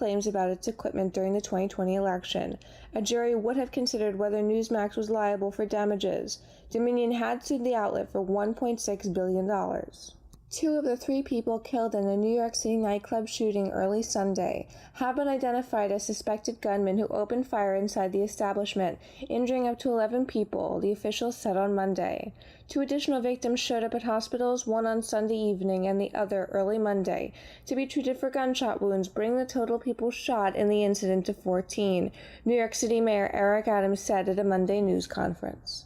claims about its equipment during the 2020 election. A jury would have considered whether Newsmax was liable for damages. Dominion had sued the outlet for $1.6 billion. 2 of the 3 people killed in the New York City nightclub shooting early Sunday have been identified as suspected gunmen who opened fire inside the establishment, injuring up to 11 people, the officials said on Monday. 2 additional victims showed up at hospitals, one on Sunday evening and the other early Monday, to be treated for gunshot wounds, bringing the total people shot in the incident to 14, New York City Mayor Eric Adams said at a Monday news conference.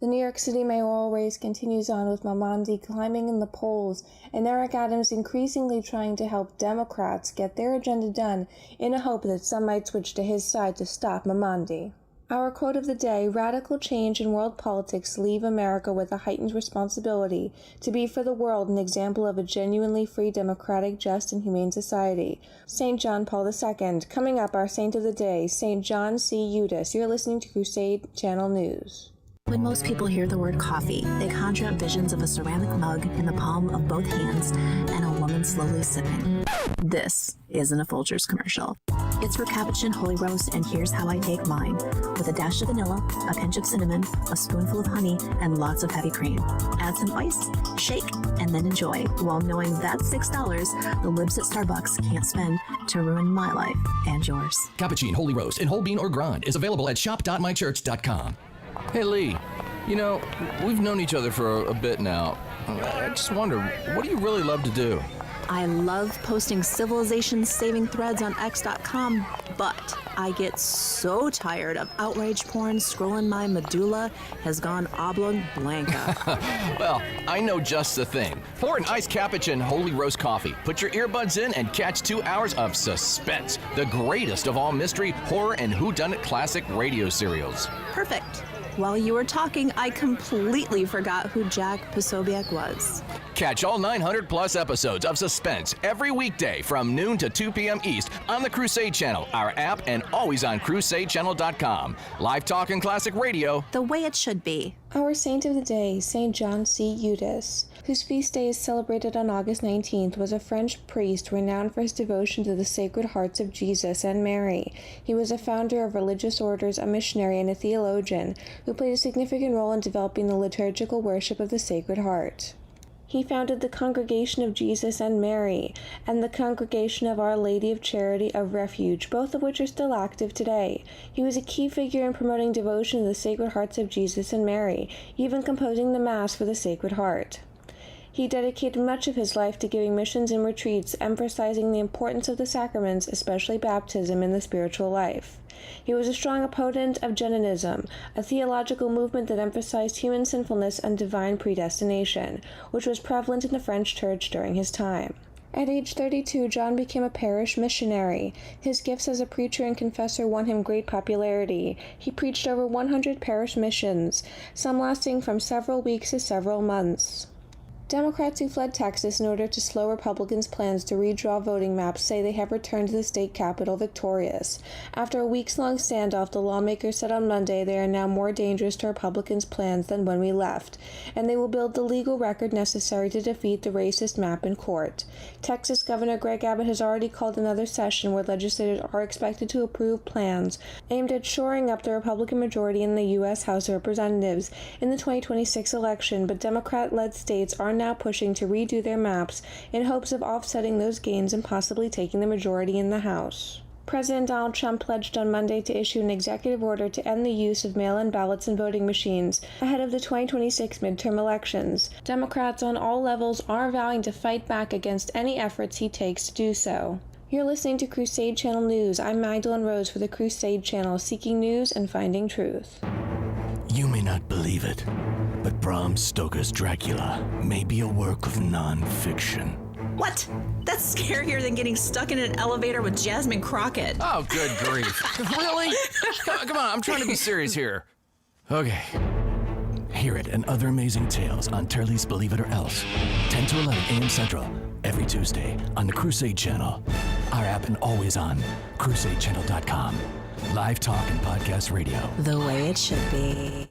The New York City mayoral race continues on with Mamandi climbing in the polls and Eric Adams increasingly trying to help Democrats get their agenda done in a hope that some might switch to his side to stop Mamandi. Our quote of the day, radical change in world politics leave America with a heightened responsibility to be for the world an example of a genuinely free, democratic, just, and humane society. St. John Paul II. Coming up, our saint of the day, St. John C. Eudes. You're listening to Crusade Channel News. When most people hear the word coffee, they conjure up visions of a ceramic mug in the palm of both hands and a woman slowly sipping. This isn't a Folgers commercial. It's for Capuchin Holy Roast, and here's how I take mine. With a dash of vanilla, a pinch of cinnamon, a spoonful of honey, and lots of heavy cream. Add some ice, shake, and then enjoy, while knowing that's $6 the libs at Starbucks can't spend to ruin my life and yours. Capuchin Holy Roast in whole bean or grind is available at shop.mychurch.com. Hey, Lee, you know, we've known each other for a bit now. I just wonder, what do you really love to do? I love posting civilization-saving threads on X.com, but I get so tired of outrage porn scrolling my medulla has gone oblong blanca. Well, I know just the thing. Pour an iced Capuchin Holy Roast coffee, put your earbuds in, and catch 2 hours of suspense, the greatest of all mystery, horror, and whodunit classic radio serials. Perfect. While you were talking, I completely forgot who Jack Posobiec was. Catch all 900-plus episodes of Suspense every weekday from noon to 2 p.m. East on the Crusade Channel, our app, and always on CrusadeChannel.com. Live talk and classic radio. The way it should be. Our saint of the day, St. John C. Eudes, whose feast day is celebrated on August 19th, was a French priest renowned for his devotion to the Sacred Hearts of Jesus and Mary. He was a founder of religious orders, a missionary, and a theologian who played a significant role in developing the liturgical worship of the Sacred Heart. He founded the Congregation of Jesus and Mary and the Congregation of Our Lady of Charity of Refuge, both of which are still active today. He was a key figure in promoting devotion to the Sacred Hearts of Jesus and Mary, even composing the Mass for the Sacred Heart. He dedicated much of his life to giving missions and retreats, emphasizing the importance of the sacraments, especially baptism, in the spiritual life. He was a strong opponent of Genonism, a theological movement that emphasized human sinfulness and divine predestination, which was prevalent in the French Church during his time. At age 32, John became a parish missionary. His gifts as a preacher and confessor won him great popularity. He preached over 100 parish missions, some lasting from several weeks to several months. Democrats who fled Texas in order to slow Republicans' plans to redraw voting maps say they have returned to the state capital victorious. After a weeks-long standoff, the lawmakers said on Monday they are now more dangerous to Republicans' plans than when we left, and they will build the legal record necessary to defeat the racist map in court. Texas Governor Greg Abbott has already called another session where legislators are expected to approve plans aimed at shoring up the Republican majority in the U.S. House of Representatives in the 2026 election, but Democrat-led states are now pushing to redo their maps in hopes of offsetting those gains and possibly taking the majority in the House. President Donald Trump pledged on Monday to issue an executive order to end the use of mail-in ballots and voting machines ahead of the 2026 midterm elections. Democrats on all levels are vowing to fight back against any efforts he takes to do so. You're listening to Crusade Channel News. I'm Magdalene Rose for the Crusade Channel, seeking news and finding truth. You may not believe it, but Bram Stoker's Dracula may be a work of non-fiction. What? That's scarier than getting stuck in an elevator with Jasmine Crockett. Oh, good grief. Really? Come on, I'm trying to be serious here. Okay. Hear it and other amazing tales on Turley's Believe It or Else, 10 to 11 a.m. Central, every Tuesday on the Crusade Channel. Our app and always on CrusadeChannel.com. Live talk and podcast radio. The way it should be.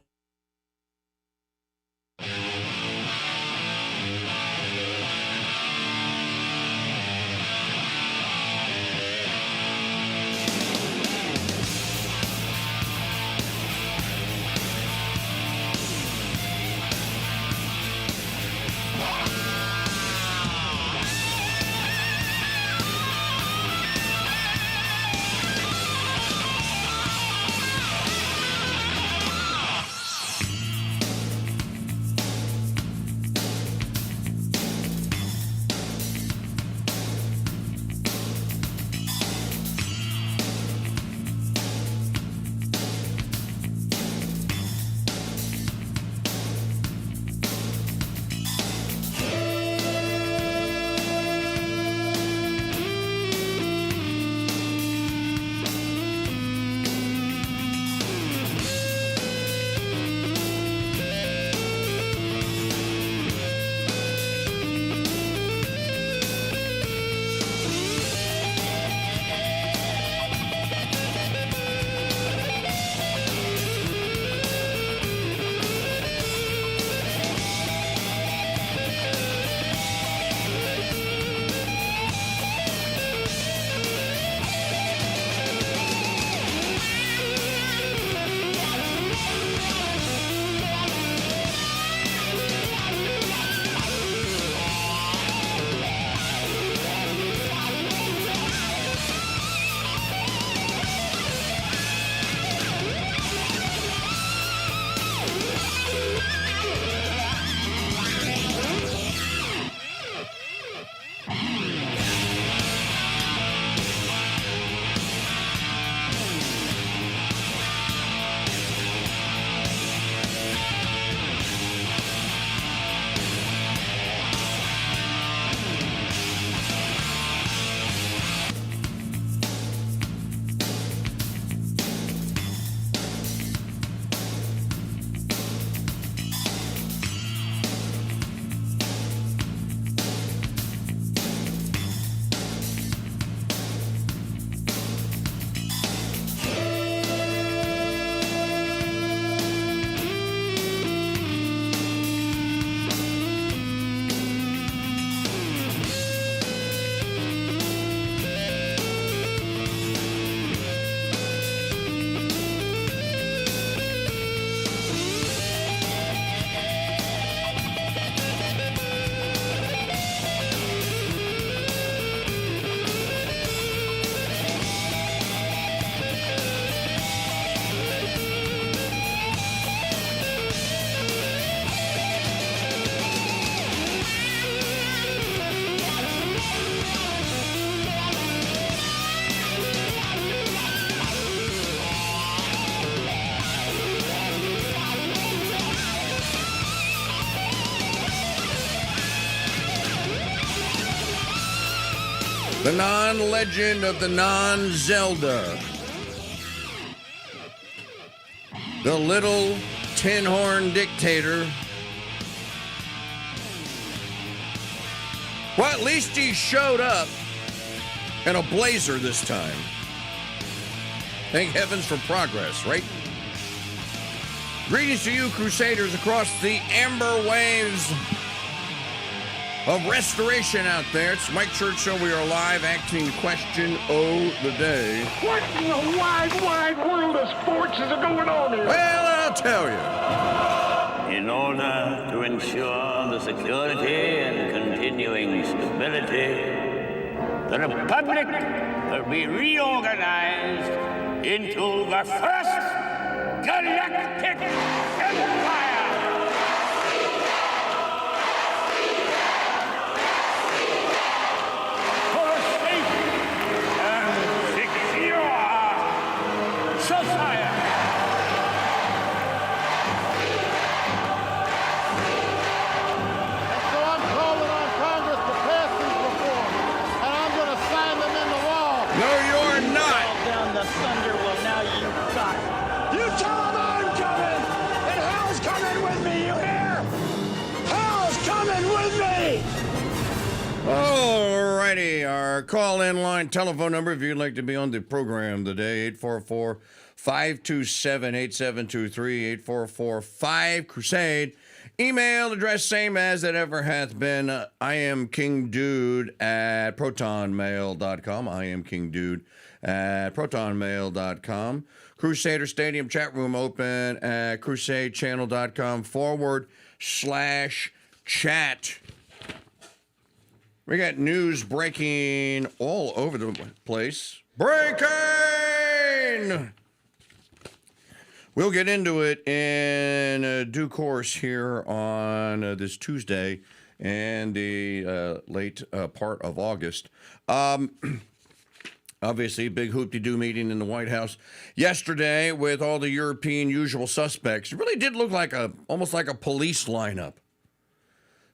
The non-legend of the non-Zelda. The little tin horn dictator. Well, at least he showed up in a blazer this time. Thank heavens for progress, right? Greetings to you, Crusaders, across the amber waves of restoration out there. It's Mike Church Show. We are live acting question of the day. What in the wide, wide world of sports is going on here? Well, I'll tell you. In order to ensure the security and continuing stability, the Republic will be reorganized into the first galactic empire. For a safe and secure society. So I'm calling on Congress to pass these reforms, and I'm going to sign them into law. No, you're not. Down the thunder will now you got. You tell them I'm coming, and hell's coming with me, you hear? Hell's coming with me! Alrighty, our call-in line telephone number, if you'd like to be on the program today, 844-527-8723, 844-5-CRUSADE. Email address same as it ever hath been. I am KingDude at protonmail.com. I am KingDude at protonmail.com. Crusader Stadium chat room open at crusadechannel.com/chat. We got news breaking all over the place. Breaking! We'll get into it in due course here on this Tuesday and the late part of August. Obviously, big hoop-de-doo meeting in the White House yesterday with all the European usual suspects. It really did look like almost like a police lineup.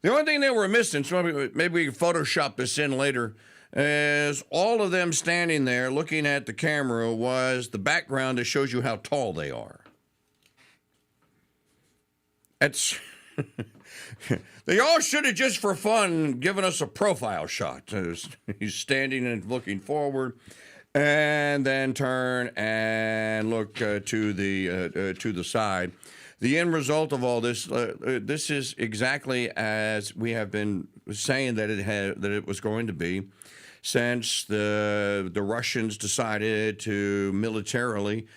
The only thing they were missing, so maybe we can Photoshop this in later, is all of them standing there looking at the camera was the background that shows you how tall they are. That's they all should have just for fun given us a profile shot. He's standing and looking forward, and then turn and look to the side. The end result of all this, this is exactly as we have been saying that it was going to be, since the Russians decided to militarily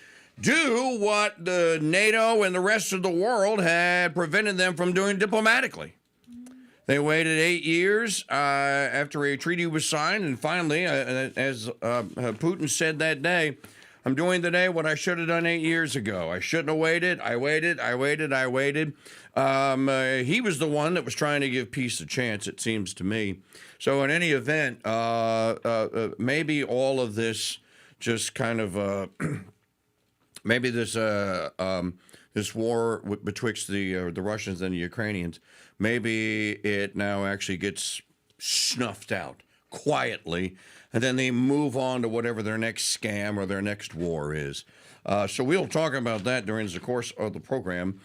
do what the NATO and the rest of the world had prevented them from doing diplomatically. They waited 8 years after a treaty was signed, and finally, as Putin said that day, I'm doing today what I should have done 8 years ago. I shouldn't have waited. I waited. He was the one that was trying to give peace a chance, it seems to me. So in any event, maybe all of this just kind of... Maybe this war betwixt the Russians and the Ukrainians, maybe it now actually gets snuffed out quietly, and then they move on to whatever their next scam or their next war is. So we'll talk about that during the course of the program.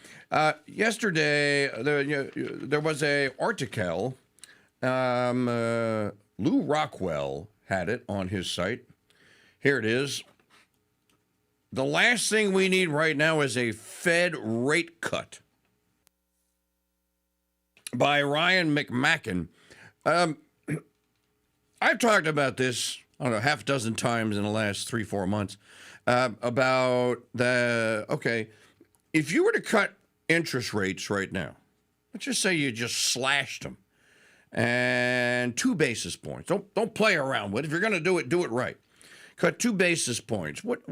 Yesterday, there was a article. Lou Rockwell had it on his site. Here it is. The last thing we need right now is a Fed rate cut, by Ryan McMacken. I've talked about this, I don't know, half a dozen times in the last 3-4 months, about if you were to cut interest rates right now, let's just say you just slashed them, and 2 basis points. Don't play around with it. If you're going to do it right. Cut 2 basis points. What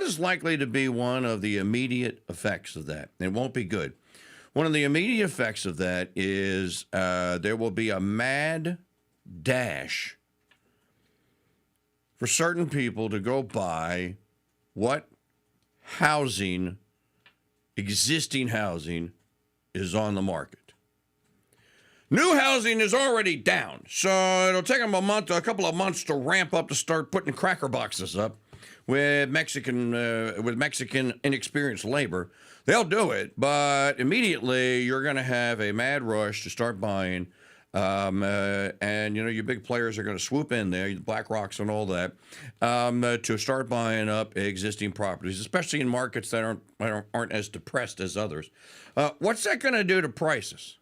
is likely to be one of the immediate effects of that? It won't be good. One of the immediate effects of that is there will be a mad dash for certain people to go buy what existing housing is on the market. New housing is already down, so it'll take them a couple of months to ramp up to start putting cracker boxes up with Mexican inexperienced labor. They'll do it, but immediately you're going to have a mad rush to start buying. And your big players are going to swoop in there, the BlackRocks and all that, to start buying up existing properties, especially in markets that aren't as depressed as others. What's that going to do to prices?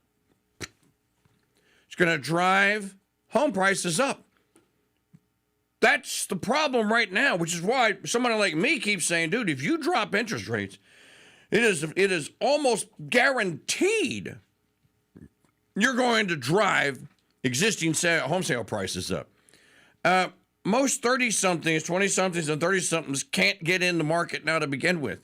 It's going to drive home prices up. That's the problem right now, which is why somebody like me keeps saying, dude, if you drop interest rates, it is almost guaranteed you're going to drive existing home sale prices up. Most 30-somethings, 20-somethings, and 30-somethings can't get in the market now to begin with.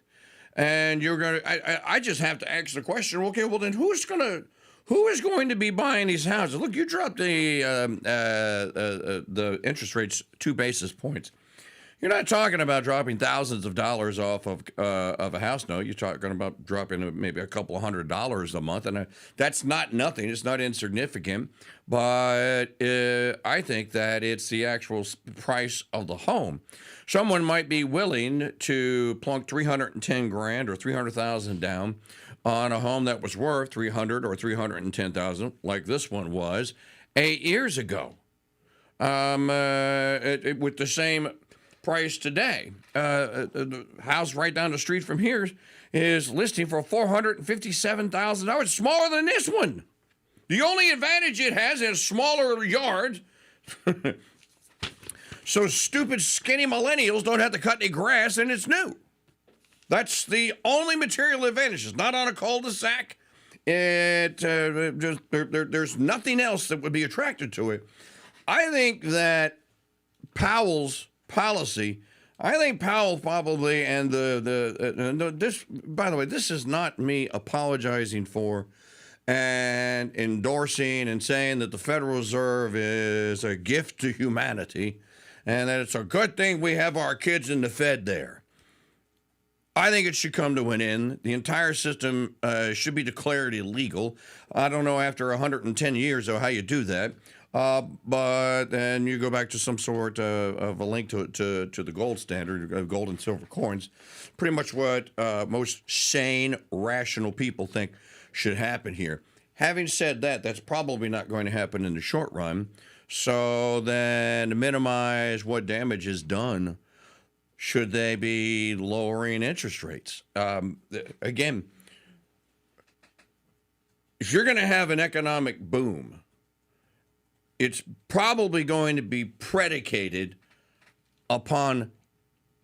And I just have to ask the question, okay, well, then who is going to be buying these houses? Look, you dropped the interest rates 2 basis points. You're not talking about dropping thousands of dollars off of a house note. You're talking about dropping maybe a couple of $100 a month, and that's not nothing. It's not insignificant, but I think that it's the actual price of the home. Someone might be willing to plunk $310,000 or $300,000 down on a home that was worth $300,000 or $310,000, like this one was 8 years ago, with the same price today. The house right down the street from here is listing for $457,000. It's smaller than this one. The only advantage it has is smaller yard. So stupid, skinny millennials don't have to cut any grass, and it's new. That's the only material advantage. It's not on a cul-de-sac. There's nothing else that would be attracted to it. I think that Powell's policy, Powell probably, and this, by the way, this is not me apologizing for and endorsing and saying that the Federal Reserve is a gift to humanity and that it's a good thing we have our kids in the Fed there. I think it should come to an end. The entire system should be declared illegal. I don't know after 110 years though how you do that. But then you go back to some sort of a link to the gold standard, gold and silver coins. Pretty much what most sane, rational people think should happen here. Having said that, that's probably not going to happen in the short run. So then to minimize what damage is done, should they be lowering interest rates? Again, if you're going to have an economic boom, it's probably going to be predicated upon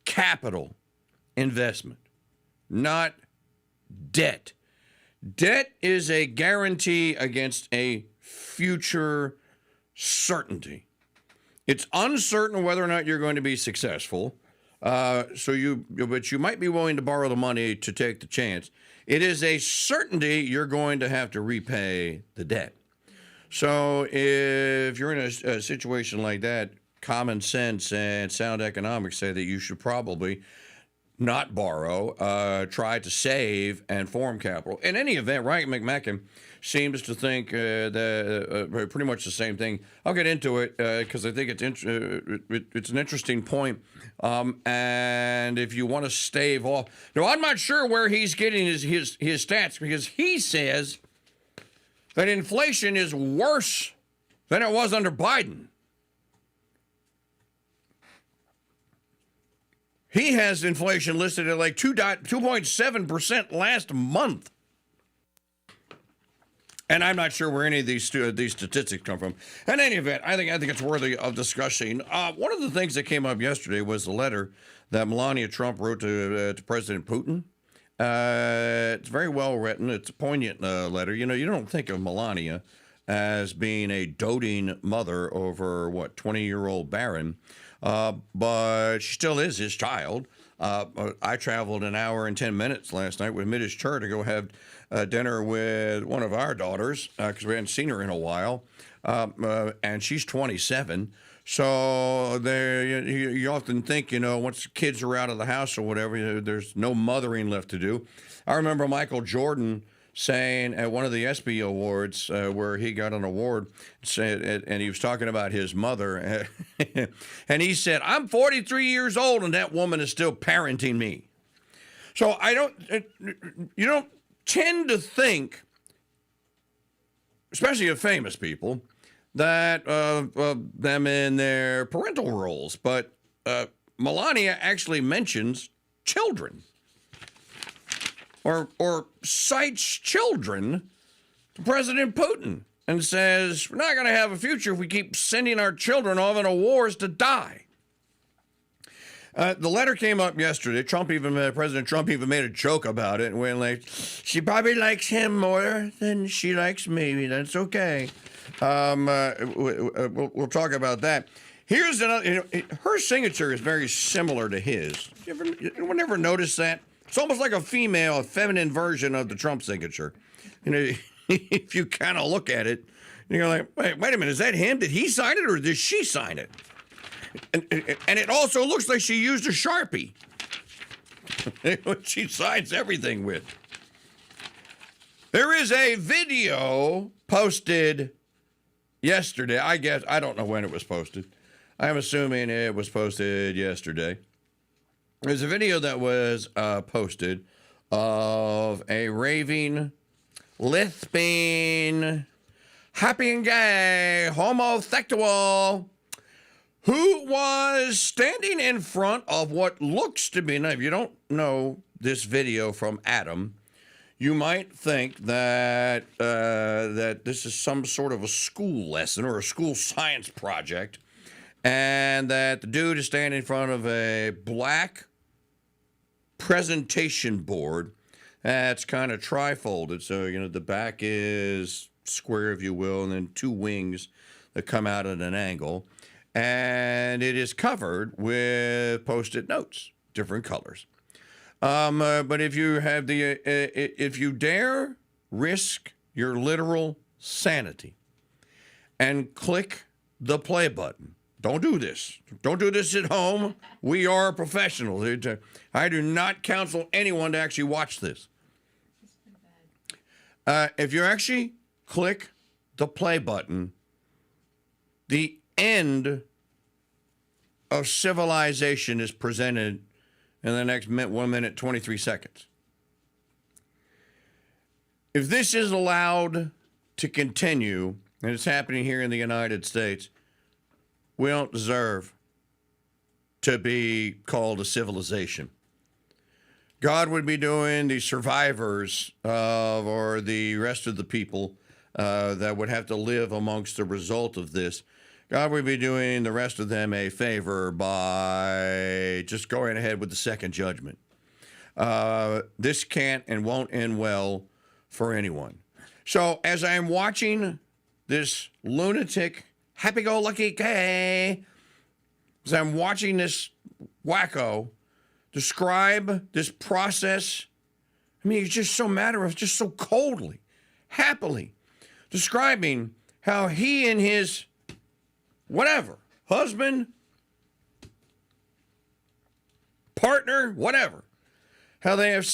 capital investment, not debt. Debt is a guarantee against a future certainty. It's uncertain whether or not you're going to be successful. But you might be willing to borrow the money to take the chance. It is a certainty you're going to have to repay the debt. So if you're in a situation like that, common sense and sound economics say that you should probably not borrow, try to save and form capital. In any event, Ryan McMacken seems to think pretty much the same thing. I'll get into it because I think it's an interesting point. And if you want to stave off, now I'm not sure where he's getting his stats, because he says that inflation is worse than it was under Biden. He has inflation listed at like 2.7% last month. And I'm not sure where any of these statistics come from. In any event, I think it's worthy of discussing. One of the things that came up yesterday was the letter that Melania Trump wrote to President Putin. It's very well written. It's a poignant letter. You know, you don't think of Melania as being a doting mother over, 20-year-old Barron, but she still is his child. I traveled an hour and 10 minutes last night with Middish Chur to go have dinner with one of our daughters because we hadn't seen her in a while, and she's 27. So you often think, once kids are out of the house or whatever, there's no mothering left to do. I remember Michael Jordan saying at one of the ESPY awards where he got an award, and he was talking about his mother, and he said, "I'm 43 years old, and that woman is still parenting me." So you don't tend to think, especially of famous people, that them in their parental roles, but Melania actually mentions children, or cites children to President Putin and says, we're not going to have a future if we keep sending our children off into wars to die. The letter came up yesterday. President Trump even made a joke about it and went like, she probably likes him more than she likes me. That's okay. We'll talk about that. Here's another. Her signature is very similar to his. Anyone ever notice that? It's almost like a feminine version of the Trump signature. If you kind of look at it, you're like, wait a minute, is that him? Did he sign it or did she sign it? And it also looks like she used a Sharpie. She signs everything with. There is a video posted yesterday. I don't know when it was posted. I'm assuming it was posted yesterday. There's a video that was posted of a raving, lisping, happy and gay homosexual who was standing in front of what looks to be, now if you don't know this video from Adam, you might think that that this is some sort of a school lesson or a school science project, and that the dude is standing in front of a black presentation board that's kind of tri-folded. So, the back is square, if you will, and then two wings that come out at an angle. And it is covered with Post-it notes, different colors. But if you dare risk your literal sanity and click the play button, don't do this. Don't do this at home. We are professionals. I do not counsel anyone to actually watch this. If you actually click the play button, the end of civilization is presented in the next 1 minute, 23 seconds. If this is allowed to continue, and it's happening here in the United States, we don't deserve to be called a civilization. God would be doing the survivors or the rest of the people that would have to live amongst the result of this. God would be doing the rest of them a favor by just going ahead with the second judgment. This can't and won't end well for anyone. So as I'm watching this lunatic, happy-go-lucky gay, as I'm watching this wacko describe this process, he's just so just so coldly, happily describing how he and his whatever, husband, partner, whatever, how they have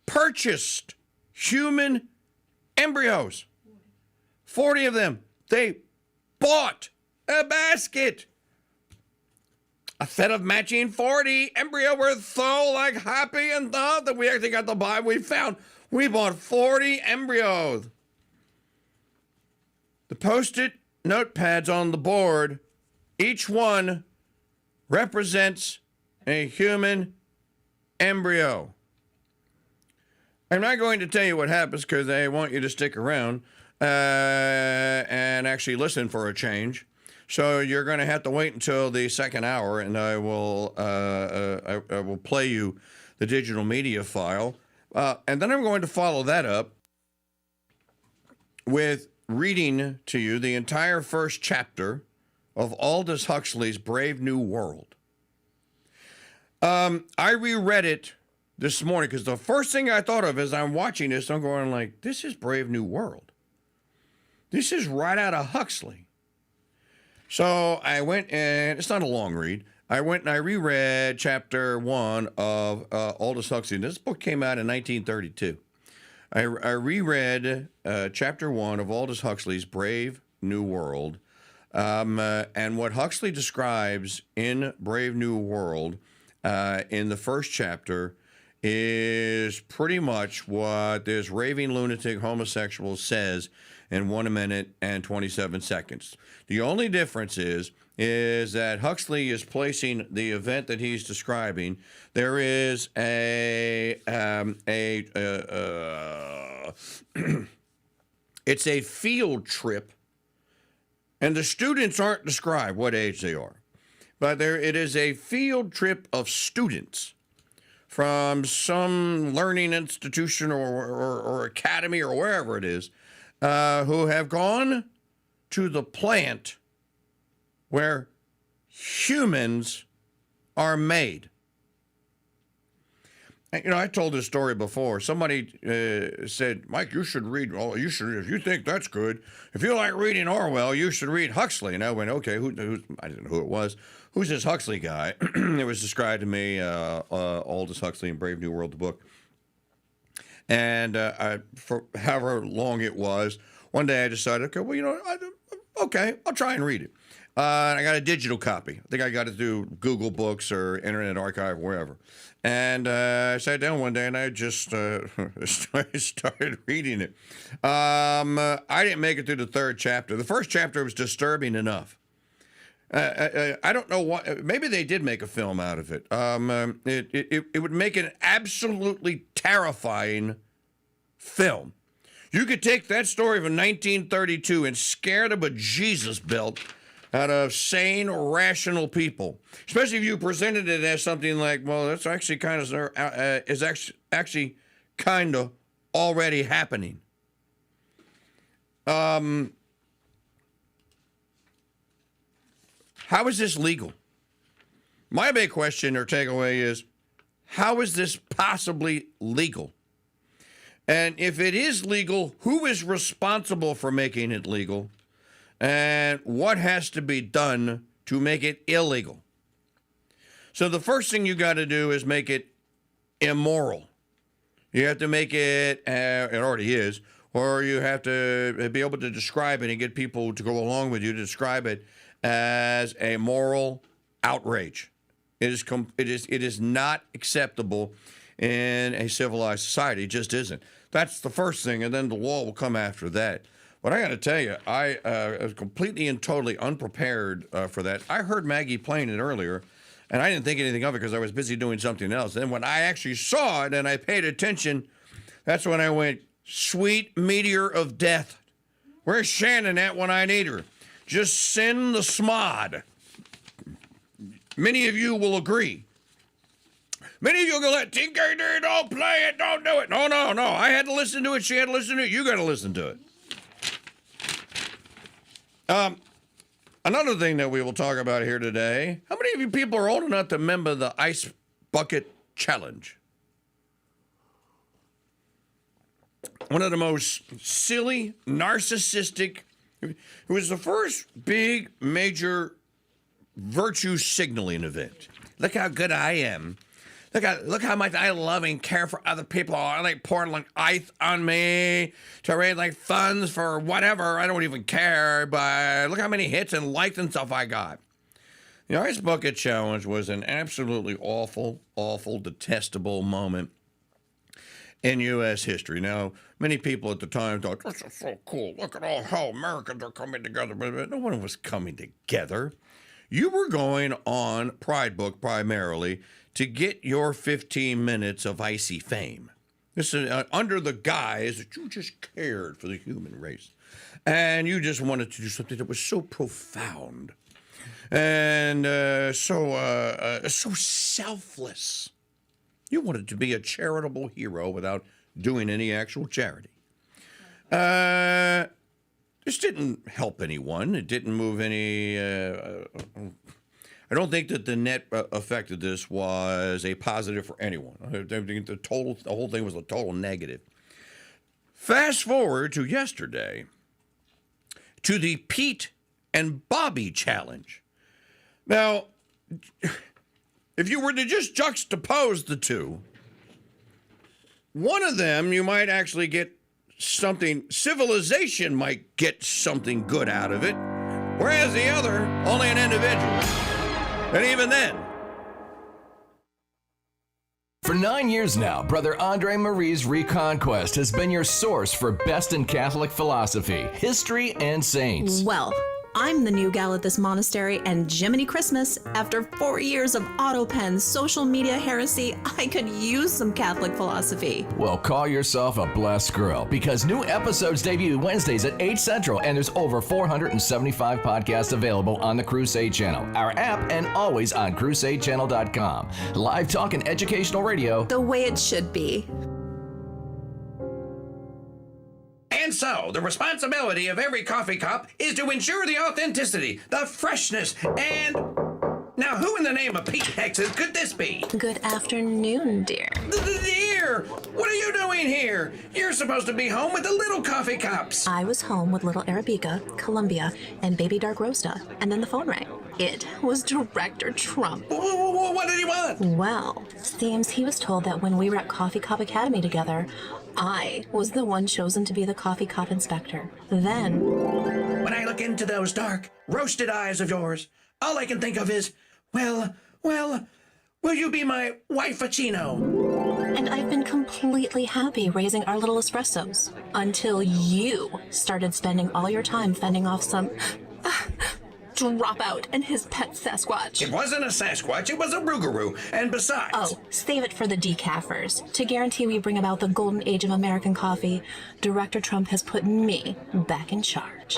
purchased human embryos, 40 of them. They bought a basket, a set of matching 40 embryo. We're so happy and thought that we actually got the buy. We bought 40 embryos. The Post-it notepads on the board, each one represents a human embryo. I'm not going to tell you what happens because I want you to stick around and actually listen for a change. So you're going to have to wait until the second hour, and I will play you the digital media file, and then I'm going to follow that up with reading to you the entire first chapter of Aldous Huxley's Brave New World. I reread it this morning because the first thing I thought of as I'm watching this, I'm going like, this is Brave New World. This is right out of Huxley. So I went, and it's not a long read. I went and I reread chapter 1 of Aldous Huxley. This book came out in 1932. I reread chapter 1 of Aldous Huxley's Brave New World. And what Huxley describes in Brave New World in the first chapter is pretty much what this raving lunatic homosexual says in 1 minute and 27 seconds. The only difference is that Huxley is placing the event that he's describing. There is it's a field trip, and the students aren't described what age they are, but it is a field trip of students from some learning institution or academy or wherever it is, who have gone to the plant where humans are made. You know, I told this story before. Somebody said, Mike, you should read, if you think that's good, if you like reading Orwell, you should read Huxley. And I went, okay, I didn't know who it was. Who's this Huxley guy? It was described to me, Aldous Huxley in Brave New World, the book. And for however long it was, one day I decided, okay, well, you know, I'll try and read it. And I got a digital copy. I think I got it through Google Books or Internet Archive, wherever. And I sat down one day and I just started reading it. I didn't make it through the third chapter. The first chapter was disturbing enough. I don't know what. Maybe they did make a film out of it. It would make an absolutely terrifying film. You could take that story from 1932 and scare the bejesus belt out of sane, rational people, especially if you presented it as something like, well, that's actually kind of already happening. How is this legal? My big question or takeaway is, how is this possibly legal? And if it is legal, who is responsible for making it legal? And what has to be done to make it illegal? So the first thing you got to do is make it immoral. You have to make it, it already is, or you have to be able to describe it and get people to go along with you to describe it as a moral outrage. It is not acceptable in a civilized society. It just isn't. That's the first thing, and then the law will come after that. But I got to tell you, I was completely and totally unprepared for that. I heard Maggie playing it earlier, and I didn't think anything of it because I was busy doing something else. Then when I actually saw it and I paid attention, that's when I went, sweet meteor of death. Where's Shannon at when I need her? Just send the smod. Many of you will agree. Many of you are going to let KingDude, don't play it, don't do it. No. I had to listen to it. She had to listen to it. You got to listen to it. Another thing that we will talk about here today, how many of you people are old enough to remember the Ice Bucket Challenge? One of the most silly, narcissistic, it was the first big, major virtue signaling event. Look how good I am. Look how much I love and care for other people. I like pouring like ice on me to raise like funds for whatever. I don't even care, but look how many hits and likes and stuff I got. The Ice Bucket Challenge was an absolutely awful, detestable moment in U.S. history. Now, many people at the time thought, this is so cool. Look at all how Americans are coming together. But no one was coming together. You were going on Pride Book primarily to get your 15 minutes of icy fame. This is under the guise that you just cared for the human race. And you just wanted to do something that was so profound and so selfless. You wanted to be a charitable hero without doing any actual charity. This didn't help anyone. It didn't move any... I don't think that the net effect of this was a positive for anyone. I think the whole thing was a total negative. Fast forward to yesterday, to the Pete and Bobby challenge. Now, if you were to just juxtapose the two, one of them you might actually get something, civilization might get something good out of it, whereas the other, only an individual. And even then. For 9 years now, Brother Andre Marie's Reconquest has been your source for best in Catholic philosophy, history, and saints. Well, I'm the new gal at this monastery, and Jiminy Christmas, after 4 years of auto pens, social media heresy, I could use some Catholic philosophy. Well, call yourself a blessed girl, because new episodes debut Wednesdays at 8 Central, and there's over 475 podcasts available on the Crusade Channel, our app, and always on crusadechannel.com. Live talk and educational radio. The way it should be. And so, the responsibility of every coffee cup is to ensure the authenticity, the freshness, and... Now, who in the name of Pete Hexes could this be? Good afternoon, dear. Dear, what are you doing here? You're supposed to be home with the little coffee cups. I was home with little Arabica, Columbia, and baby Dark Roasta, and then the phone rang. It was Director Trump. What did he want? Well, seems he was told that when we were at Coffee Cup Academy together, I was the one chosen to be the coffee cup inspector. Then... When I look into those dark, roasted eyes of yours, all I can think of is, well, will you be my wifeachino? And I've been completely happy raising our little espressos until you started spending all your time fending off some dropout and his pet Sasquatch. It wasn't a Sasquatch, it was a Rougarou. And besides... Oh, save it for the decaffers. To guarantee we bring about the golden age of American coffee, Director Trump has put me back in charge.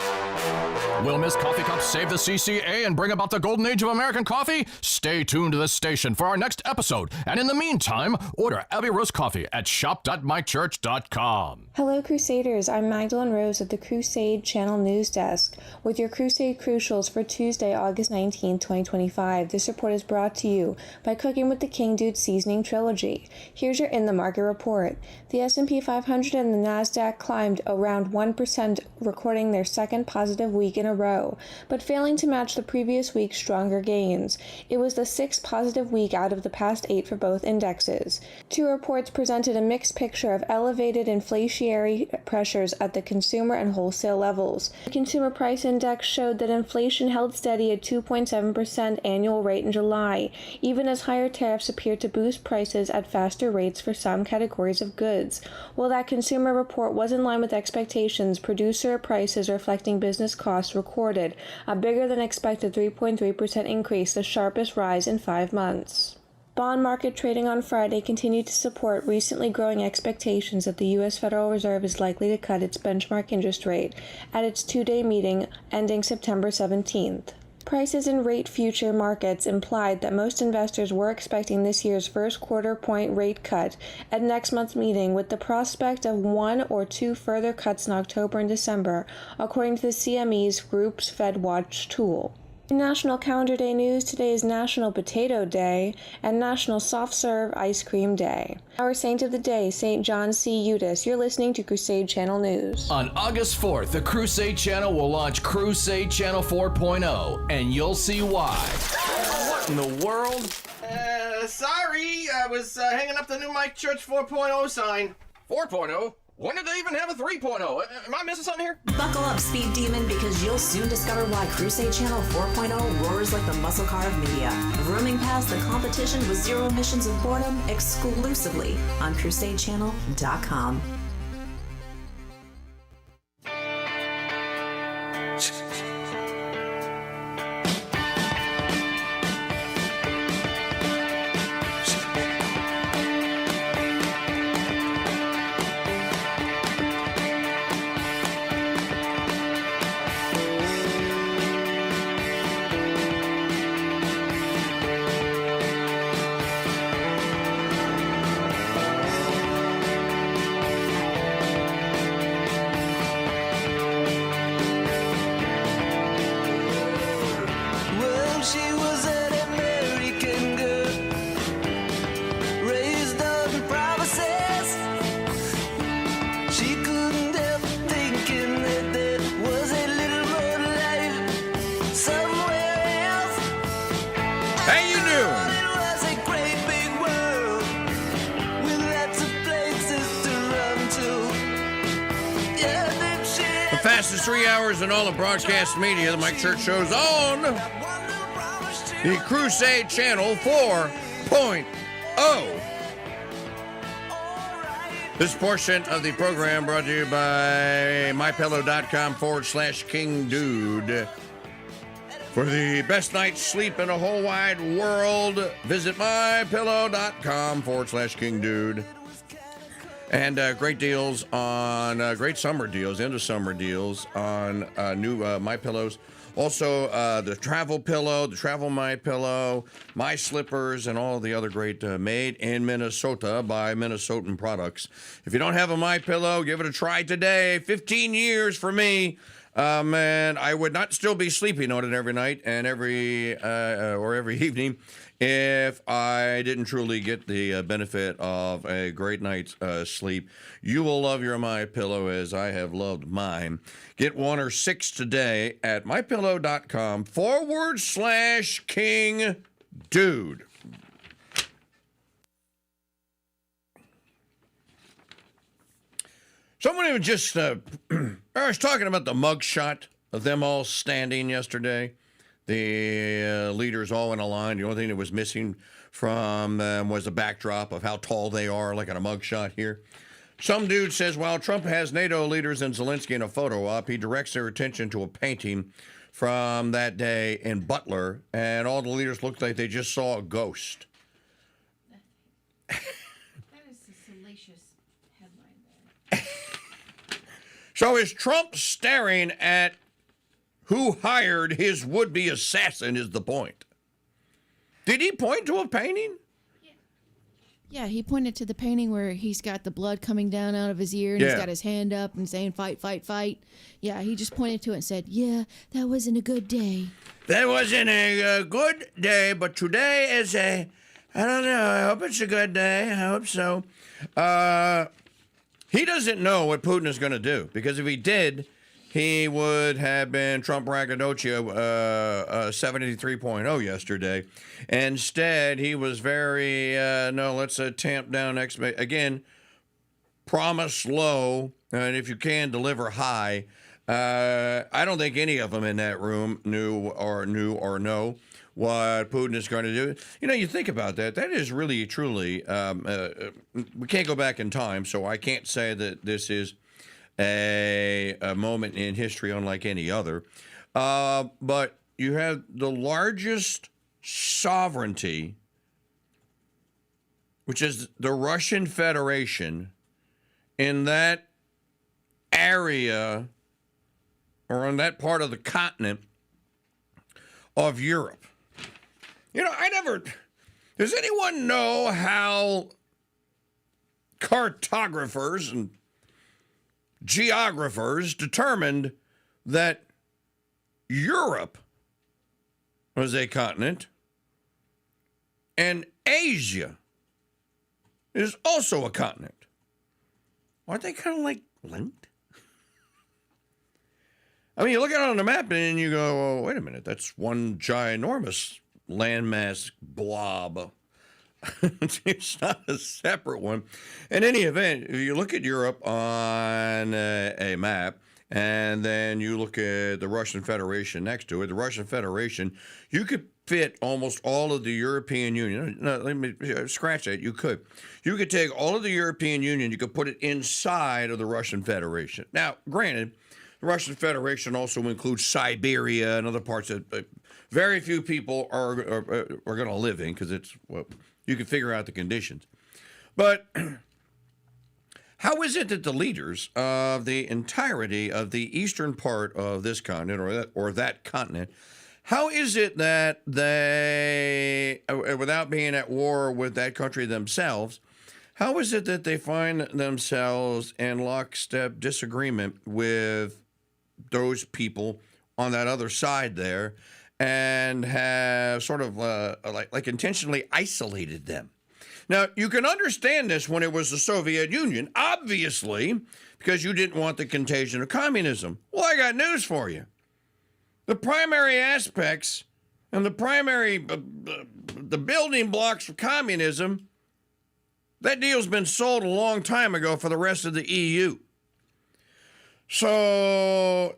Will Miss Coffee Cup save the CCA and bring about the golden age of American coffee? Stay tuned to this station for our next episode. And in the meantime, order Abbey Roast Coffee at shop.mychurch.com. Hello, Crusaders. I'm Magdalene Rose at the Crusade Channel News Desk with your Crusade Crucials for Tuesday, August 19, 2025. This report is brought to you by Cooking with the KingDude Seasoning Trilogy. Here's your In the Market report. The S&P 500 and the NASDAQ climbed around 1%, recording their second positive week in a row, but failing to match the previous week's stronger gains. It was the sixth positive week out of the past 8 for both indexes. Two reports presented a mixed picture of elevated inflationary pressures at the consumer and wholesale levels. The Consumer Price Index showed that inflation held steady at 2.7% annual rate in July, even as higher tariffs appeared to boost prices at faster rates for some categories of goods. While that consumer report was in line with expectations, producer prices reflecting business costs recorded a bigger than expected 3.3% increase, the sharpest rise in 5 months. Bond market trading on Friday continued to support recently growing expectations that the U.S. Federal Reserve is likely to cut its benchmark interest rate at its two-day meeting ending September 17th. Prices in rate future markets implied that most investors were expecting this year's first quarter point rate cut at next month's meeting, with the prospect of 1 or 2 further cuts in October and December, according to the CME's Group's FedWatch tool. In National Calendar Day news, today is National Potato Day and National Soft Serve Ice Cream Day. Our saint of the day, St. John C. Eudes. You're listening to Crusade Channel News. On August 4th, the Crusade Channel will launch Crusade Channel 4.0, and you'll see why. What in the world? Sorry, I was hanging up the new My Church 4.0 sign. 4.0? When did they even have a 3.0? Am I missing something here? Buckle up, Speed Demon, because you'll soon discover why Crusade Channel 4.0 roars like the muscle car of media. Rooming past the competition with 0 emissions of boredom exclusively on crusadechannel.com. Fastest 3 hours in all of broadcast media. The Mike Church Show's on the Crusade Channel 4.0. This portion of the program brought to you by MyPillow.com/KingDude. For the best night's sleep in the whole wide world, visit MyPillow.com/KingDude. And great deals on, great summer deals, end of summer deals on new My Pillows. Also, the travel pillow, the travel My Pillow, My Slippers, and all the other great made in Minnesota by Minnesotan products. If you don't have a My Pillow, give it a try today. 15 years for me. And I would not still be sleeping on it every night and every evening if I didn't truly get the benefit of a great night's sleep. You will love your My Pillow as I have loved mine. Get 1 or 6 today at MyPillow.com/KingDude. Someone was just, I was talking about the mugshot of them all standing yesterday. The leaders all in a line. The only thing that was missing from them was the backdrop of how tall they are, like in a mugshot here. Some dude says, while Trump has NATO leaders and Zelensky in a photo op, he directs their attention to a painting from that day in Butler, and all the leaders looked like they just saw a ghost. That is a salacious headline there. So is Trump staring at who hired his would-be assassin is the point. Did he point to a painting? Yeah, he pointed to the painting where he's got the blood coming down out of his ear and he's got his hand up and saying, fight, fight, fight. Yeah, he just pointed to it and said, yeah, that wasn't a good day. That wasn't a good day, but today is I don't know, I hope it's a good day. I hope so. He doesn't know what Putin is going to do, because if he did, he would have been Trump braggadocio 73.0 yesterday. Instead, he was very, no, let's tamp down again, promise low, and if you can, deliver high. I don't think any of them in that room knew or know what Putin is going to do. You know, you think about that. That is really, truly, we can't go back in time, so I can't say that this is a moment in history unlike any other. But you have the largest sovereignty, which is the Russian Federation, in that area or on that part of the continent of Europe. You know, does anyone know how cartographers and geographers determined that Europe was a continent and Asia is also a continent? Aren't they kind of like linked? I mean, you look at it on the map and you go, well, wait a minute, that's one ginormous landmass blob. It's not a separate one. In any event, if you look at Europe on a map, and then you look at the Russian Federation next to it, the Russian Federation, you could fit almost all of the European Union. No, let me scratch that. You could take all of the European Union, you could put it inside of the Russian Federation. Now, granted, the Russian Federation also includes Siberia and other parts that very few people are going to live in, because it's, well, you can figure out the conditions. But how is it that the leaders of the entirety of the eastern part of this continent or that continent, how is it that they, without being at war with that country themselves, how is it that they find themselves in lockstep disagreement with those people on that other side there, and have sort of like intentionally isolated them? Now, you can understand this when it was the Soviet Union, obviously, because you didn't want the contagion of communism. Well, I got news for you. The primary aspects and the building blocks for communism, that deal's been sold a long time ago for the rest of the EU. So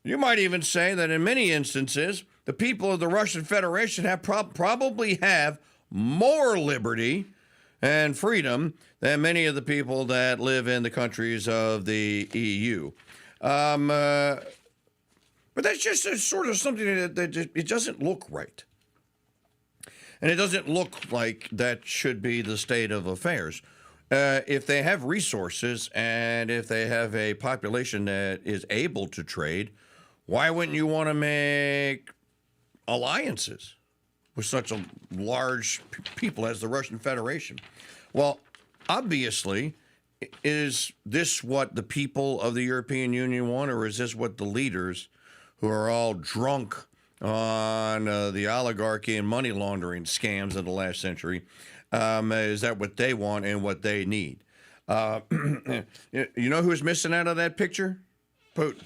you might even say that in many instances, the people of the Russian Federation have probably have more liberty and freedom than many of the people that live in the countries of the EU. But that's just sort of something that it doesn't look right. And it doesn't look like that should be the state of affairs. If they have resources and if they have a population that is able to trade, why wouldn't you want to make alliances with such a large people as the Russian Federation? Well, obviously, is this what the people of the European Union want, or is this what the leaders who are all drunk on the oligarchy and money laundering scams of the last century, is that what they want and what they need? You know who's missing out of that picture? Putin.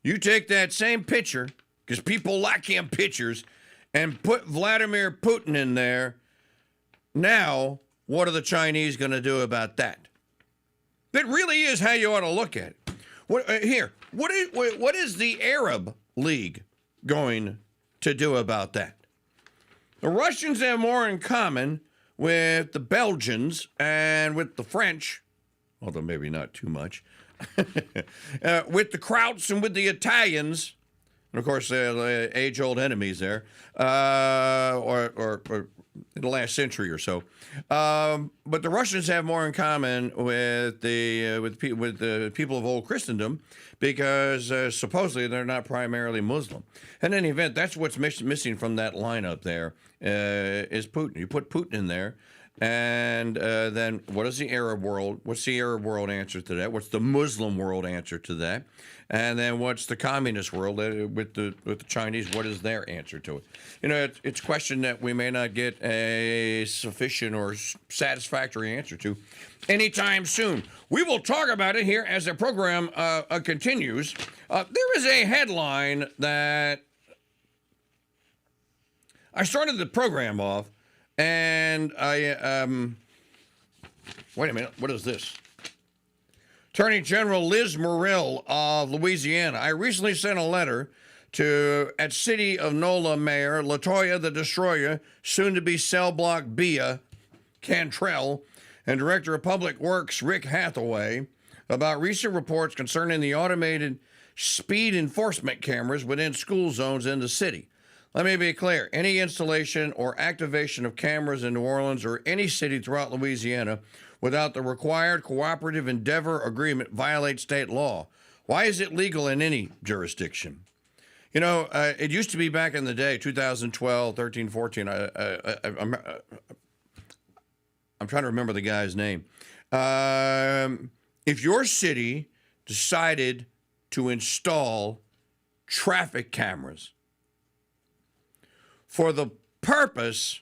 You take that same picture, because people like him pictures, and put Vladimir Putin in there. Now, what are the Chinese going to do about that? That really is how you ought to look at it. What is the Arab League going to do about that? The Russians have more in common with the Belgians and with the French, although maybe not too much, with the Krauts and with the Italians, and of course, they're age-old enemies there, or in the last century or so. But the Russians have more in common with the people of old Christendom because supposedly they're not primarily Muslim. In any event, that's what's missing from that lineup there is Putin. You put Putin in there, and then what is the Arab world? What's the Arab world answer to that? What's the Muslim world answer to that? And then what's the communist world with the Chinese? What is their answer to it? You know, it's a question that we may not get a sufficient or satisfactory answer to anytime soon. We will talk about it here as the program continues. There is a headline that I started the program off, and I wait a minute. What is this? Attorney General Liz Murrill of Louisiana. I recently sent a letter at City of NOLA Mayor LaToya the Destroyer, soon to be Cell Block Bia Cantrell, and Director of Public Works Rick Hathaway about recent reports concerning the automated speed enforcement cameras within school zones in the city. Let me be clear. Any installation or activation of cameras in New Orleans or any city throughout Louisiana without the required cooperative endeavor agreement violates state law. Why is it legal in any jurisdiction? You know, it used to be back in the day, 2012, 13, 14. I'm trying to remember the guy's name. If your city decided to install traffic cameras for the purpose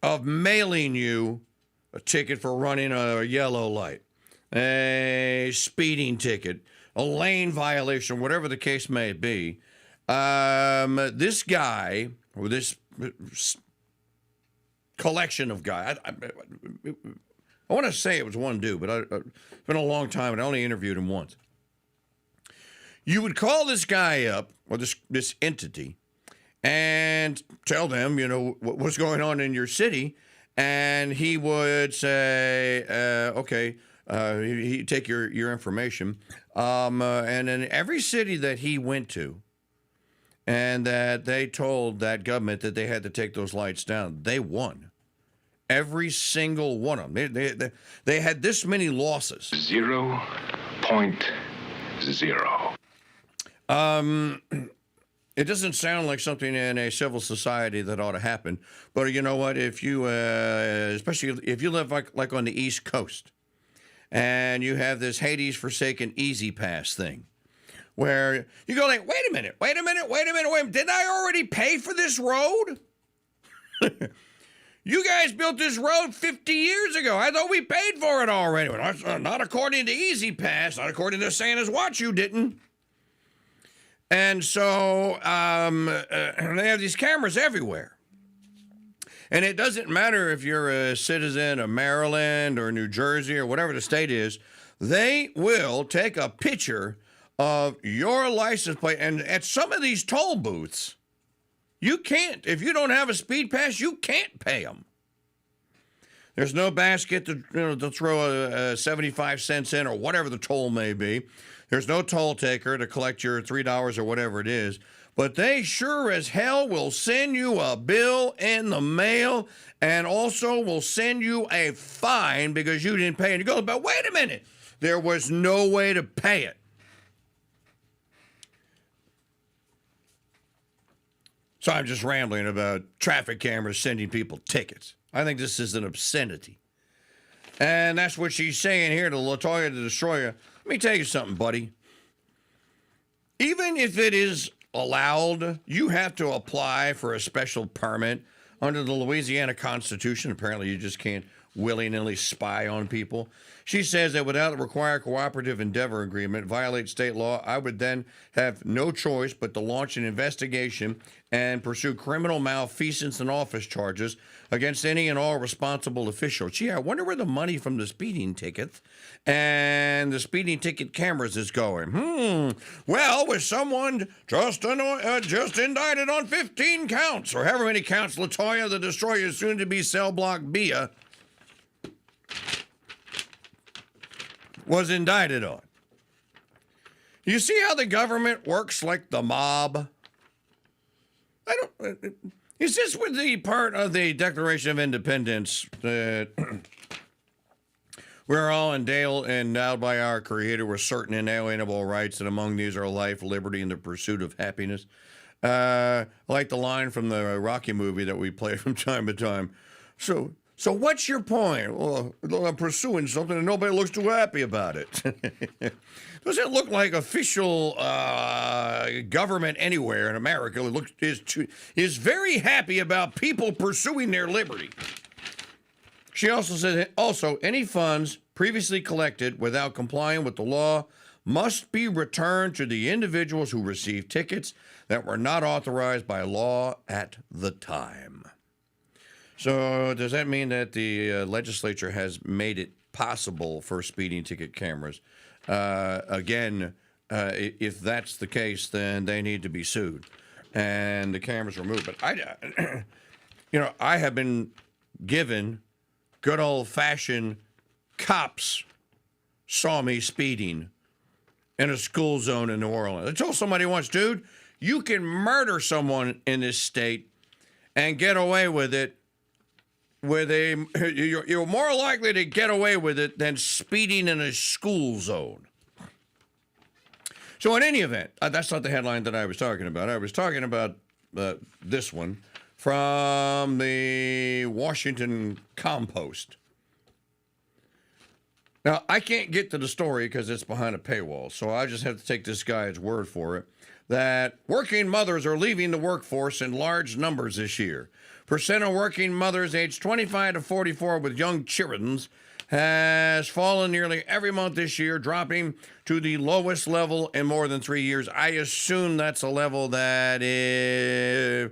of mailing you a ticket for running a yellow light, a speeding ticket, a lane violation, whatever the case may be, this guy, or this collection of guys, I want to say it was one dude, but it's been a long time, and I only interviewed him once. You would call this guy up, or this entity, and tell them, you know, what's going on in your city, and he would say, okay, he'd take your information. And in every city that he went to, and that they told that government that they had to take those lights down, they won. Every single one of them. They had this many losses. 0.0. It doesn't sound like something in a civil society that ought to happen. But you know what? If you, especially if you live like on the East Coast, and you have this Hades forsaken Easy Pass thing, where you go like, wait a minute, didn't I already pay for this road? You guys built this road 50 years ago. I thought we paid for it already. Well, not according to Easy Pass, not according to Santa's watch, you didn't. And so they have these cameras everywhere. And it doesn't matter if you're a citizen of Maryland or New Jersey or whatever the state is, they will take a picture of your license plate. And at some of these toll booths, you can't, if you don't have a speed pass, you can't pay them. There's no basket to throw 75 cents in or whatever the toll may be. There's no toll taker to collect your $3 or whatever it is. But they sure as hell will send you a bill in the mail and also will send you a fine because you didn't pay. And you go, but wait a minute. There was no way to pay it. So I'm just rambling about traffic cameras sending people tickets. I think this is an obscenity. And that's what she's saying here to Latoya the Destroyer. Let me tell you something, buddy. Even if it is allowed, you have to apply for a special permit under the Louisiana Constitution. Apparently, you just can't willy-nilly spy on people. She says that without the required cooperative endeavor agreement, violate state law, I would then have no choice but to launch an investigation and pursue criminal malfeasance and office charges against any and all responsible officials. Gee, I wonder where the money from the speeding tickets and the speeding ticket cameras is going. Well, with someone just indicted on 15 counts, or however many counts Latoya the Destroyer, soon to be cell block Bia, was indicted on. You see how the government works like the mob? Is this with the part of the Declaration of Independence that we're all endowed by our Creator with certain inalienable rights, and among these are life, liberty, and the pursuit of happiness? Like the line from the Rocky movie that we play from time to time. So what's your point? Well, I'm pursuing something and nobody looks too happy about it. Does it look like official government anywhere in America is very happy about people pursuing their liberty? She also said, any funds previously collected without complying with the law must be returned to the individuals who received tickets that were not authorized by law at the time. So does that mean that the legislature has made it possible for speeding ticket cameras? Again, if that's the case, then they need to be sued and the cameras removed. But I have been given good old-fashioned cops saw me speeding in a school zone in New Orleans. I told somebody once, dude, you can murder someone in this state and get away with it. You're more likely to get away with it than speeding in a school zone. So in any event, that's not the headline that I was talking about. I was talking about this one from the Washington Compost. Now, I can't get to the story because it's behind a paywall, so I just have to take this guy's word for it, that working mothers are leaving the workforce in large numbers this year. Percent of working mothers aged 25 to 44 with young children has fallen nearly every month this year, dropping to the lowest level in more than 3 years. I assume that's a level that is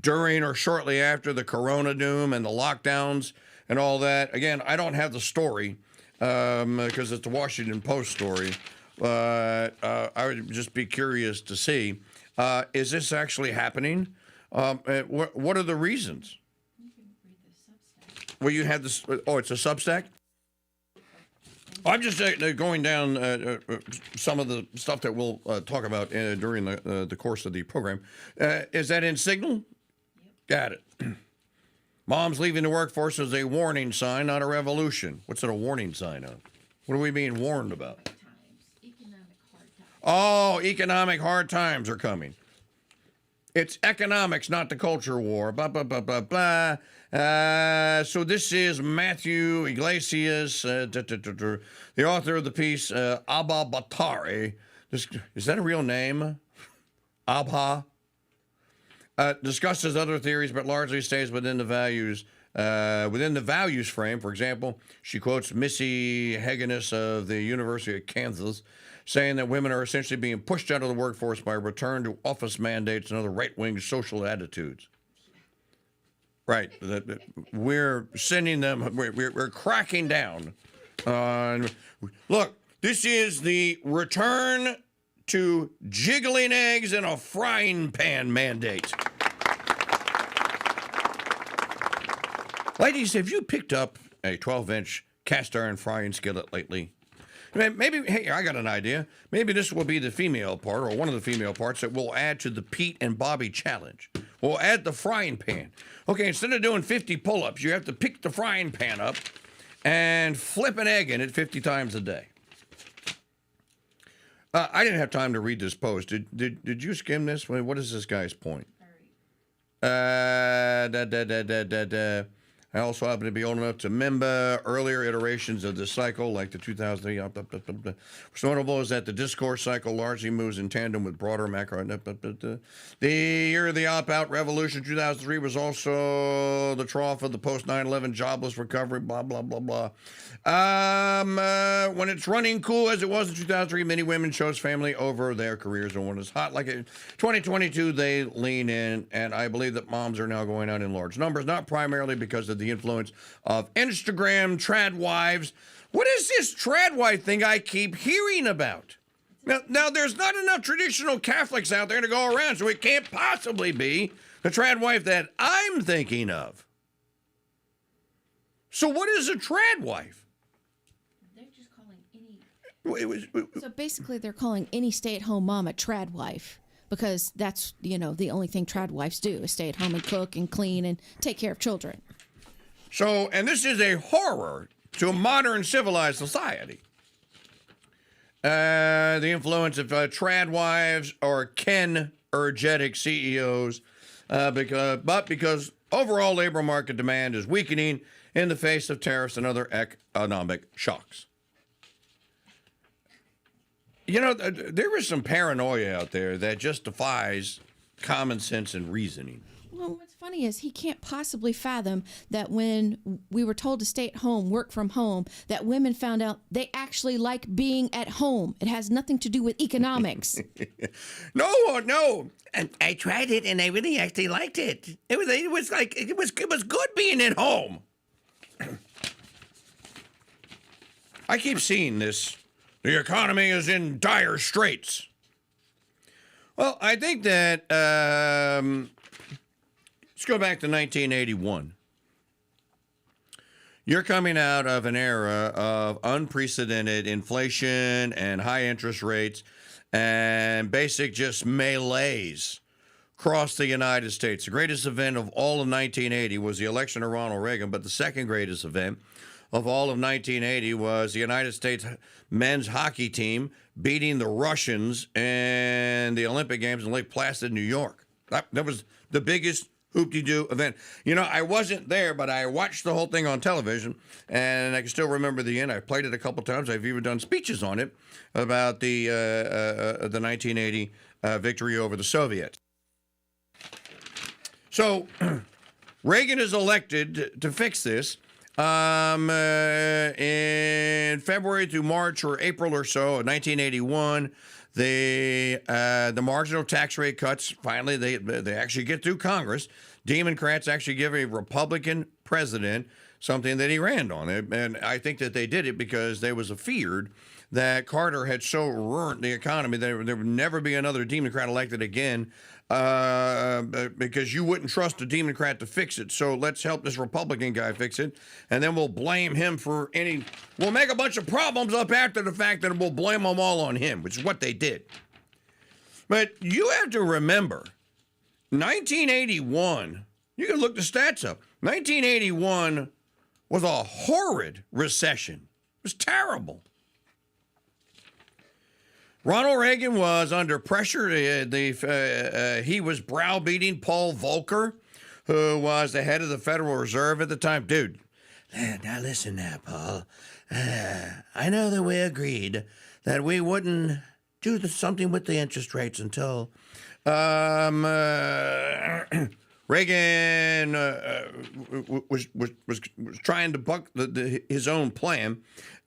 during or shortly after the corona doom and the lockdowns and all that. Again, I don't have the story because it's the Washington Post story, but I would just be curious to see, is this actually happening? What are the reasons? You can read the Substack. Well, you had this. Oh, it's a Substack? I'm just going down some of the stuff that we'll talk about during the course of the program. Is that in Signal? Yep. Got it. Moms leaving the workforce is a warning sign, not a revolution. What's it a warning sign of? What are we being warned about? Economic hard times. Oh, economic hard times are coming. It's economics, not the culture war. Blah, blah, blah, blah, blah. So this is Matthew Iglesias, the author of the piece, Abba Batari. Is that a real name? Abha? Discusses other theories, but largely stays within the values frame. For example, she quotes Missy Hagenis of the University of Kansas, saying that women are essentially being pushed out of the workforce by return to office mandates and other right-wing social attitudes. Right. We're sending them, we're cracking down Look, this is the return to jiggling eggs in a frying pan mandate. Ladies, have you picked up a 12-inch cast iron frying skillet lately? Maybe, hey, I got an idea. Maybe this will be the female part, or one of the female parts, that we'll add to the Pete and Bobby challenge. We'll add the frying pan. Okay, instead of doing 50 pull-ups, you have to pick the frying pan up and flip an egg in it 50 times a day. I didn't have time to read this post. Did you skim this? What is this guy's point? I also happen to be old enough to remember earlier iterations of this cycle, like the 2003. What's notable is that the discourse cycle largely moves in tandem with broader macro. The year of the opt-out revolution, 2003, was also the trough of the post-9/11 jobless recovery, blah, blah, blah, blah. When it's running cool as it was in 2003, many women chose family over their careers. And when it's hot like it, 2022, they lean in. And I believe that moms are now going out in large numbers, not primarily because of the influence of Instagram trad wives. What is this trad wife thing I keep hearing about? Now, there's not enough traditional Catholics out there to go around, so it can't possibly be the trad wife that I'm thinking of. So what is a trad wife? They're just calling any... So basically they're calling any stay-at-home mom a trad wife, because that's, the only thing trad wives do is stay at home and cook and clean and take care of children. So, and this is a horror to a modern civilized society. The influence of trad wives or Ken-ergetic CEOs, because overall labor market demand is weakening in the face of tariffs and other economic shocks. There is some paranoia out there that just defies common sense and reasoning. Well, what's funny is he can't possibly fathom that when we were told to stay at home, work from home, that women found out they actually like being at home. It has nothing to do with economics. No. And I tried it, and I really actually liked it. It was good being at home. I keep seeing this. The economy is in dire straits. Well, I think that let's go back to 1981. You're coming out of an era of unprecedented inflation and high interest rates and basic just melees across the United States. The greatest event of all of 1980 was the election of Ronald Reagan, but the second greatest event of all of 1980 was the United States men's hockey team beating the Russians in the Olympic Games in Lake Placid, New York. That was the biggest hoop-de-doo event. I wasn't there, but I watched the whole thing on television, and I can still remember the end. I played it a couple times. I've even done speeches on it about the 1980 victory over the Soviets. So Reagan is elected to fix this. In February through March or April or so of 1981, the marginal tax rate cuts, finally, they actually get through Congress. Democrats actually give a Republican president something that he ran on. And I think that they did it because there was a feared that Carter had so ruined the economy that there would never be another Democrat elected again, because you wouldn't trust a Democrat to fix it. So let's help this Republican guy fix it, and then we'll blame him for we'll make a bunch of problems up after the fact that we'll blame them all on him, which is what they did. But you have to remember, 1981, you can look the stats up. 1981 was a horrid recession. It was terrible. Ronald Reagan was under pressure. He was browbeating Paul Volcker, who was the head of the Federal Reserve at the time. Dude, now listen now, Paul. I know that we agreed that we wouldn't do something with the interest rates until Reagan was trying to buck his own plan.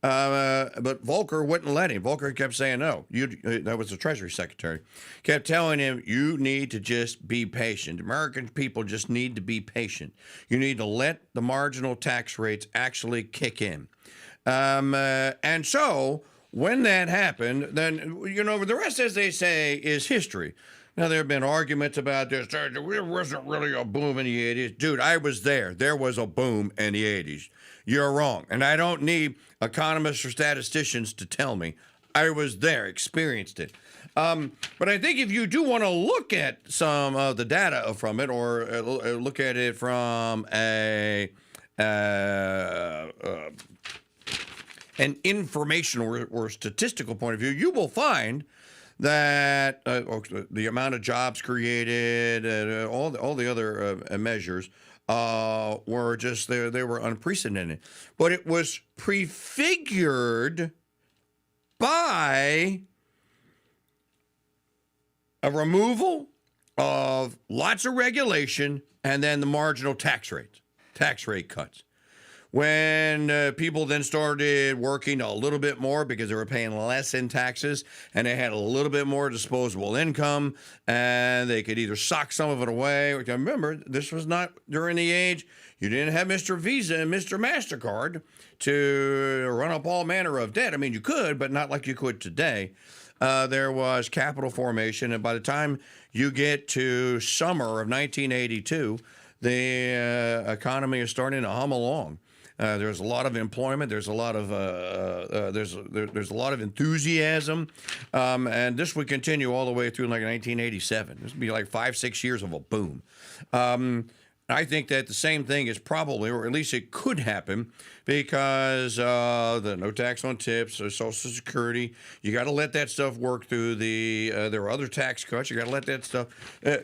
But Volcker wouldn't let him. Volcker kept saying no. That was the Treasury Secretary. Kept telling him, you need to just be patient. American people just need to be patient. You need to let the marginal tax rates actually kick in. And so when that happened, then, the rest, as they say, is history. Now, there have been arguments about this. There wasn't really a boom in the 80s. Dude, I was there. There was a boom in the 80s. You're wrong. And I don't need economists or statisticians to tell me. I was there, experienced it. But I think if you do want to look at some of the data from it, or look at it from an informational or statistical point of view, you will find that the amount of jobs created, all the other measures were just they were unprecedented. But it was prefigured by a removal of lots of regulation and then the marginal tax rate cuts. When people then started working a little bit more because they were paying less in taxes and they had a little bit more disposable income, and they could either sock some of it away. Remember, this was not during the age you didn't have Mr. Visa and Mr. MasterCard to run up all manner of debt. I mean, you could, but not like you could today. There was capital formation, and by the time you get to summer of 1982, the economy is starting to hum along. There's a lot of employment. There's a lot of there's a lot of enthusiasm, and this would continue all the way through like 1987. This would be like 5-6 years of a boom. I think that the same thing is probably, or at least it could happen, because the no tax on tips, Social Security, you got to let that stuff work through there are other tax cuts. You got to let that stuff.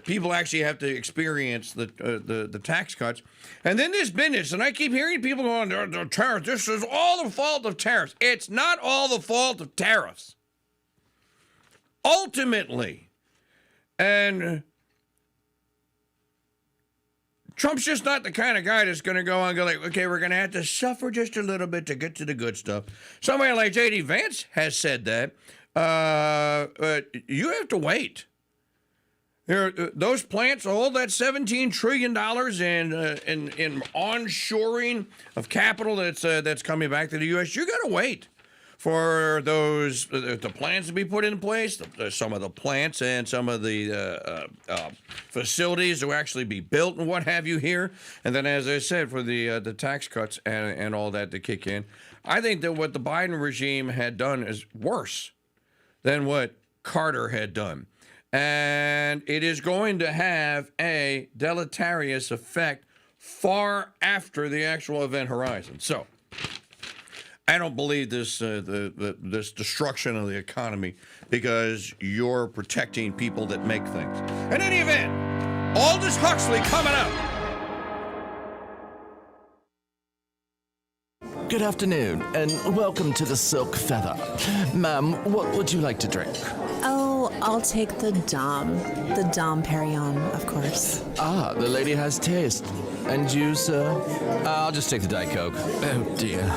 People actually have to experience the tax cuts, and then this business. And I keep hearing people going, "The tariffs. This is all the fault of tariffs." It's not all the fault of tariffs. Ultimately, and Trump's just not the kind of guy that's going to go on and go like, okay, we're going to have to suffer just a little bit to get to the good stuff. Somebody like J.D. Vance has said that. But you have to wait. Those plants, all that $17 trillion in onshoring of capital that's coming back to the U.S., you got to wait for those the plans to be put in place, some of the plants and some of the facilities to actually be built and what have you here. And then, as I said, for the tax cuts and all that to kick in. I think that what the Biden regime had done is worse than what Carter had done. And it is going to have a deleterious effect far after the actual event horizon. So I don't believe this this destruction of the economy because you're protecting people that make things. In any event, Aldous Huxley coming up. Good afternoon, and welcome to the Silk Feather. Ma'am, what would you like to drink? Oh, I'll take the Dom Perignon, of course. Ah, the lady has taste. And you, sir? I'll just take the Diet Coke. Oh, dear.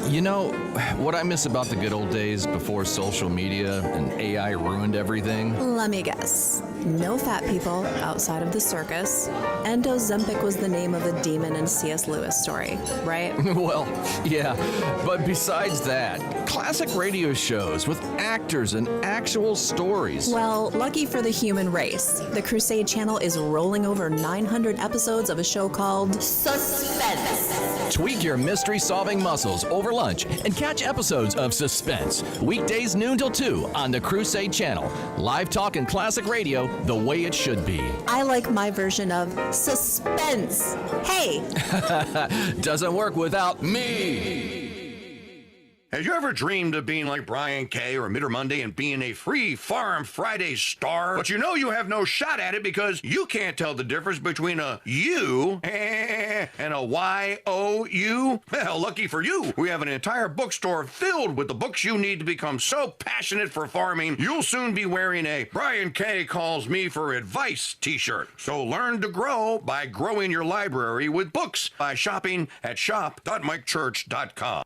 You know, what I miss about the good old days before social media and AI ruined everything? Let me guess. No fat people outside of the circus, and Ozempic was the name of a demon in C.S. Lewis story, right? Well, yeah, but besides that, classic radio shows with actors and actual stories. Well, lucky for the human race, the Crusade Channel is rolling over 900 episodes of a show called Suspense. Tweak your mystery-solving muscles over lunch and catch episodes of Suspense, weekdays noon till 2 on the Crusade Channel. Live talk and classic radio the way it should be. I like my version of suspense. Hey! Doesn't work without me. Have you ever dreamed of being like Brian Kay or Mitter Monday and being a free Farm Friday star? But you know you have no shot at it because you can't tell the difference between a U and a Y-O-U. Well, lucky for you, we have an entire bookstore filled with the books you need to become so passionate for farming, you'll soon be wearing a Brian Kay Calls Me for Advice t-shirt. So learn to grow by growing your library with books by shopping at shop.mikechurch.com.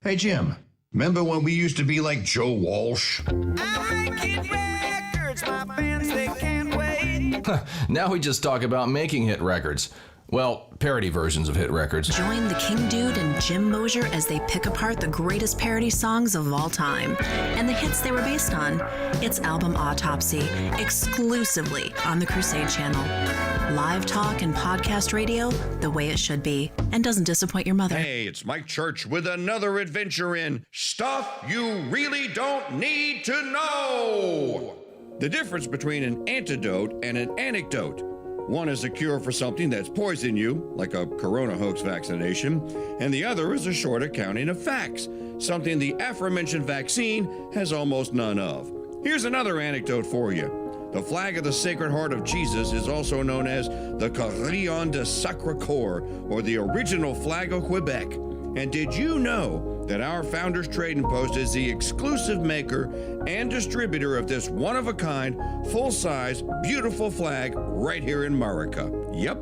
Hey, Jim, remember when we used to be like Joe Walsh? I get records, my fans, they can't wait. Now we just talk about making hit records. Well, parody versions of hit records. Join the KingDude and Jim Mosier as they pick apart the greatest parody songs of all time and the hits they were based on. It's Album Autopsy, exclusively on the Crusade Channel. Live talk and podcast radio the way it should be, and doesn't disappoint your mother. Hey, it's Mike Church with another adventure in Stuff You Really Don't Need to Know. The difference between an antidote and an anecdote. One is a cure for something that's poisoned you, like a corona hoax vaccination, and the other is a short accounting of facts, something the aforementioned vaccine has almost none of. Here's another anecdote for you. The flag of the Sacred Heart of Jesus is also known as the Carillon de Sacré-Cœur, or the original flag of Quebec. And did you know that our Founders Trading Post is the exclusive maker and distributor of this one-of-a-kind, full-size, beautiful flag right here in America? Yep.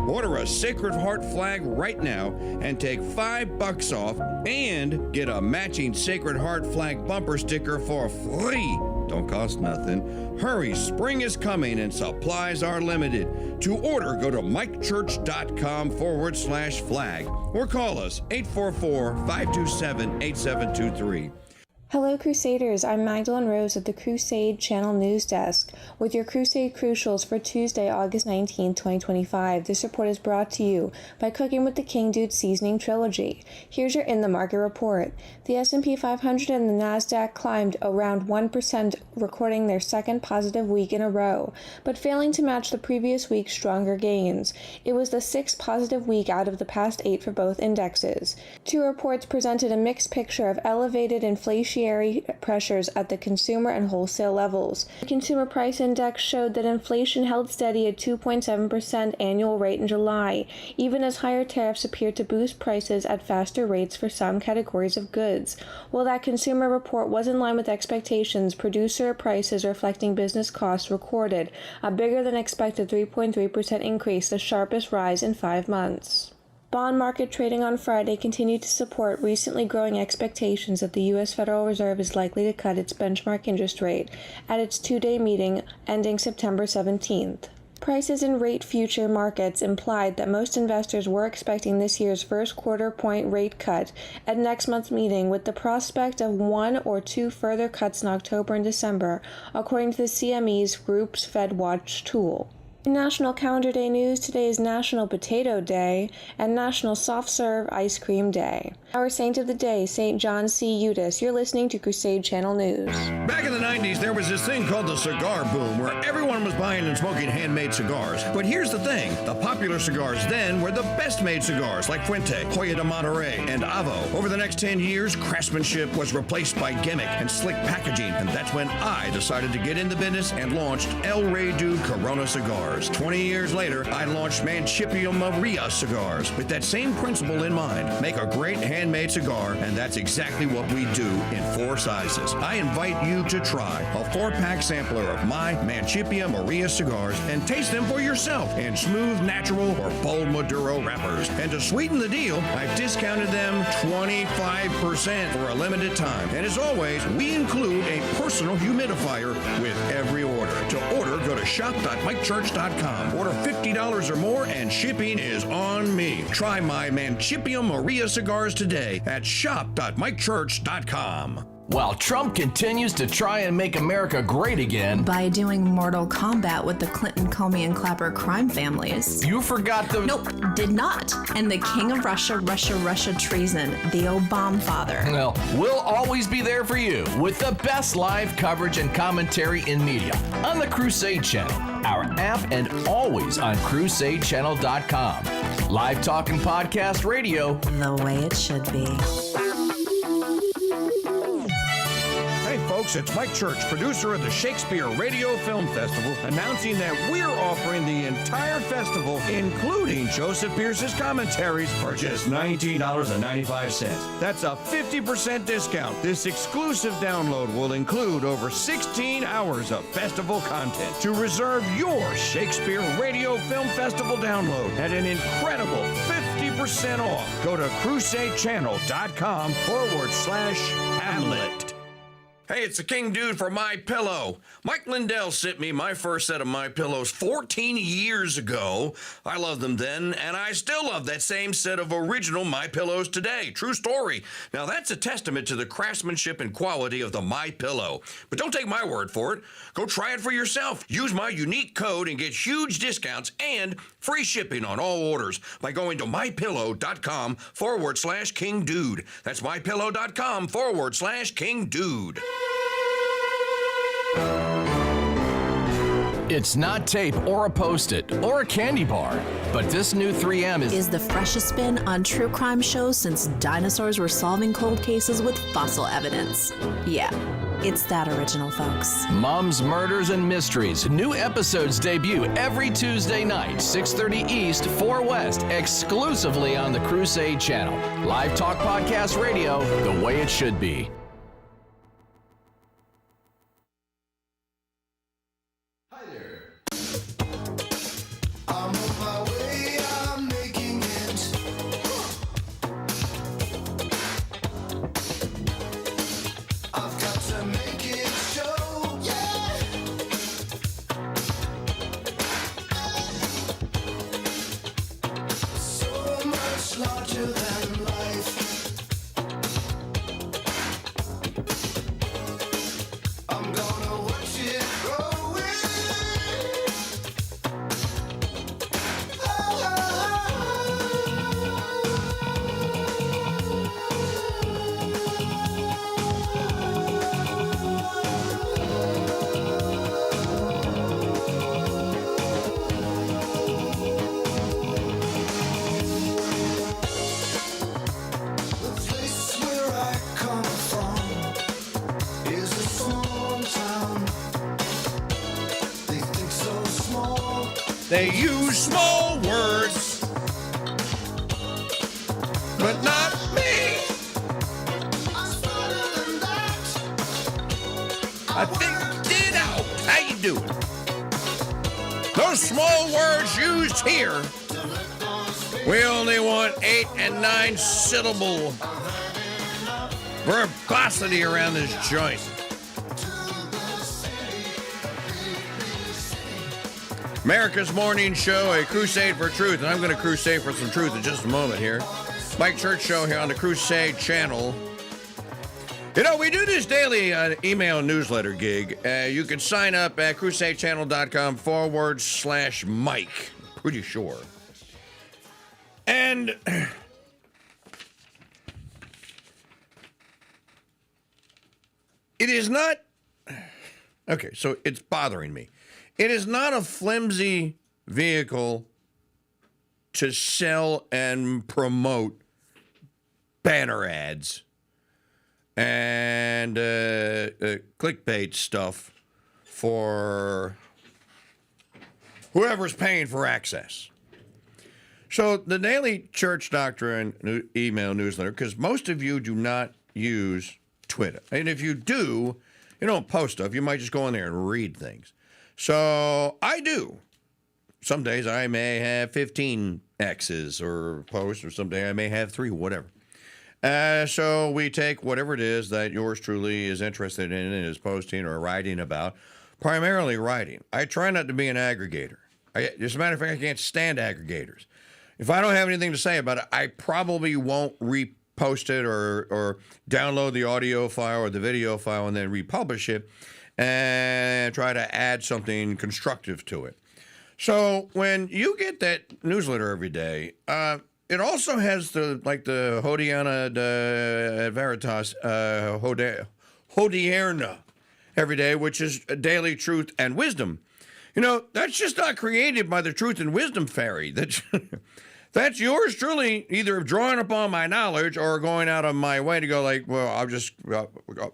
Order a Sacred Heart flag right now and take $5 off and get a matching Sacred Heart flag bumper sticker for free. Don't cost nothing. Hurry, spring is coming and supplies are limited. To order, go to mikechurch.com/flag or call us 844-527-8723. Hello, Crusaders. I'm Magdalene Rose of the Crusade Channel News Desk with your Crusade Crucials for Tuesday, August 19, 2025. This report is brought to you by Cooking with the KingDude Seasoning Trilogy. Here's your In the Market report. The S&P 500 and the NASDAQ climbed around 1%, recording their second positive week in a row, but failing to match the previous week's stronger gains. It was the sixth positive week out of the past 8 for both indexes. Two reports presented a mixed picture of elevated inflation pressures at the consumer and wholesale levels. The Consumer Price Index showed that inflation held steady at 2.7% annual rate in July, even as higher tariffs appeared to boost prices at faster rates for some categories of goods. While that consumer report was in line with expectations, producer prices reflecting business costs recorded a bigger than expected 3.3% increase, the sharpest rise in 5 months. Bond market trading on Friday continued to support recently growing expectations that the U.S. Federal Reserve is likely to cut its benchmark interest rate at its two-day meeting ending September 17th. Prices in rate future markets implied that most investors were expecting this year's first quarter-point rate cut at next month's meeting, with the prospect of 1 or 2 further cuts in October and December, according to the CME's Group's FedWatch tool. In National Calendar Day news, today is National Potato Day and National Soft Serve Ice Cream Day. Our saint of the day, St. John C. Eudes. You're listening to Crusade Channel News. Back in the 90s, there was this thing called the cigar boom, where everyone was buying and smoking handmade cigars. But here's the thing. The popular cigars then were the best-made cigars, like Fuente, Joya de Monterrey, and Avo. Over the next 10 years, craftsmanship was replaced by gimmick and slick packaging, and that's when I decided to get in the business and launched El Rey Dude Corona cigars. 20 years later, I launched Mancipio Maria cigars with that same principle in mind. Make a great handmade cigar, and that's exactly what we do in 4 sizes. I invite you to try a 4-pack sampler of my Mancipio Maria cigars and taste them for yourself in smooth, natural, or bold Maduro wrappers. And to sweeten the deal, I've discounted them 25% for a limited time. And as always, we include a personal humidifier with every order. To order, go to shop.mikechurch.com. Order $50 or more, and shipping is on me. Try my Mancipio Maria cigars today at shop.mikechurch.com. While Trump continues to try and make America great again by doing Mortal Kombat with the Clinton, Comey, and Clapper crime families. You forgot the... Nope, did not. And the King of Russia treason, the Obama father. Well, we'll always be there for you with the best live coverage and commentary in media on the Crusade Channel, our app, and always on crusadechannel.com. Live talk and podcast radio the way it should be. Folks, it's Mike Church, producer of the Shakespeare Radio Film Festival, announcing that we're offering the entire festival, including Joseph Pierce's commentaries, for just $19.95. That's a 50% discount. This exclusive download will include over 16 hours of festival content. To reserve your Shakespeare Radio Film Festival download at an incredible 50% 20% off. Go to crusadechannel.com/Hamlet. Hey, it's the King Dude for My Pillow. Mike Lindell sent me my first set of My Pillows 14 years ago. I loved them then, and I still love that same set of original My Pillows today. True story. Now, that's a testament to the craftsmanship and quality of the My Pillow. But don't take my word for it. Go try it for yourself. Use my unique code and get huge discounts and free shipping on all orders by going to mypillow.com/KingDude. That's mypillow.com/KingDude. It's not tape or a Post-it or a candy bar, but this new 3M Is the freshest spin on true crime shows since dinosaurs were solving cold cases with fossil evidence. Yeah, it's that original, folks. Mom's Murders and Mysteries. New episodes debut every Tuesday night, 6:30 East, 4 West, exclusively on the Crusade Channel. Live talk podcast radio, the way it should be. They use small words, but not me. I think it out. How you doing? Those small words used here. We only want 8 and 9 syllable verbosity around this joint. America's Morning Show, a crusade for truth, and I'm going to crusade for some truth in just a moment here. Mike Church Show here on the Crusade Channel. You know, we do this daily email newsletter gig. You can sign up at crusadechannel.com/Mike. Pretty sure. And it is not... Okay, so it's bothering me. It is not a flimsy vehicle to sell and promote banner ads and clickbait stuff for whoever's paying for access. So the Daily Church Doctrine email newsletter, because most of you do not use Twitter. And if you do, you don't post stuff. You might just go in there and read things. So I do. Some days I may have 15 X's or posts, or some day I may have 3, whatever. So we take whatever it is that yours truly is interested in and is posting or writing about, primarily writing. I try not to be an aggregator. As a matter of fact, I can't stand aggregators. If I don't have anything to say about it, I probably won't repost it or download the audio file or the video file and then republish it and try to add something constructive to it. So when you get that newsletter every day, it also has the Hodiana de Veritas, Hodierna every day, which is daily truth and wisdom. You know, that's just not created by the truth and wisdom fairy. That's yours truly, either drawing upon my knowledge or going out of my way to go like, well, I'll just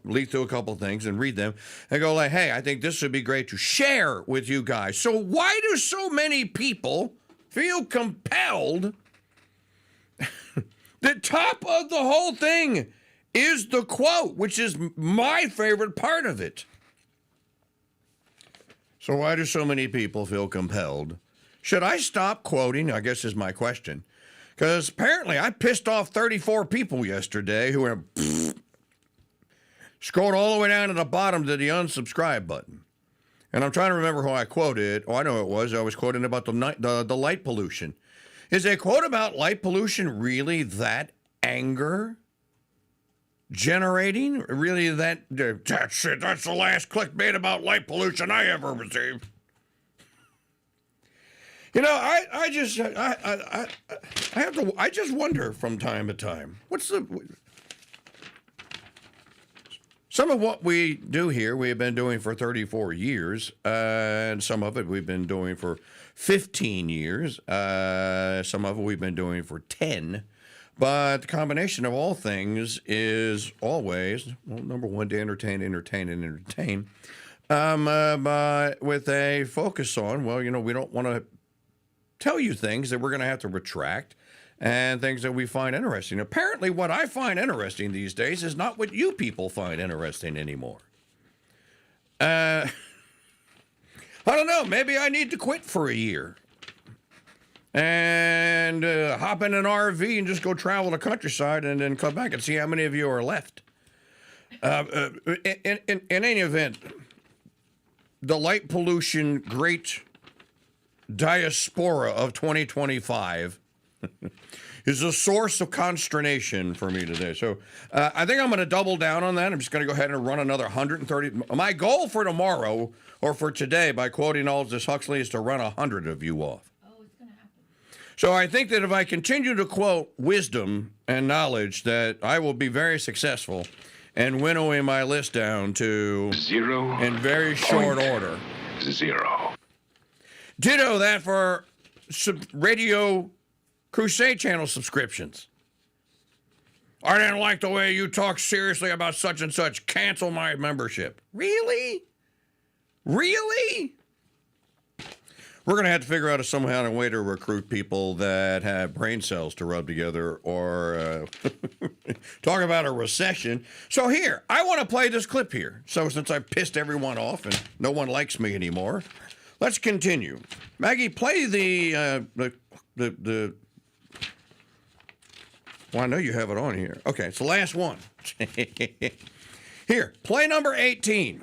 leaf through a couple of things and read them and go like, hey, I think this would be great to share with you guys. So why do so many people feel compelled? The top of the whole thing is the quote, which is my favorite part of it. So why do so many people feel compelled? Should I stop quoting? I guess is my question. Because apparently I pissed off 34 people yesterday who were scrolled all the way down to the bottom to the unsubscribe button. And I'm trying to remember who I quoted. Oh, I know it was. I was quoting about the light pollution. Is a quote about light pollution really that anger generating? Really that's it. That's the last clickbait about light pollution I ever received. You know, I just wonder from time to time, some of what we do here, we have been doing for 34 years, and some of it we've been doing for 15 years. Some of it we've been doing for 10. But the combination of all things is always, well, number one, to entertain. But with a focus on, well, you know, we don't want to tell you things that we're going to have to retract and things that we find interesting. Apparently, what I find interesting these days is not what you people find interesting anymore. I don't know. Maybe I need to quit for a year and hop in an RV and just go travel the countryside and then come back and see how many of you are left. In any event, the light pollution great diaspora of 2025 is a source of consternation for me today. So I think I'm going to double down on that. I'm just going to go ahead and run another 130. My goal for tomorrow or for today by quoting Aldous Huxley is to run 100 of you off. Oh, it's going to happen. So I think that if I continue to quote wisdom and knowledge, that I will be very successful in winnowing my list down to 0 in very short order. 0. Ditto that for Radio Crusade channel subscriptions. I didn't like the way you talk seriously about such and such. Cancel my membership. Really? Really? We're going to have to figure out somehow a way to recruit people that have brain cells to rub together or talk about a recession. So here, I want to play this clip here. So since I pissed everyone off and no one likes me anymore, let's continue. Maggie, play the well, I know you have it on here. Okay, it's the last one. Here, play number 18.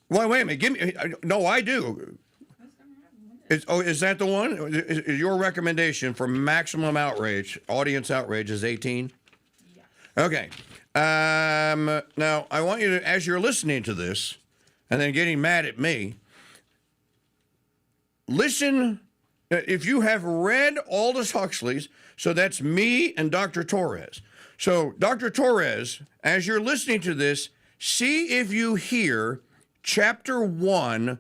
Wait a minute. Give me. No, I do. Is that the one? Is your recommendation for maximum outrage, audience outrage, is 18? Yeah. Okay. Now, I want you to, as you're listening to this, and then getting mad at me, listen. If you have read Aldous Huxley's, so that's me and Dr. Torres. So, Dr. Torres, as you're listening to this, see if you hear Chapter 1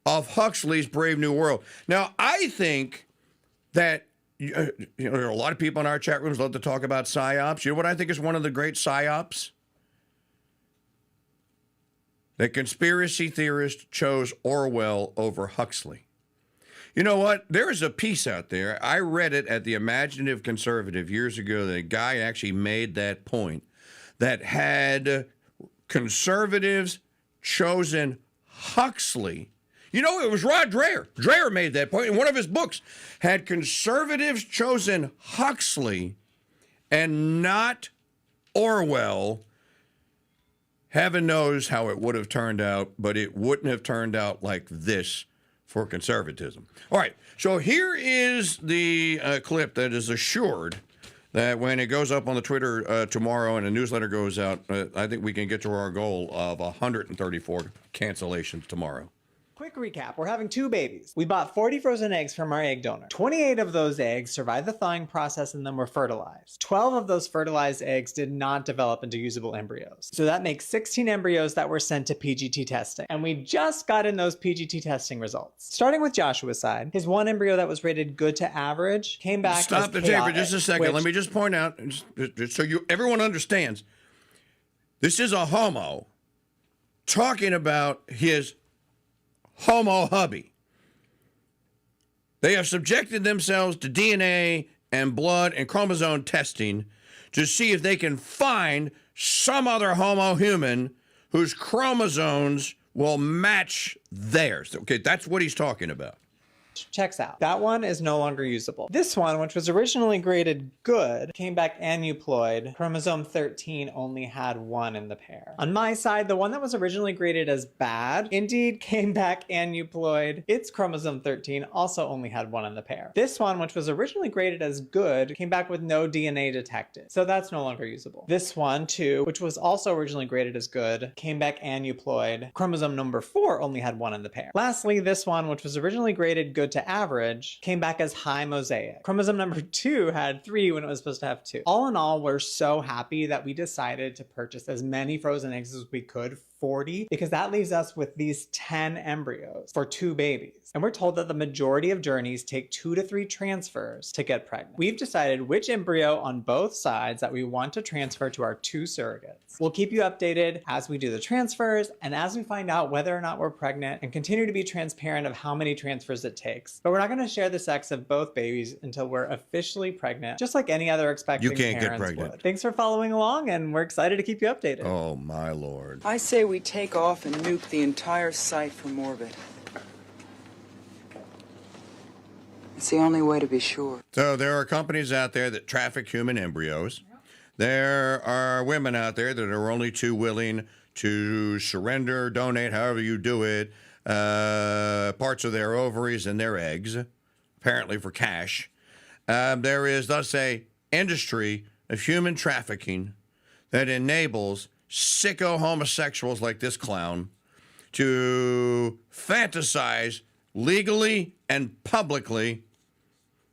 of Huxley's Brave New World. Now, I think that, there are a lot of people in our chat rooms love to talk about psyops. You know what I think is one of the great psyops? That conspiracy theorists chose Orwell over Huxley. You know what? There is a piece out there. I read it at the Imaginative Conservative years ago. The guy actually made that point, that had conservatives chosen Huxley. You know, it was Rod Dreher. Dreher made that point in one of his books. Had conservatives chosen Huxley and not Orwell, heaven knows how it would have turned out, but it wouldn't have turned out like this for conservatism. All right, so here is the clip that is assured that when it goes up on the Twitter tomorrow and a newsletter goes out, I think we can get to our goal of 134 cancellations tomorrow. Quick recap, we're having 2 babies. We bought 40 frozen eggs from our egg donor. 28 of those eggs survived the thawing process and then were fertilized. 12 of those fertilized eggs did not develop into usable embryos. So that makes 16 embryos that were sent to PGT testing. And we just got in those PGT testing results. Starting with Joshua's side, his one embryo that was rated good to average came back Stop the tape for just a second. Let me just point out, just so everyone understands, this is a homo talking about his homo hubby. They have subjected themselves to DNA and blood and chromosome testing to see if they can find some other homo human whose chromosomes will match theirs. Okay, that's what he's talking about. Checks out. That one is no longer usable. This one, which was originally graded good, came back aneuploid. Chromosome 13 only had one in the pair. On my side, the one that was originally graded as bad indeed came back aneuploid. Its chromosome 13 also only had one in the pair. This one, which was originally graded as good, came back with no DNA detected. So that's no longer usable. This one, too, which was also originally graded as good, came back aneuploid. Chromosome number 4 only had one in the pair. Lastly, this one, which was originally graded good to average, came back as high mosaic. Chromosome number 2 had 3 when it was supposed to have 2. All in all, we're so happy that we decided to purchase as many frozen eggs as we could, 40, because that leaves us with these 10 embryos for 2 babies. And we're told that the majority of journeys take 2 to 3 transfers to get pregnant. We've decided which embryo on both sides that we want to transfer to our 2 surrogates. We'll keep you updated as we do the transfers and as we find out whether or not we're pregnant, and continue to be transparent of how many transfers it takes. But we're not going to share the sex of both babies until we're officially pregnant, just like any other expecting parents You can't get pregnant. would. Thanks for following along, and we're excited to keep you updated. Oh, my Lord. I say we take off and nuke the entire site from orbit. It's the only way to be sure. So there are companies out there that traffic human embryos. There are women out there that are only too willing to surrender, donate, however you do it, parts of their ovaries and their eggs, apparently for cash. There is thus a industry of human trafficking that enables sicko homosexuals like this clown to fantasize legally and publicly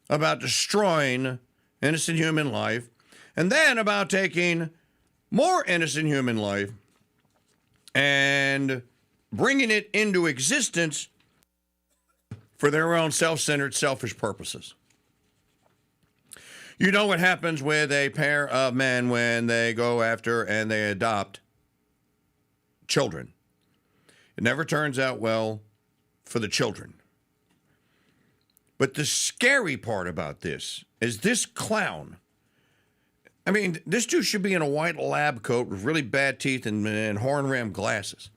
about destroying innocent human life, and then about taking more innocent human life and bringing it into existence for their own self-centered, selfish purposes. You know what happens with a pair of men when they go after and they adopt children. It never turns out well for the children. But the scary part about this is this clown. I mean, this dude should be in a white lab coat with really bad teeth and horn-rimmed glasses.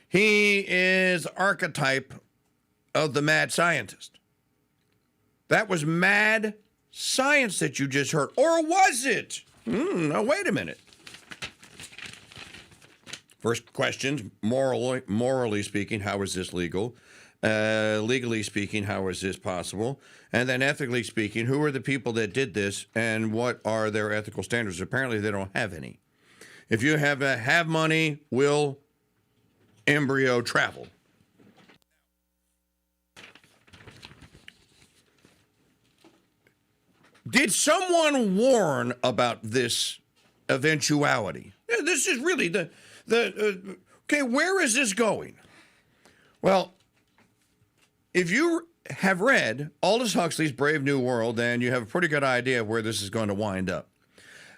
He is the archetype of the mad scientist. That was mad science that you just heard. Or was it? No, wait a minute. First questions, morally speaking, how is this legal? Legally speaking, how is this possible? And then ethically speaking, who are the people that did this and what are their ethical standards? Apparently they don't have any. If you have money, will embryo travel? Did someone warn about this eventuality? This is really okay, where is this going? Well, if you have read Aldous Huxley's Brave New World, then you have a pretty good idea of where this is going to wind up.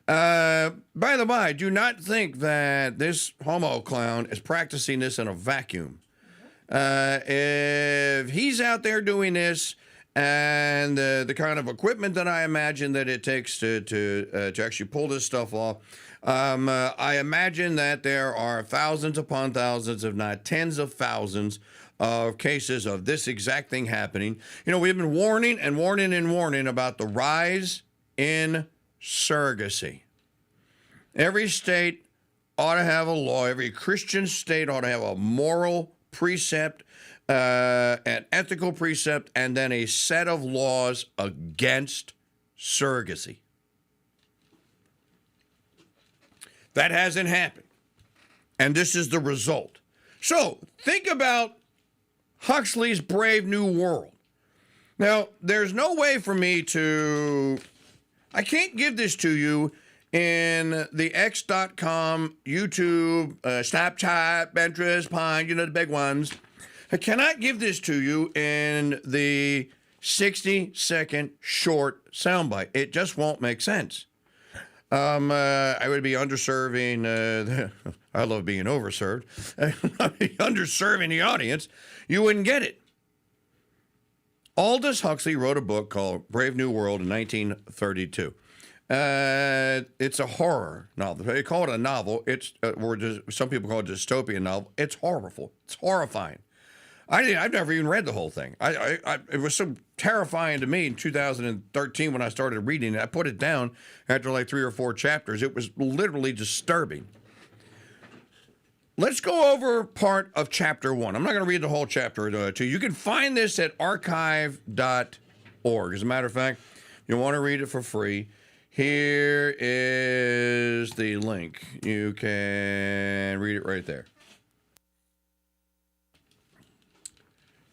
By the by, do not think that this homo clown is practicing this in a vacuum. If he's out there doing this, and the kind of equipment that I imagine that it takes to actually pull this stuff off, I imagine that there are thousands upon thousands, if not tens of thousands, of cases of this exact thing happening. You know, we've been warning and warning and warning about the rise in surrogacy. Every state ought to have a law. Every Christian state ought to have a moral precept, an ethical precept, and then a set of laws against surrogacy. That hasn't happened. And this is the result. So think about Huxley's Brave New World. Now, there's no way for me I can't give this to you in the X.com, YouTube, Snapchat, Pinterest, Pine, the big ones. I cannot give this to you in the 60-second short soundbite. It just won't make sense. I would be underserving, I love being overserved, I'd be underserving the audience. You wouldn't get it. Aldous Huxley wrote a book called Brave New World in 1932. It's a horror novel. They call it a novel. Some people call it a dystopian novel. It's horrible. It's horrifying. I've never even read the whole thing. It was so terrifying to me in 2013 when I started reading it. I put it down after like 3 or 4 chapters. It was literally disturbing. Let's go over part of chapter 1. I'm not going to read the whole chapter to you. You can find this at archive.org. As a matter of fact, you want to read it for free. Here is the link. You can read it right there.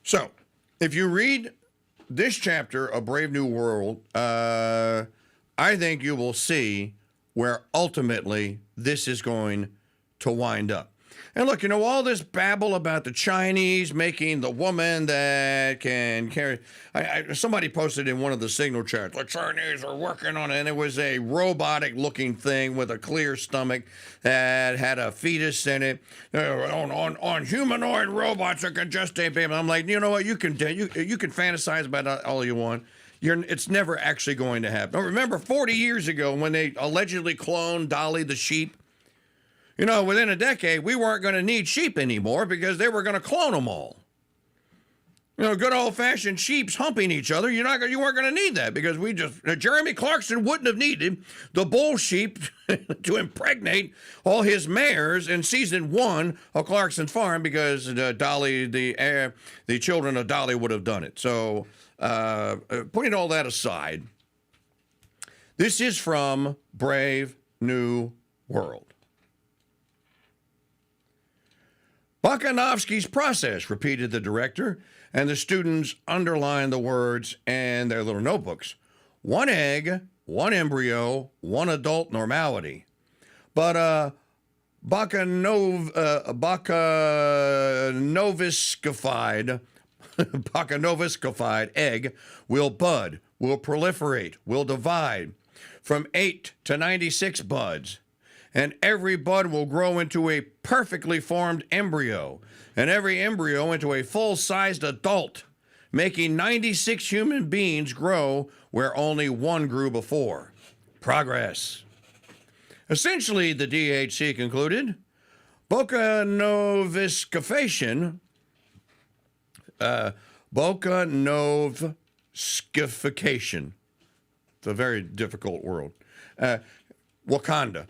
So, if you read this chapter of Brave New World, I think you will see where ultimately this is going to wind up. And look, all this babble about the Chinese making the woman that can carry. Somebody posted in one of the signal chats, the Chinese are working on it, and it was a robotic-looking thing with a clear stomach that had a fetus in it. On humanoid robots that can gestate baby. I'm like, you know what? You can fantasize about it all you want. It's never actually going to happen. Remember 40 years ago when they allegedly cloned Dolly the sheep? Within a decade, we weren't going to need sheep anymore because they were going to clone them all. Good old-fashioned sheeps humping each other. You weren't going to need that because Jeremy Clarkson wouldn't have needed the bull sheep to impregnate all his mares in season 1 of Clarkson's Farm because Dolly, the children of Dolly would have done it. So, putting all that aside, this is from Brave New World. Bakanovsky's process, repeated the director, and the students underlined the words in their little notebooks. 1 egg, 1 embryo, 1 adult normality. But Bakanovskified egg will bud, will proliferate, will divide from 8 to 96 buds. And every bud will grow into a perfectly formed embryo, and every embryo into a full-sized adult, making 96 human beings grow where only 1 grew before. Progress. Essentially, the DHC concluded, Bakanovskification, it's a very difficult word, Wakanda,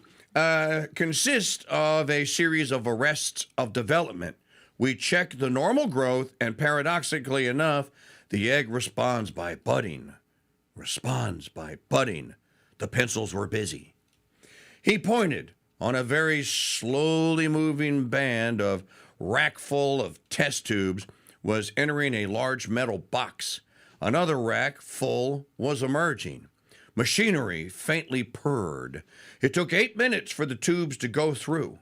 consists of a series of arrests of development. We check the normal growth, and paradoxically enough, the egg responds by budding. The pencils were busy. He pointed on a very slowly moving band of rack full of test tubes was entering a large metal box. Another rack full was emerging. Machinery faintly purred. It took 8 minutes for the tubes to go through.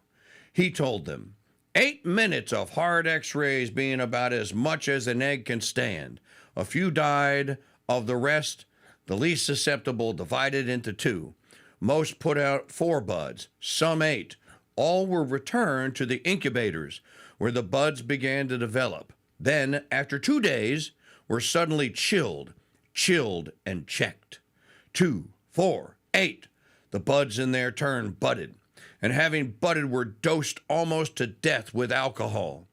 He told them, 8 minutes of hard x-rays being about as much as an egg can stand. A few died. Of the rest, the least susceptible divided into 2. Most put out 4 buds, some 8. All were returned to the incubators, where the buds began to develop. Then, after 2 days, were suddenly chilled and checked. 2, 4, 8. The buds in their turn budded, and having budded were dosed almost to death with alcohol.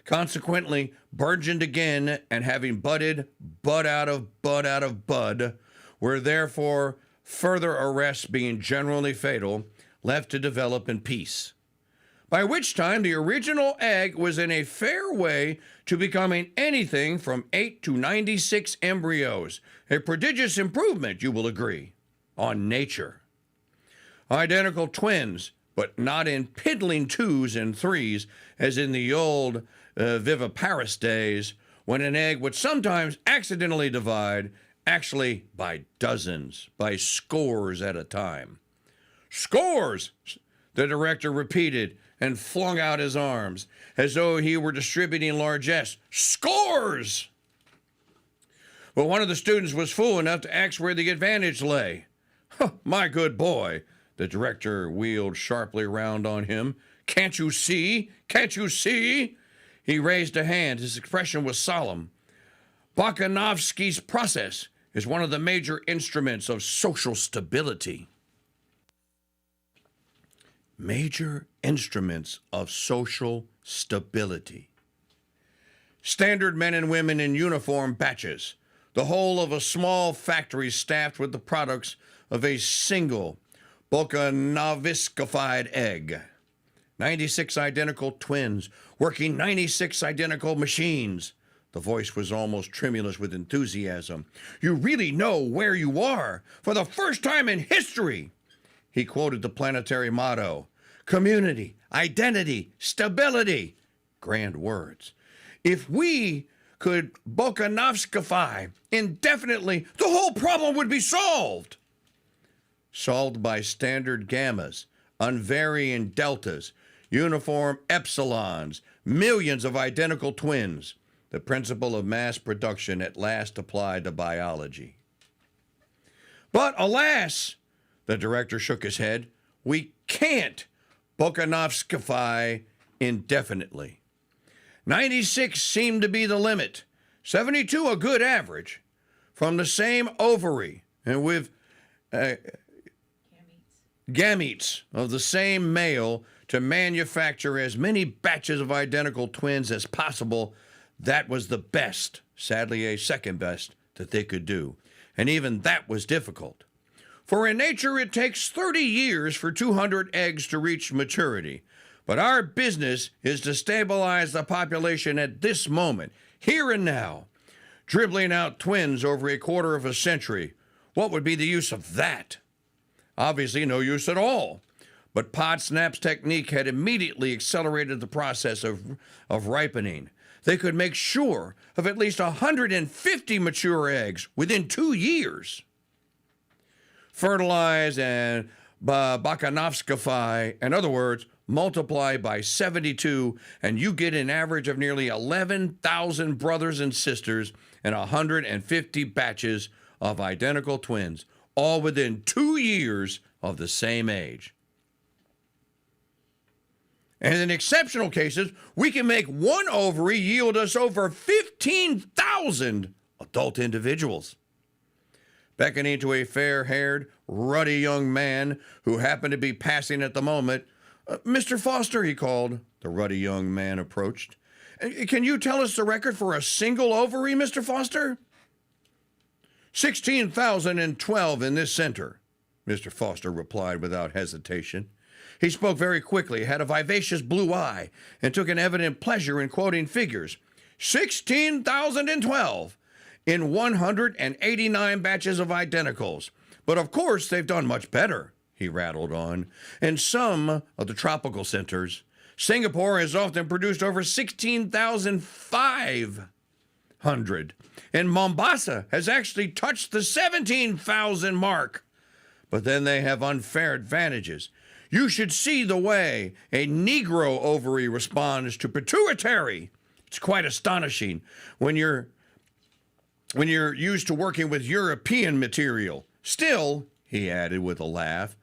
Consequently, burgeoned again, and having budded, bud out of bud, were therefore further arrests being generally fatal, left to develop in peace. By which time the original egg was in a fair way to becoming anything from 8 to 96 embryos, a prodigious improvement, you will agree, on nature. Identical twins, but not in piddling 2s and 3s, as in the old viviparous days, when an egg would sometimes accidentally divide, actually by dozens, by scores at a time. Scores, the director repeated, and flung out his arms, as though he were distributing largesse. Scores! But one of the students was fool enough to ask where the advantage lay. My good boy, the director wheeled sharply round on him. Can't you see? Can't you see? He raised a hand. His expression was solemn. Bakanovsky's process is one of the major instruments of social stability. Major instruments of social stability. standard men and women in uniform batches, the whole of a small factory staffed with the products of a single Volcanoviskified egg. 96 identical twins working 96 identical machines. The voice was almost tremulous with enthusiasm. You really know where you are for the first time in history. He quoted the planetary motto, community, identity, stability. Grand words. If we could Volcanovskify indefinitely, the whole problem would be solved. Solved by standard gammas, unvarying deltas, uniform epsilons, millions of identical twins. The principle of mass production at last applied to biology. But alas, the director shook his head, we can't Volcanovskify indefinitely. 96 seemed to be the limit, 72 a good average, from the same ovary and with gametes of the same male to manufacture as many batches of identical twins as possible. That was the best, sadly a second best, that they could do. And even that was difficult. For in nature it takes 30 years for 200 eggs to reach maturity. But our business is to stabilize the population at this moment, here and now. Dribbling out twins over a quarter of a century. What would be the use of that? Obviously no use at all. But Podsnap's technique had immediately accelerated the process of ripening. They could make sure of at least 150 mature eggs within 2 years. Fertilize and Volcanovskify, in other words, multiply by 72, and you get an average of nearly 11,000 brothers and sisters and 150 batches of identical twins, all within 2 years of the same age. And in exceptional cases, we can make one ovary yield us over 15,000 adult individuals. Beckoning to a fair-haired, ruddy young man who happened to be passing at the moment, Mr. Foster, he called. The ruddy young man approached. Can you tell us the record for a single ovary, Mr. Foster? 16,012 in this center, Mr. Foster replied without hesitation. He spoke very quickly, had a vivacious blue eye, and took an evident pleasure in quoting figures. 16,012 in 189 batches of identicals. But of course, they've done much better, he rattled on. In some of the tropical centers, Singapore has often produced over 16,500. And Mombasa has actually touched the 17,000 mark. But then they have unfair advantages. You should see the way a Negro ovary responds to pituitary. It's quite astonishing when you're used to working with European material. Still, he added with a laugh,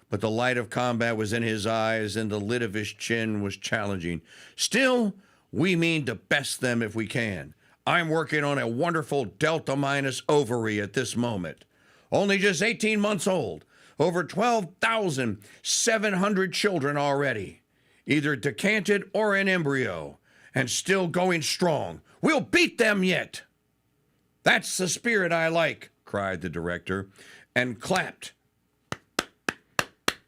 but the light of combat was in his eyes and the lid of his chin was challenging. Still, we mean to best them if we can. I'm working on a wonderful Delta minus ovary at this moment. Only just 18 months old. Over 12,700 children already, either decanted or in embryo, and still going strong. We'll beat them yet. That's the spirit I like, cried the director, and clapped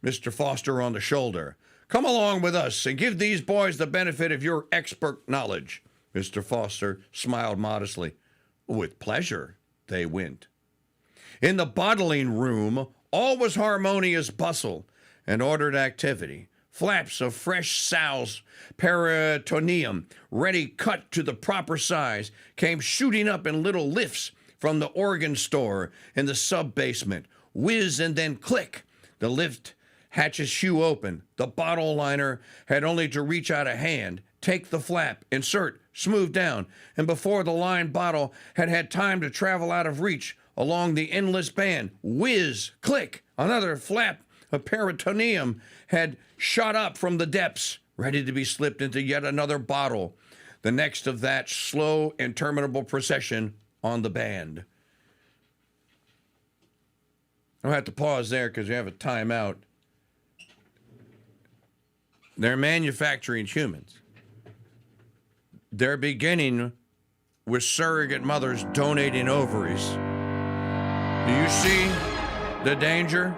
Mr. Foster on the shoulder. Come along with us and give these boys the benefit of your expert knowledge. Mr. Foster smiled modestly. With pleasure, they went. In the bottling room, all was harmonious bustle and ordered activity. Flaps of fresh sow's peritoneum, ready cut to the proper size, came shooting up in little lifts from the organ store in the sub-basement. Whiz and then click. The lift hatches shoe open. The bottle liner had only to reach out a hand, take the flap, insert, smooth down, and before the lined bottle had had time to travel out of reach, along the endless band, whiz, click, another flap of peritoneum had shot up from the depths, ready to be slipped into yet another bottle. The next of that slow, interminable procession on the band. I'll have to pause there because we have a timeout. They're manufacturing humans. They're beginning with surrogate mothers donating ovaries. Do you see the danger?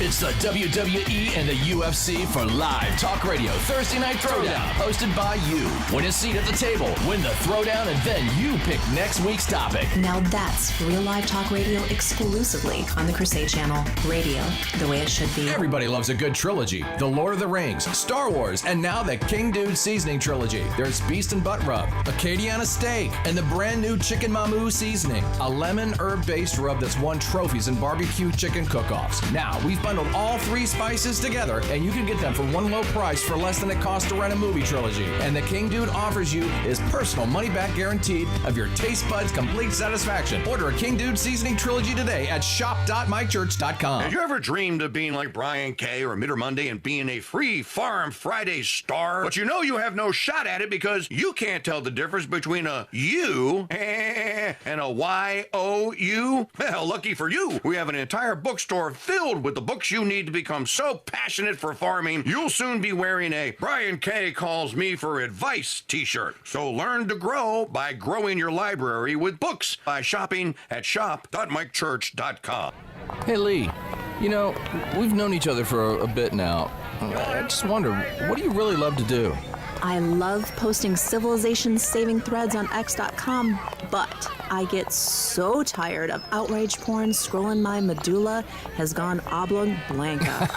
It's the WWE and the UFC for live talk radio Thursday Night Throwdown, hosted by you. Win a seat at the table, win the throwdown, and then you pick next week's topic. Now that's real live talk radio exclusively on the Crusade Channel. Radio, the way it should be. Everybody loves a good trilogy. The Lord of the Rings, Star Wars, and now the KingDude seasoning trilogy. There's Beast and Butt Rub, Acadiana Steak, and the brand new Chicken Mamu seasoning, a lemon herb-based rub that's won trophies in barbecue chicken cook-offs. Now, we've bundled all 3 spices together, and you can get them for one low price for less than it costs to rent a movie trilogy. And the KingDude offers you his personal money-back guaranteed of your taste buds' complete satisfaction. Order a KingDude seasoning trilogy today at shop.mychurch.com. Have you ever dreamed of being like Brian Kay or Mitter Monday and being a free Farm Friday star? But you know you have no shot at it because you can't tell the difference between a U and a Y-O-U. Well, lucky for you, we have an entire bookstore filled with the books you need to become so passionate for farming, you'll soon be wearing a Brian Kay Calls Me for Advice t-shirt. So learn to grow by growing your library with books by shopping at shop.mikechurch.com. Hey, Lee, you know, we've known each other for a bit now. I just wonder, what do you really love to do? I love posting civilization-saving threads on X.com, but I get so tired of outrage porn scrolling my medulla has gone oblong blanca.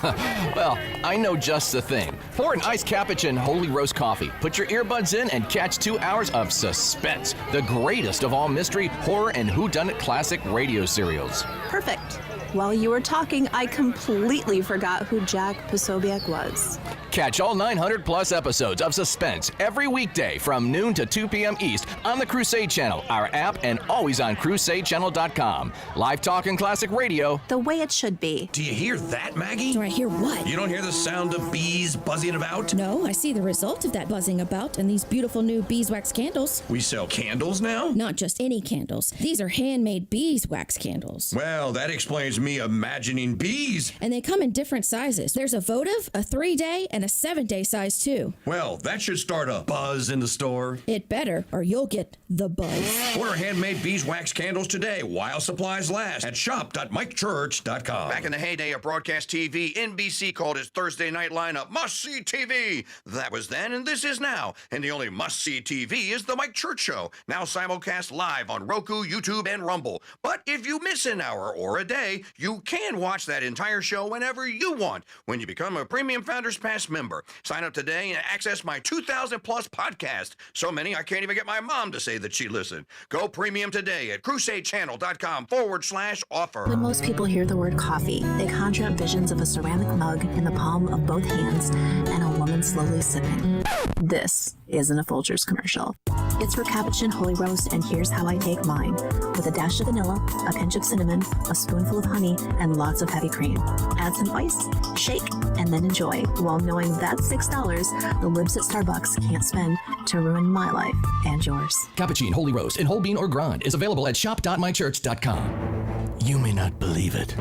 Well, I know just the thing. Pour an iced cappuccino holy roast coffee. Put your earbuds in and catch 2 hours of suspense. The greatest of all mystery, horror, and whodunit classic radio serials. Perfect. While you were talking, I completely forgot who Jack Posobiec was. Catch all 900 plus episodes of Suspense every weekday from noon to 2 p.m. East on the Crusade Channel, our app, and always on CrusadeChannel.com. Live talk and classic radio. The way it should be. Do you hear that, Maggie? Do I hear what? You don't hear the sound of bees buzzing about? No, I see the result of that buzzing about and these beautiful new beeswax candles. We sell candles now? Not just any candles. These are handmade beeswax candles. Well, that explains me imagining bees. And they come in different sizes. There's a votive, a 3-day, and a 7-day size too. Well, that should start a buzz in the store. It better, or you'll get the buzz. Order handmade beeswax candles today while supplies last at shop.mikechurch.com. Back in the heyday of broadcast TV, NBC called its Thursday night lineup must-see TV. That was then, and this is now. And the only must-see TV is The Mike Church Show, now simulcast live on Roku, YouTube, and Rumble. But if you miss an hour or a day, you can watch that entire show whenever you want when you become a Premium Founders Pass member. Sign up today and access my 2,000-plus podcast. So many, I can't even get my mom to say that she listened. Go premium today at crusadechannel.com/offer. When most people hear the word coffee, they conjure up visions of a ceramic mug in the palm of both hands and a woman slowly sipping. This isn't a Folgers commercial. It's for cappuccino holy roast, and here's how I take mine. With a dash of vanilla, a pinch of cinnamon, a spoonful of honey, and lots of heavy cream. Add some ice, shake, and then enjoy, while knowing that's $6 the libs at Starbucks can't spend to ruin my life and yours. Cappuccino Holy Roast in whole bean or grind is available at shop.mychurch.com. You may not believe it,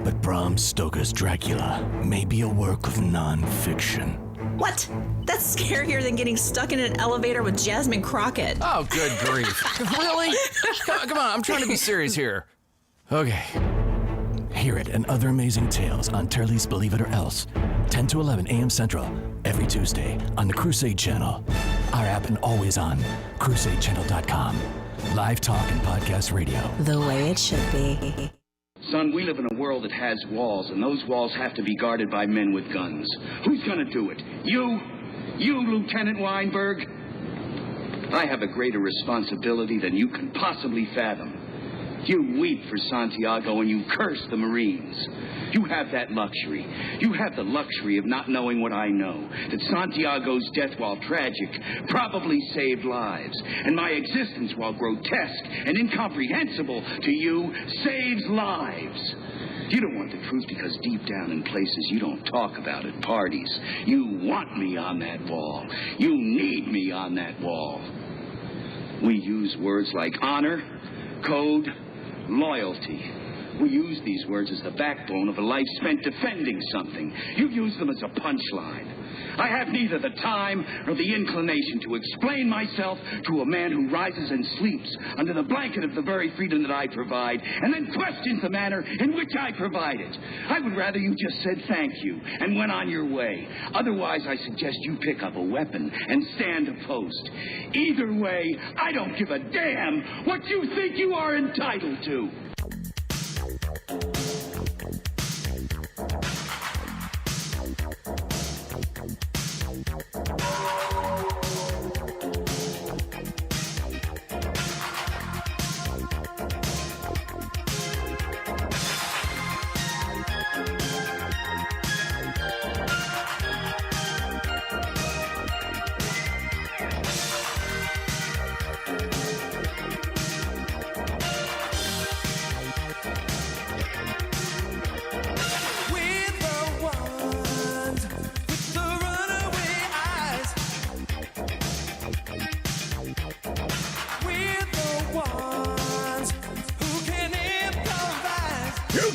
but Bram Stoker's Dracula may be a work of non-fiction. What? That's scarier than getting stuck in an elevator with Jasmine Crockett. Oh, good grief. Really? Come on, I'm trying to be serious here. Okay. Hear it and other amazing tales on Turley's Believe It or Else, 10 to 11 a.m. Central, every Tuesday on the Crusade Channel. Our app and always on CrusadeChannel.com. Live talk and podcast radio. The way it should be. Son, we live in a world that has walls, and those walls have to be guarded by men with guns. Who's gonna do it? You? You, Lieutenant Weinberg? I have a greater responsibility than you can possibly fathom. You weep for Santiago and you curse the Marines. You have that luxury. You have the luxury of not knowing what I know. That Santiago's death, while tragic, probably saved lives. And my existence, while grotesque and incomprehensible to you, saves lives. You don't want the truth because deep down in places you don't talk about at parties, you want me on that wall. You need me on that wall. We use words like honor, code, loyalty. We use these words as the backbone of a life spent defending something. You use them as a punchline. I have neither the time nor the inclination to explain myself to a man who rises and sleeps under the blanket of the very freedom that I provide and then questions the manner in which I provide it. I would rather you just said thank you and went on your way. Otherwise, I suggest you pick up a weapon and stand a post. Either way, I don't give a damn what you think you are entitled to.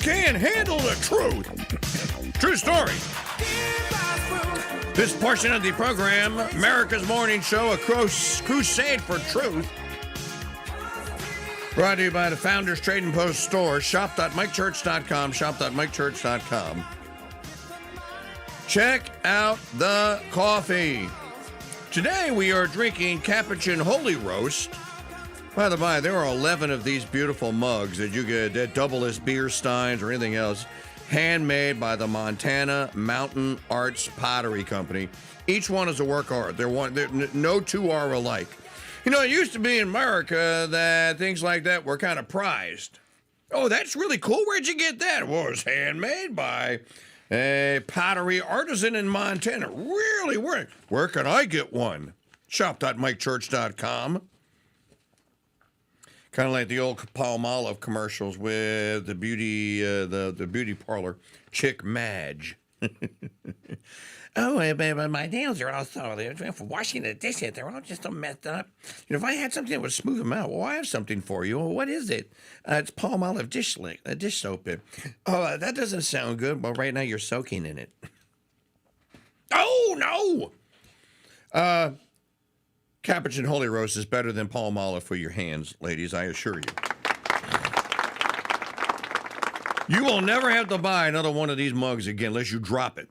Can't handle the truth. True story. This portion of the program, America's Morning Show, a crusade for truth, brought to you by the Founders Trading Post store, shop.mikechurch.com, shop.mikechurch.com. Check out the coffee. Today we are drinking Capuchin Holy Roast. By the by, there are 11 of these beautiful mugs that you get at double as beer steins or anything else, handmade by the Montana Mountain Arts Pottery Company. Each one is a work of art. No two are alike. You know, it used to be in America that things like that were kind of prized. Oh, that's really cool. Where'd you get that? Well, it was handmade by a pottery artisan in Montana. Really? Where can I get one? Shop.mikechurch.com. Kind of like the old Palmolive commercials with the beauty parlor chick Madge. Oh, but my nails are also for washing the dishes. They're all just so messed up. You know, if I had something that would smooth them out, well, I have something for you. Well, what is it? It's Palmolive dish soap. Oh, that doesn't sound good. Well, right now you're soaking in it. Oh no! Capuchin Holy Roast is better than Palmolive for your hands, ladies, I assure you. You will never have to buy another one of these mugs again unless you drop it.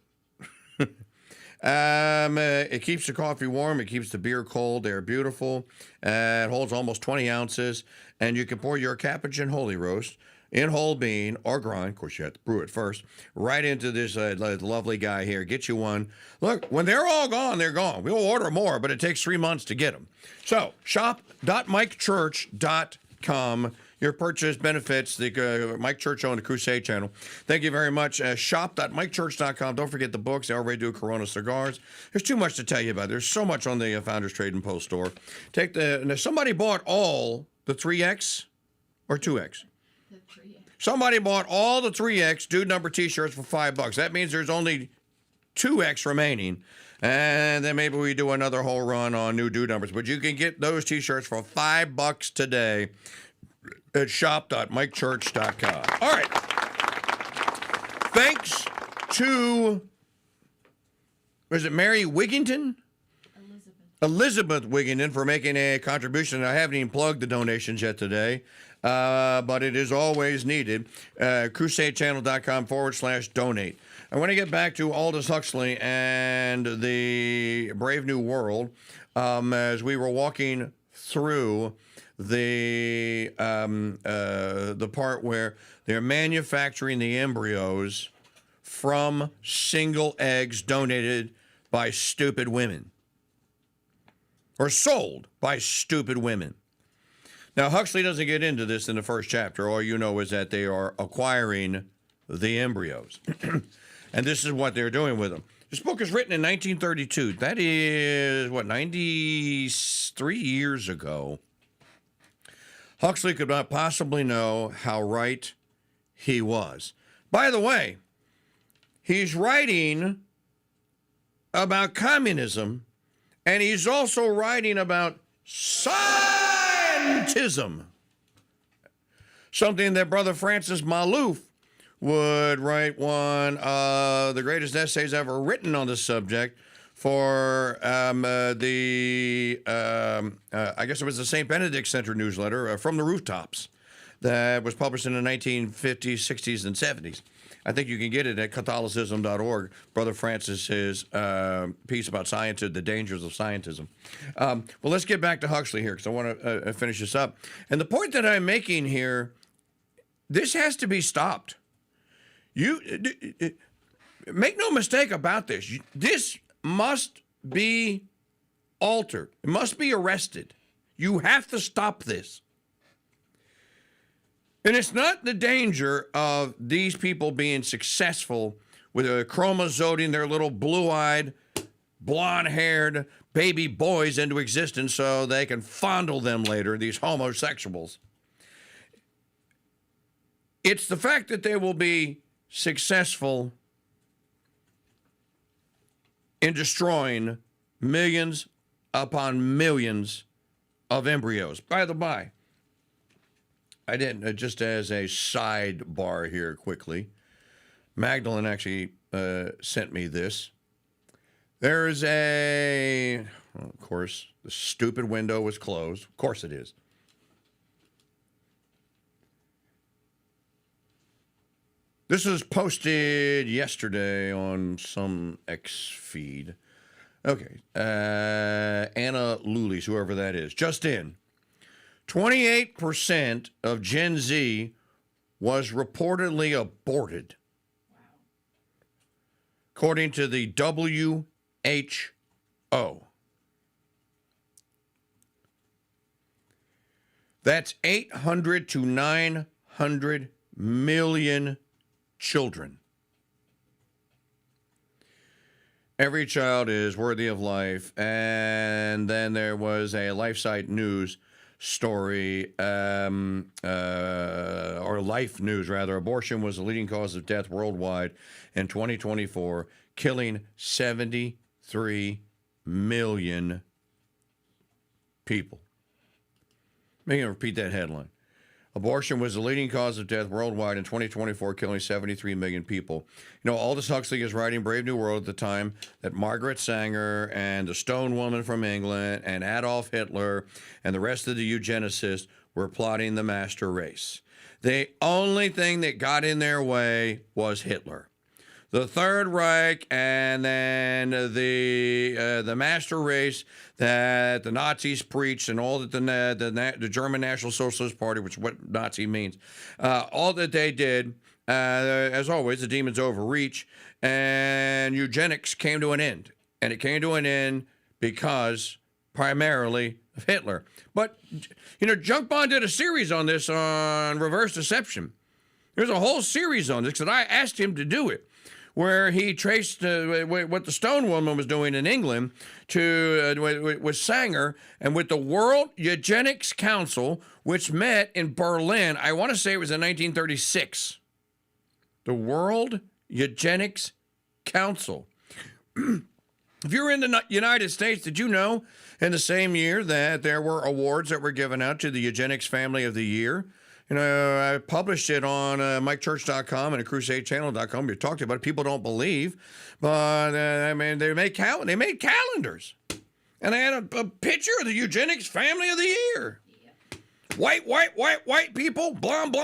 It keeps the coffee warm. It keeps the beer cold. They're beautiful. It holds almost 20 ounces. And you can pour your Capuchin Holy Roast in whole bean or grind. Of course, you have to brew it first. Right into this lovely guy here. Get you one. Look, when they're all gone, they're gone. We'll order more, but it takes 3 months to get them. So, shop.mikechurch.com. Your purchase benefits the Mike Church on the Crusade channel. Thank you very much. Shop.mikechurch.com. Don't forget the books. They already do Corona cigars. There's too much to tell you about. There's so much on the Founders Trading Post store. Now somebody bought all the 3X or 2X? Somebody bought all the 3X Dude Number t-shirts for $5. That means there's only 2X remaining. And then maybe we do another whole run on new Dude Numbers. But you can get those t-shirts for $5 today at shop.mikechurch.com. All right. Thanks to, was it Mary Wigington? Elizabeth Wigington for making a contribution. I haven't even plugged the donations yet today. But it is always needed. CrusadeChannel.com/donate. I want to get back to Aldous Huxley and the Brave New World as we were walking through the part where they're manufacturing the embryos from single eggs donated by stupid women or sold by stupid women. Now, Huxley doesn't get into this in the first chapter. All you know is that they are acquiring the embryos. And this is what they're doing with them. This book is written in 1932. That is, 93 years ago. Huxley could not possibly know how right he was. By the way, he's writing about communism, and he's also writing about scientism. something that Brother Francis Maloof would write one of the greatest essays ever written on the subject for I guess it was the St. Benedict Center newsletter, From the Rooftops, that was published in the 1950s, 60s, and 70s. I think you can get it at Catholicism.org, Brother Francis's piece about science, the dangers of scientism. Well, let's get back to Huxley here, because I want to finish this up. And the point that I'm making here, this has to be stopped. You make no mistake about this. This must be altered. It must be arrested. You have to stop this. And it's not the danger of these people being successful with chromosoting their little blue-eyed, blonde-haired baby boys into existence so they can fondle them later, these homosexuals. It's the fact that they will be successful in destroying millions upon millions of embryos. By the by, I didn't, just as a sidebar here quickly, Magdalene actually sent me this. There's well, of course, the stupid window was closed. Of course it is. This was posted yesterday on some X feed. Okay. Anna Lulis, whoever that is. Just in. 28% of Gen Z was reportedly aborted. Wow. According to the WHO. That's 800 to 900 million children. Every child is worthy of life. And then there was a LifeSite News story, or Life News rather. Abortion was the leading cause of death worldwide in 2024, killing 73 million people. Let me repeat that headline. Abortion was the leading cause of death worldwide in 2024, killing 73 million people. You know, Aldous Huxley is writing Brave New World at the time that Margaret Sanger and the Stone Woman from England and Adolf Hitler and the rest of the eugenicists were plotting the master race. The only thing that got in their way was Hitler. The Third Reich, and then the master race that the Nazis preached, and all that the German National Socialist Party, which is what Nazi means, all that they did, as always, the demons overreach, and eugenics came to an end. And it came to an end because primarily of Hitler. But, you know, Junk Bond did a series on this on reverse deception. There's a whole series on this because I asked him to do it, where he traced what the Stone Woman was doing in England to with Sanger and with the World Eugenics Council, which met in Berlin. I want to say it was in 1936. The World Eugenics Council. If you're in the United States, did you know in the same year that there were awards that were given out to the Eugenics Family of the Year? You know, I published it on MikeChurch.com and CrusadeChannel.com. We talked about it. People don't believe, but I mean, they made calendars, and they had a picture of the Eugenics Family of the Year. White people, blonde,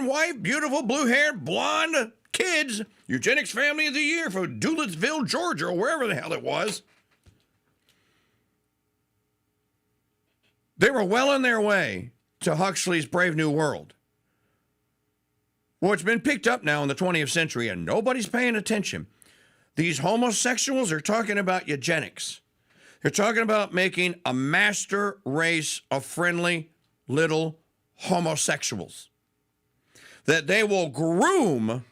white, beautiful, blue-haired, blonde kids. Eugenics Family of the Year for Doolittleville, Georgia, or wherever the hell it was. They were well on their way to Huxley's Brave New World. Well, it's been picked up now in the 20th century, and nobody's paying attention. These homosexuals are talking about eugenics. They're talking about making a master race of friendly little homosexuals that they will groom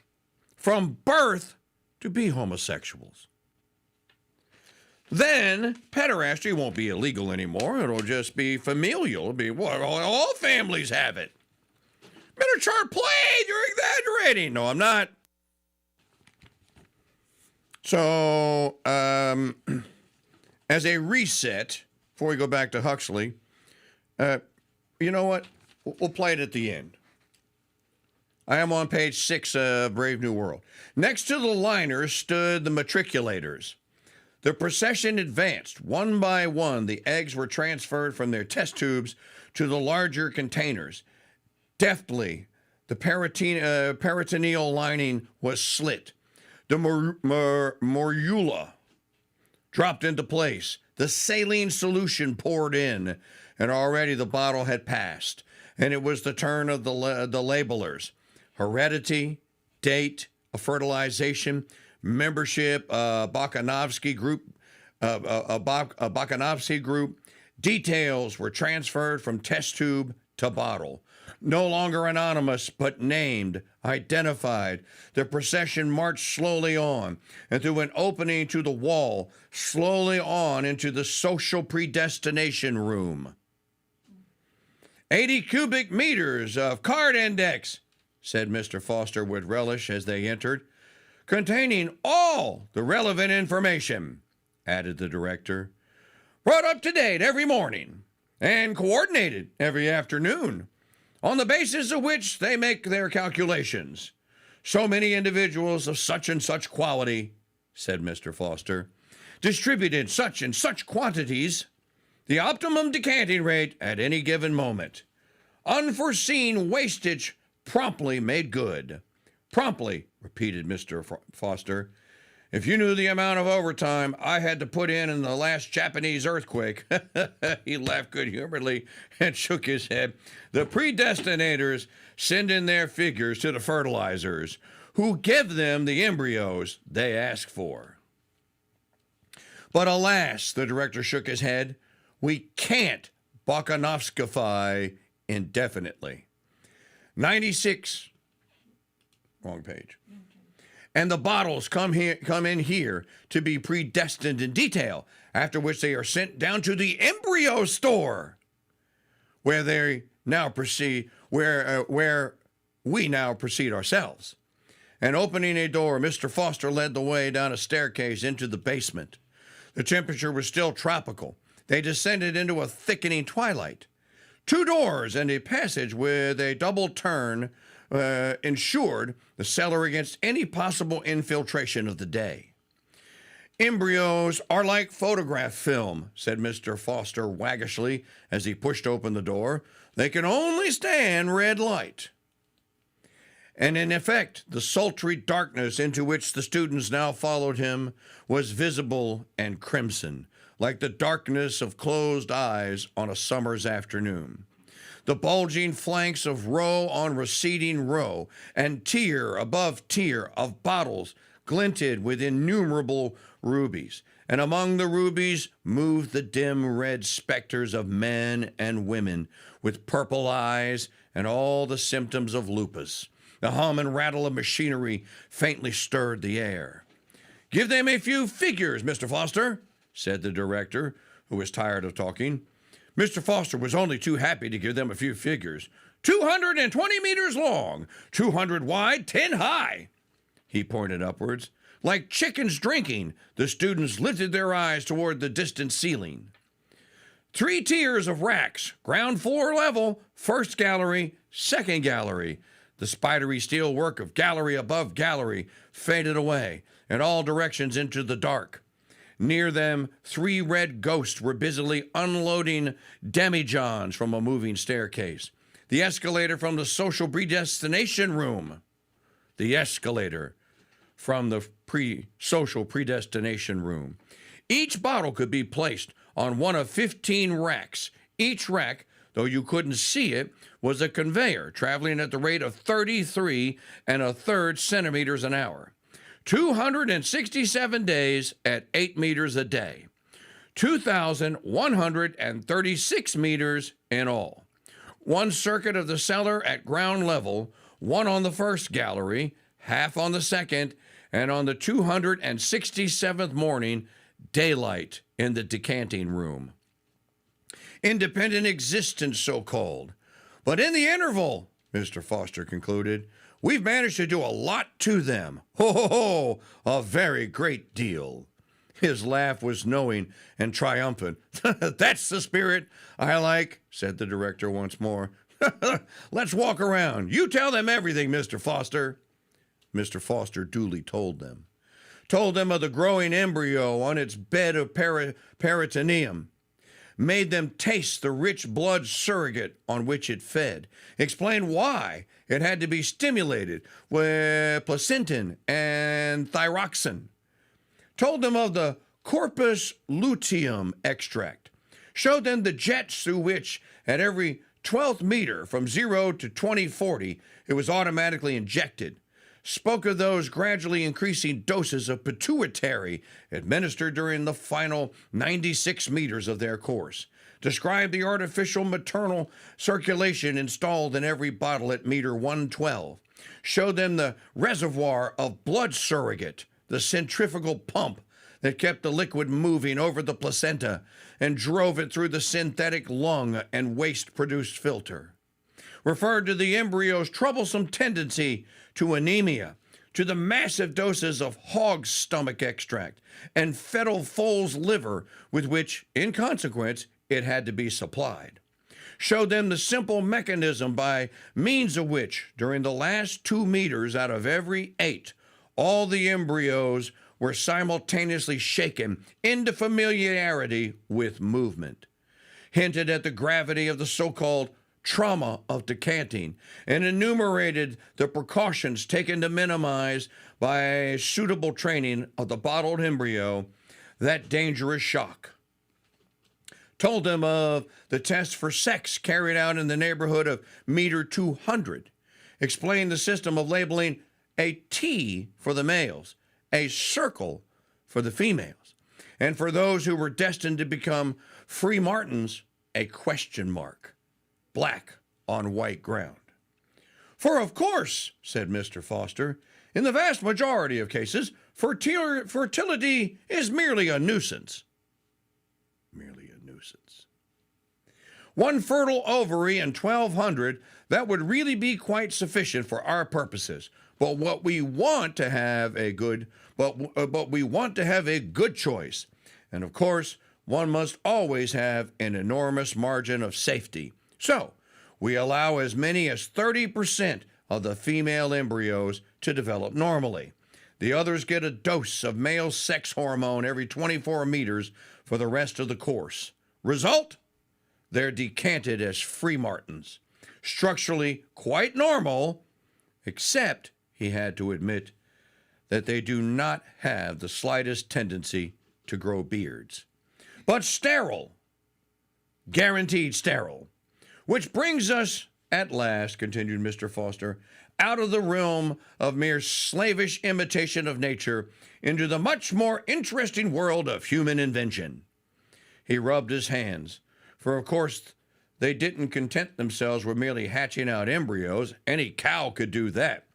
from birth to be homosexuals. Then pederasty won't be illegal anymore. It'll just be familial. It'll be what all families have it. Miniature play, you're exaggerating. No, I'm not. So, as a reset, before we go back to Huxley, you know what? We'll play it at the end. I am on page 6 of Brave New World. Next to the liners stood the matriculators. The procession advanced. One by one, the eggs were transferred from their test tubes to the larger containers. Deftly, the peritoneal lining was slit. The morula dropped into place. The saline solution poured in, and already the bottle had passed. And it was the turn of the labelers. Heredity, date of fertilization, membership, Bakanovsky group. Details were transferred from test tube to bottle. No longer anonymous, but named, identified. The procession marched slowly on, and through an opening to the wall, slowly on into the social predestination room. 80 cubic meters of card index, said Mr. Foster with relish as they entered, containing all the relevant information, added the director, brought up to date every morning and coordinated every afternoon, on the basis of which they make their calculations. So many individuals of such and such quality, said Mr. Foster, distributed such and such quantities, the optimum decanting rate at any given moment. Unforeseen wastage promptly made good. Promptly, repeated Mr. Foster. If you knew the amount of overtime I had to put in the last Japanese earthquake. He laughed good-humoredly and shook his head. The predestinators send in their figures to the fertilizers, who give them the embryos they ask for. But alas, the director shook his head, we can't Bakanovskify indefinitely. 96, wrong page. And the bottles come in here to be predestined in detail, after which they are sent down to the embryo store, where we now proceed ourselves. And opening a door, Mr. Foster led the way down a staircase into the basement. The temperature was still tropical. They descended into a thickening twilight. 2 doors and a passage with a double turn ensured the cellar against any possible infiltration of the day. Embryos are like photograph film, said Mr. Foster waggishly as he pushed open the door. They can only stand red light. And in effect, the sultry darkness into which the students now followed him was visible and crimson, like the darkness of closed eyes on a summer's afternoon. The bulging flanks of row on receding row and tier above tier of bottles glinted with innumerable rubies, and among the rubies moved the dim red specters of men and women with purple eyes and all the symptoms of lupus. The hum and rattle of machinery faintly stirred the air. Give them a few figures, Mr. Foster, said the director, who was tired of talking. Mr. Foster was only too happy to give them a few figures. 220 meters long, 200 wide, 10 high. He pointed upwards. Like chickens drinking, the students lifted their eyes toward the distant ceiling. 3 tiers of racks, ground floor level, first gallery, second gallery. The spidery steel work of gallery above gallery faded away in all directions into the dark. Near them, 3 red ghosts were busily unloading demijohns from a moving staircase. The escalator from the social predestination room. The escalator from the social predestination room. Each bottle could be placed on one of 15 racks. Each rack, though you couldn't see it, was a conveyor traveling at the rate of 33 1/3 centimeters an hour. 267 days at 8 meters a day. 2,136 meters in all. 1 circuit of the cellar at ground level, 1 on the first gallery, half on the second, and on the 267th morning, daylight in the decanting room. Independent existence, so-called. But in the interval, Mr. Foster concluded, we've managed to do a lot to them. Ho, ho, ho, a very great deal. His laugh was knowing and triumphant. That's the spirit I like, said the director once more. Let's walk around. You tell them everything, Mr. Foster. Mr. Foster duly told them. Told them of the growing embryo on its bed of peritoneum. Made them taste the rich blood surrogate on which it fed. Explained why it had to be stimulated with placentin and thyroxine. Told them of the corpus luteum extract. Showed them the jets through which, at every 12th meter from 0 to 2040, it was automatically injected. Spoke of those gradually increasing doses of pituitary administered during the final 96 meters of their course. Described the artificial maternal circulation installed in every bottle at meter 112. Showed them the reservoir of blood surrogate, the centrifugal pump that kept the liquid moving over the placenta and drove it through the synthetic lung and waste-produced filter. Referred to the embryo's troublesome tendency to anemia, to the massive doses of hog's stomach extract and fetal foal's liver with which, in consequence, it had to be supplied. Showed them the simple mechanism by means of which, during the last 2 meters out of every 8, all the embryos were simultaneously shaken into familiarity with movement. Hinted at the gravity of the so-called trauma of decanting, and enumerated the precautions taken to minimize, by suitable training of the bottled embryo, that dangerous shock. Told them of the test for sex carried out in the neighborhood of meter 200. Explained the system of labeling a T for the males, a circle for the females, and for those who were destined to become free martins, a question mark. Black on white ground. For of course, said Mr. Foster, in the vast majority of cases, fertility is merely a nuisance. Merely a nuisance. One fertile ovary in 1,200, that would really be quite sufficient for our purposes. But what we want to have a good, but we want to have a good choice. And of course, one must always have an enormous margin of safety. So, we allow as many as 30% of the female embryos to develop normally. The others get a dose of male sex hormone every 24 meters for the rest of the course. Result? They're decanted as free martins. Structurally quite normal, except, he had to admit, that they do not have the slightest tendency to grow beards. But sterile. Guaranteed sterile. Which brings us, at last, continued Mr. Foster, out of the realm of mere slavish imitation of nature into the much more interesting world of human invention. He rubbed his hands, for of course they didn't content themselves with merely hatching out embryos. Any cow could do that.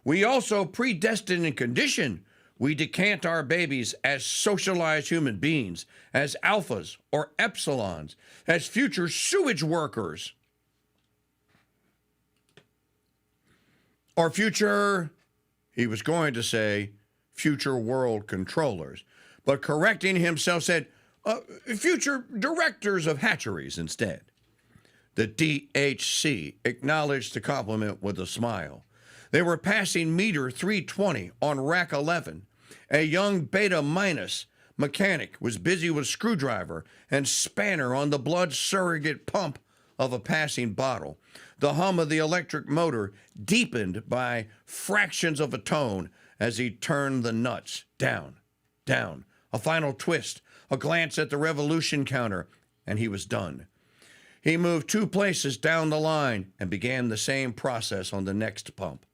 We also predestine and condition. We decant our babies as socialized human beings, as alphas or epsilons, as future sewage workers, or future, he was going to say, future world controllers, but correcting himself said, future directors of hatcheries instead. The DHC acknowledged the compliment with a smile. They were passing meter 320 on rack 11. A young beta minus mechanic was busy with screwdriver and spanner on the blood surrogate pump of a passing bottle. The hum of the electric motor deepened by fractions of a tone as he turned the nuts down, down. A final twist, a glance at the revolution counter, and he was done. He moved 2 places down the line and began the same process on the next pump.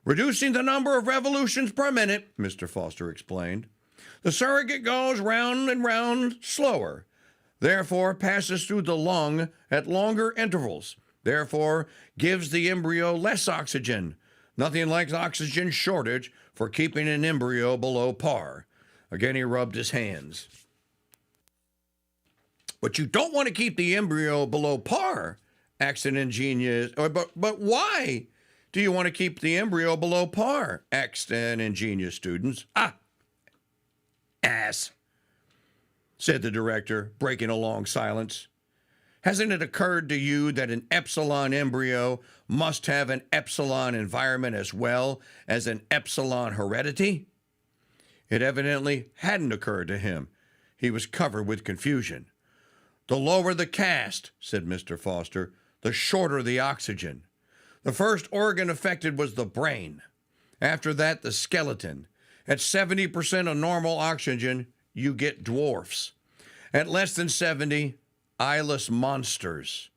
Reducing the number of revolutions per minute, Mr. Foster explained. The surrogate goes round and round slower, therefore passes through the lung at longer intervals, therefore gives the embryo less oxygen. Nothing like oxygen shortage for keeping an embryo below par. Again, he rubbed his hands. But you don't want to keep the embryo below par, asked an ingenious, but why do you want to keep the embryo below par, asked an ingenious student. Ass, said the director, breaking a long silence. Hasn't it occurred to you that an epsilon embryo must have an epsilon environment as well as an epsilon heredity? It evidently hadn't occurred to him. He was covered with confusion. The lower the caste, said Mr. Foster, the shorter the oxygen. The first organ affected was the brain. After that, the skeleton. At 70% of normal oxygen, you get dwarfs. At less than 70, eyeless monsters,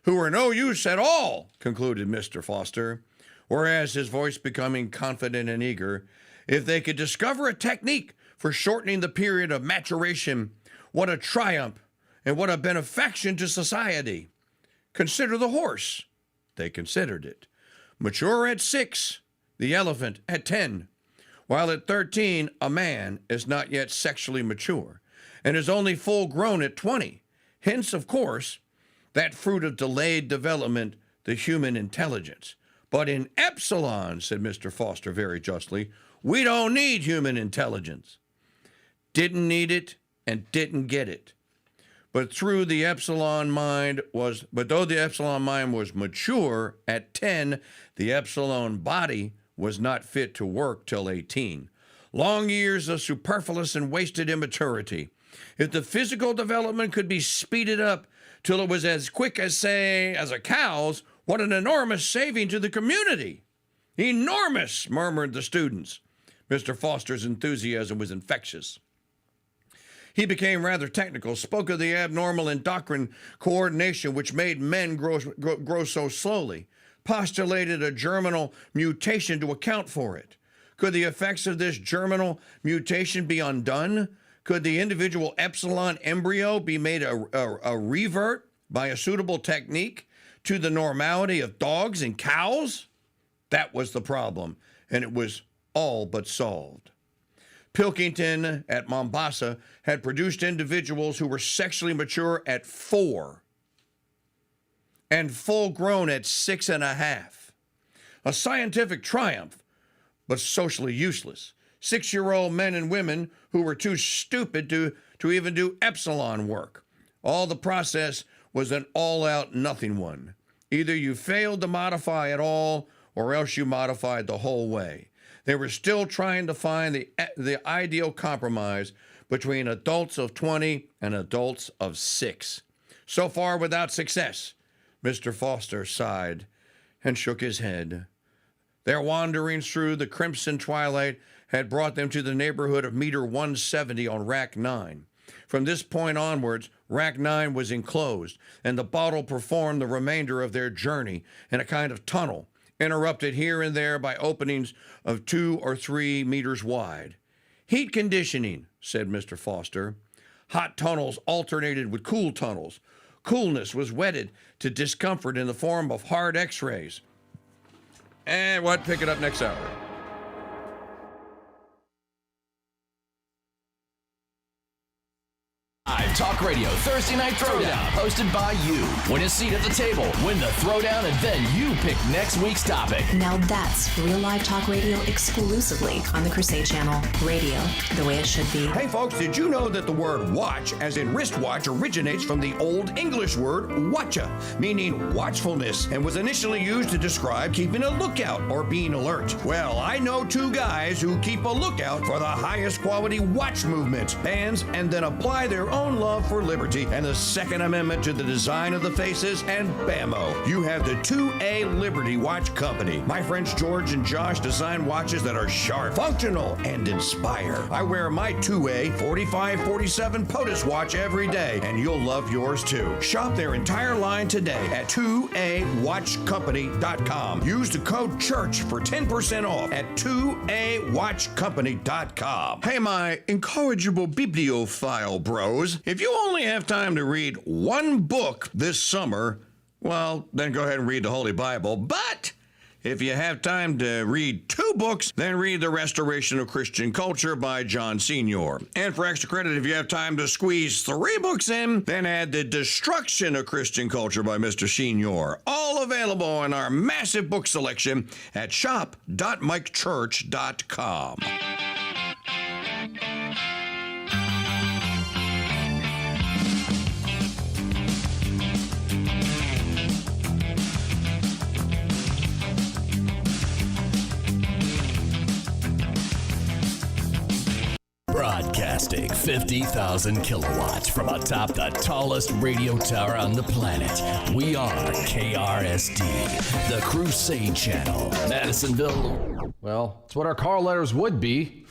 who are no use at all, concluded Mr. Foster, whereas his voice becoming confident and eager, if they could discover a technique for shortening the period of maturation, what a triumph and what a benefaction to society. Consider the horse. They considered it. Mature at 6, the elephant at 10, while at 13, a man is not yet sexually mature and is only full grown at 20. Hence, of course, that fruit of delayed development, the human intelligence. But in epsilon, said Mr. Foster very justly, we don't need human intelligence. Didn't need it and didn't get it. But though the epsilon mind was mature at 10, the epsilon body was not fit to work till 18. Long years of superfluous and wasted immaturity. If the physical development could be speeded up till it was as quick as, say, as a cow's, what an enormous saving to the community. Enormous, murmured the students. Mr. Foster's enthusiasm was infectious. He became rather technical, spoke of the abnormal endocrine coordination which made men grow so slowly, postulated a germinal mutation to account for it. Could the effects of this germinal mutation be undone? Could the individual epsilon embryo be made a revert by a suitable technique to the normality of dogs and cows? That was the problem, and it was all but solved. Pilkington at Mombasa had produced individuals who were sexually mature at 4 and full grown at 6.5. A scientific triumph, but socially useless. 6-year-old men and women who were too stupid to even do epsilon work. All the process was an all-out nothing one. Either you failed to modify at all, or else you modified the whole way. They were still trying to find the ideal compromise between adults of 20 and adults of 6. So far without success. Mr. Foster sighed and shook his head. Their wanderings through the crimson twilight had brought them to the neighborhood of meter 170 on Rack 9. From this point onwards, Rack 9 was enclosed, and the bottle performed the remainder of their journey in a kind of tunnel, interrupted here and there by openings of 2 or 3 meters wide. Heat conditioning, said Mr. Foster. Hot tunnels alternated with cool tunnels. Coolness was wedded to discomfort in the form of hard x-rays. And what? Pick it up next hour. Live Talk Radio Thursday Night Throwdown, hosted by you. Win a seat at the table, win the throwdown, and then you pick next week's topic. Now that's real live talk radio exclusively on the Crusade Channel. Radio, the way it should be. Hey folks, did you know that the word watch, as in wristwatch, originates from the Old English word watcha, meaning watchfulness, and was initially used to describe keeping a lookout or being alert? Well, I know 2 guys who keep a lookout for the highest quality watch movements, bands, and then apply their own love for liberty and the Second Amendment to the design of the faces, and bammo, you have the 2A Liberty Watch Company. My friends George and Josh design watches that are sharp, functional, and inspire. I wear my 2A 4547 POTUS watch every day, and you'll love yours too. Shop their entire line today at 2awatchcompany.com. Use the code CHURCH for 10% off at 2awatchcompany.com. Hey, my incorrigible bibliophile bros, if you only have time to read 1 book this summer, well, then go ahead and read the Holy Bible. But if you have time to read 2 books, then read The Restoration of Christian Culture by John Senior. And for extra credit, if you have time to squeeze 3 books in, then add The Destruction of Christian Culture by Mr. Senior. All available in our massive book selection at shop.mikechurch.com. Broadcasting 50,000 kilowatts from atop the tallest radio tower on the planet. We are KRSD, the Crusade Channel, Madisonville. Well, it's what our call letters would be.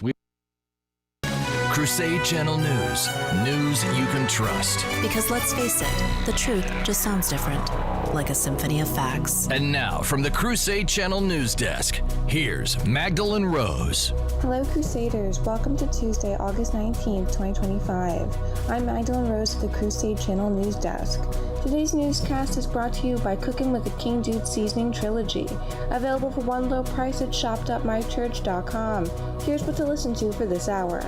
Crusade Channel News. News you can trust. Because let's face it, the truth just sounds different. Like a symphony of facts. And now, from the Crusade Channel News Desk, here's Magdalene Rose. Hello, Crusaders. Welcome to Tuesday, August 19th, 2025. I'm Magdalene Rose of the Crusade Channel News Desk. Today's newscast is brought to you by Cooking with the KingDude Seasoning Trilogy, available for one low price at shop.mychurch.com. Here's what to listen to for this hour.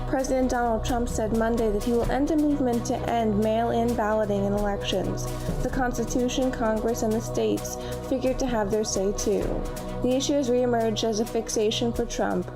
President Donald Trump said Monday that he will end a movement to end mail-in balloting in elections. The Constitution, Congress, and the states figured to have their say too. The issue has reemerged as a fixation for Trump.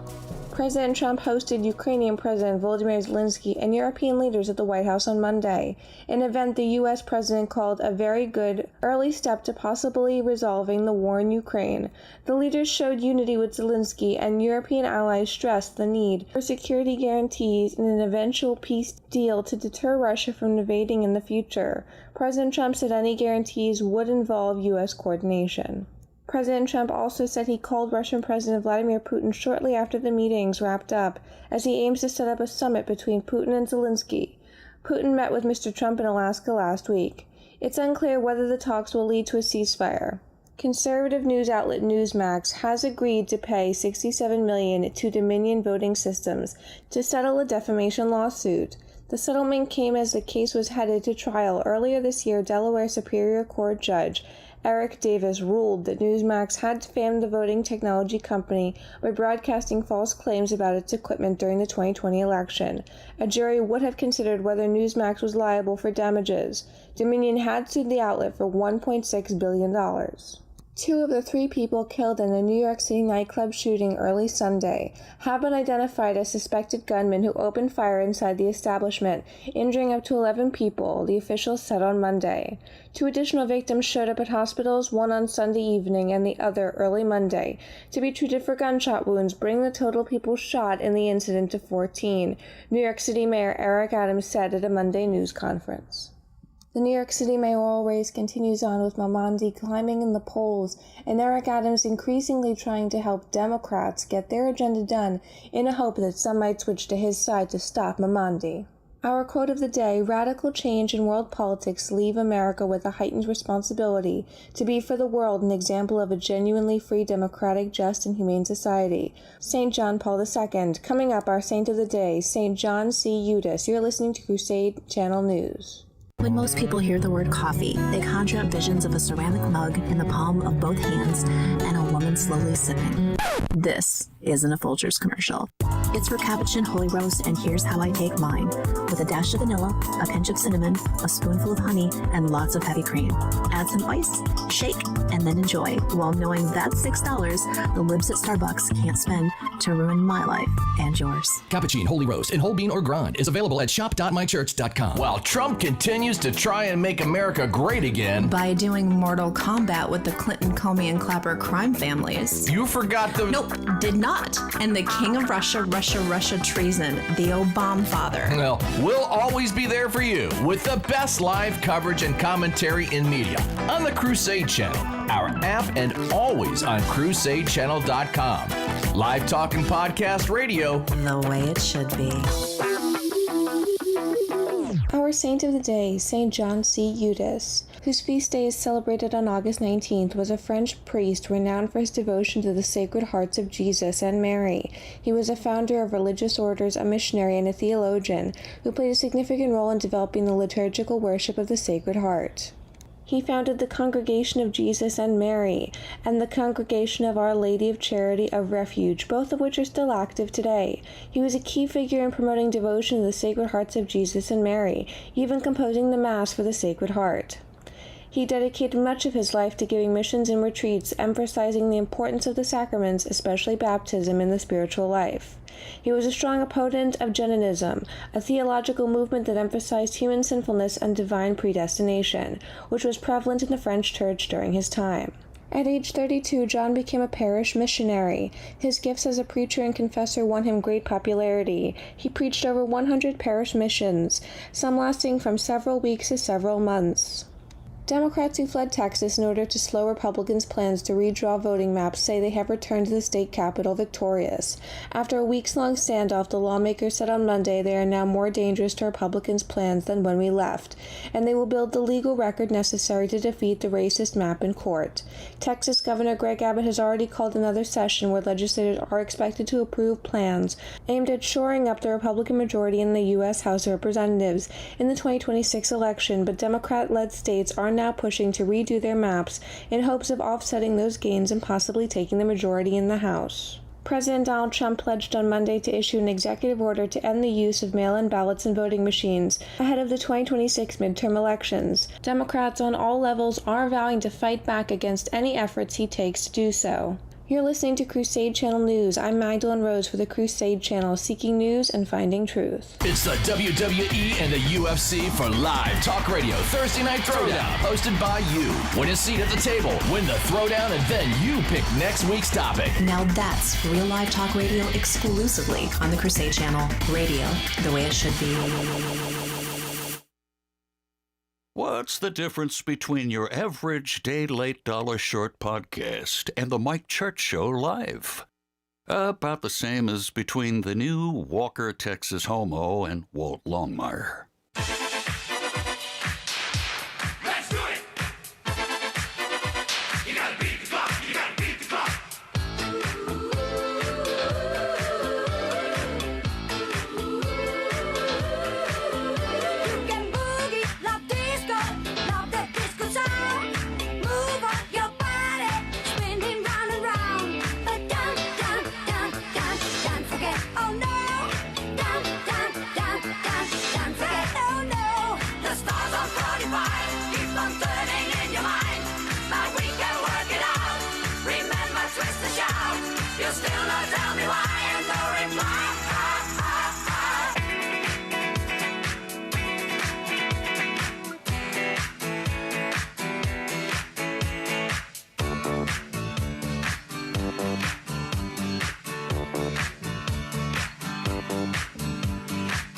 President Trump hosted Ukrainian President Volodymyr Zelensky and European leaders at the White House on Monday, an event the U.S. president called a very good early step to possibly resolving the war in Ukraine. The leaders showed unity with Zelensky, and European allies stressed the need for security guarantees and an eventual peace deal to deter Russia from invading in the future. President Trump said any guarantees would involve U.S. coordination. President Trump also said he called Russian President Vladimir Putin shortly after the meetings wrapped up, as he aims to set up a summit between Putin and Zelensky. Putin met with Mr. Trump in Alaska last week. It's unclear whether the talks will lead to a ceasefire. Conservative news outlet Newsmax has agreed to pay $67 million to Dominion Voting Systems to settle a defamation lawsuit. The settlement came as the case was headed to trial. Earlier this year, Delaware Superior Court Judge Eric Davis ruled that Newsmax had defamed the voting technology company by broadcasting false claims about its equipment during the 2020 election. A jury would have considered whether Newsmax was liable for damages. Dominion had sued the outlet for $1.6 billion. 2 of the 3 people killed in a New York City nightclub shooting early Sunday have been identified as suspected gunmen who opened fire inside the establishment, injuring up to 11 people, the officials said on Monday. 2 additional victims showed up at hospitals, one on Sunday evening and the other early Monday, to be treated for gunshot wounds, bringing the total people shot in the incident to 14, New York City Mayor Eric Adams said at a Monday news conference. The New York City mayoral race continues on, with Mamandi climbing in the polls and Eric Adams increasingly trying to help Democrats get their agenda done in a hope that some might switch to his side to stop Mamandi. Our quote of the day: radical change in world politics leave America with a heightened responsibility to be for the world an example of a genuinely free, democratic, just, and humane society. St. John Paul II. Coming up, our saint of the day, St. John C. Eudes. You're listening to Crusade Channel News. When most people hear the word coffee, they conjure up visions of a ceramic mug in the palm of both hands and a woman slowly sipping. This isn't a Folgers commercial. It's for cappuccino holy roast, and here's how I take mine. With a dash of vanilla, a pinch of cinnamon, a spoonful of honey, and lots of heavy cream. Add some ice, shake, and then enjoy, while knowing that's $6 the libs at Starbucks can't spend to ruin my life and yours. Cappuccino Holy Roast in whole bean or grind is available at shop.mychurch.com. While Trump continues to try and make America great again by doing Mortal Kombat with the Clinton, Comey, and Clapper crime families. You forgot the... Nope, did not. And the king of Russia treason, the Obama father. Well, we'll always be there for you with the best live coverage and commentary in media on the Crusade Channel, our app, and always on crusadechannel.com. Live talk and podcast radio the way it should be. Our saint of the day, St. John C. Eudes, whose feast day is celebrated on August 19th, was a French priest renowned for his devotion to the Sacred Hearts of Jesus and Mary. He was a founder of religious orders, a missionary, and a theologian who played a significant role in developing the liturgical worship of the Sacred Heart. He founded the Congregation of Jesus and Mary and the Congregation of Our Lady of Charity of Refuge, both of which are still active today. He was a key figure in promoting devotion to the Sacred Hearts of Jesus and Mary, even composing the Mass for the Sacred Heart. He dedicated much of his life to giving missions and retreats, emphasizing the importance of the sacraments, especially baptism, in the spiritual life. He was a strong opponent of Genonism, a theological movement that emphasized human sinfulness and divine predestination, which was prevalent in the French Church during his time. At age 32, John became a parish missionary. His gifts as a preacher and confessor won him great popularity. He preached over 100 parish missions, some lasting from several weeks to several months. Democrats who fled Texas in order to slow Republicans' plans to redraw voting maps say they have returned to the state capitol victorious. After a weeks-long standoff, the lawmakers said on Monday they are now more dangerous to Republicans' plans than when we left, and they will build the legal record necessary to defeat the racist map in court. Texas Governor Greg Abbott has already called another session where legislators are expected to approve plans aimed at shoring up the Republican majority in the U.S. House of Representatives in the 2026 election, but Democrat-led states are now pushing to redo their maps in hopes of offsetting those gains and possibly taking the majority in the House. President Donald Trump pledged on Monday to issue an executive order to end the use of mail-in ballots and voting machines ahead of the 2026 midterm elections. Democrats on all levels are vowing to fight back against any efforts he takes to do so. You're listening to Crusade Channel News. I'm Magdalene Rose for the Crusade Channel, seeking news and finding truth. It's the WWE and the UFC for live talk radio Thursday Night Throwdown, hosted by you. Win a seat at the table, win the throwdown, and then you pick next week's topic. Now that's real live talk radio exclusively on the Crusade Channel. Radio the way it should be. What's the difference between your average day late dollar short podcast and the Mike Church Show live? About the same as between the new Walker, Texas homo and Walt Longmire. Let's do it! You gotta beat the clock, you gotta beat the clock. You can boogie, love disco, love that disco sound. Move up your body, spinning round and round. But don't forget, oh no. Don't forget, oh no. The stars are 45, keep on turning in your mind. But we can work it out, remember twist the shout. You still not tell me why and no reply.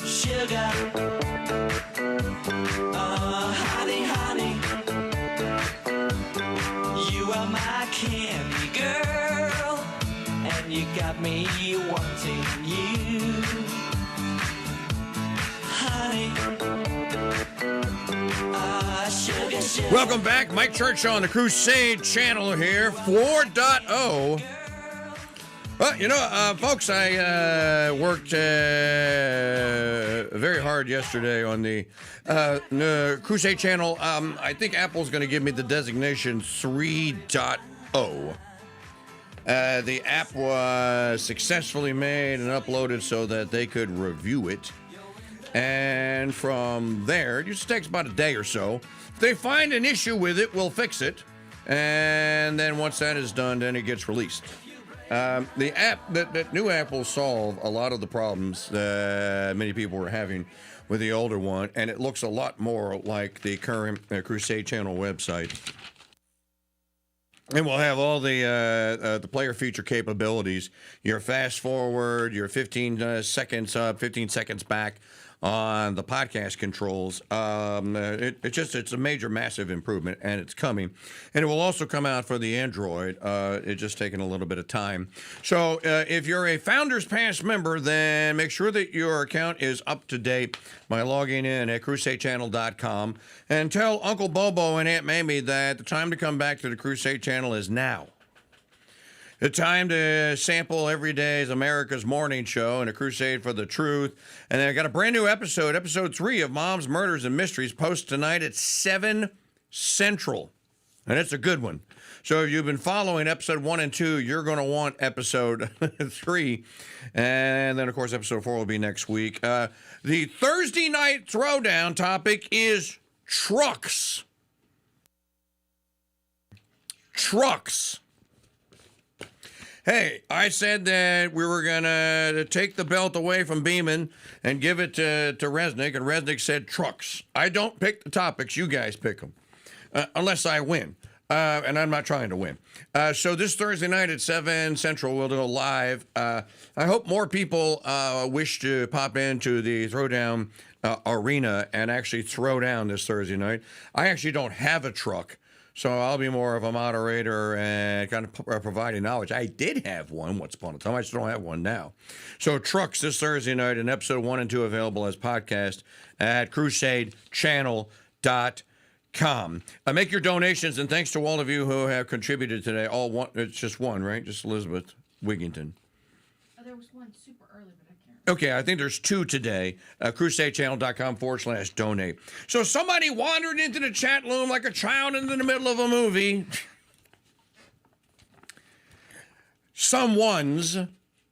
Sugar, honey, honey, you are my candy girl, and you got me wanting you, honey. Sugar, sugar. Welcome back. Mike Church on the Crusade Channel here, 4.0. Well, you know, folks, I worked very hard yesterday on the Crusade Channel. I think Apple's going to give me the designation 3.0. The app was successfully made and uploaded so that they could review it. And from there, it just takes about a day or so. If they find an issue with it, we'll fix it. And then once that is done, then it gets released. The app, that new app will solve a lot of the problems that many people were having with the older one, and it looks a lot more like the current Crusade Channel website. And we'll have all the player feature capabilities, your fast forward, your 15 seconds up, 15 seconds back on the podcast controls. It's a major, massive improvement, and it's coming. And it will also come out for the Android. It's just taking a little bit of time. So if you're a Founders Pass member, then make sure that your account is up to date by logging in at crusadechannel.com, and tell Uncle Bobo and Aunt Mamie that the time to come back to the Crusade Channel is now. The time to sample every day's America's Morning Show and a crusade for the truth. And then I got a brand new episode 3 of Mom's Murders and Mysteries, post tonight at 7 Central. And it's a good one. So if you've been following episode 1 and 2, you're going to want episode 3. And then, of course, episode 4 will be next week. The Thursday night throwdown topic is trucks. Trucks. Hey, I said that we were going to take the belt away from Beeman and give it to Resnick, and Resnick said trucks. I don't pick the topics. You guys pick them, unless I win. And I'm not trying to win. So this Thursday night at 7 Central, we'll go live. I hope more people wish to pop into the Throwdown arena and actually throw down this Thursday night. I actually don't have a truck, so I'll be more of a moderator and kind of providing knowledge. I did have one once upon a time. I just don't have one now. So trucks this Thursday night, and episode 1 and 2 available as podcast at crusadechannel.com. Make your donations, and thanks to all of you who have contributed today. All one, it's just one, right? Just Elizabeth Wigington. Oh, there was one super early, but I can't. Okay, I think there's 2 today. crusadechannel.com/donate. So somebody wandered into the chat room like a child in the middle of a movie.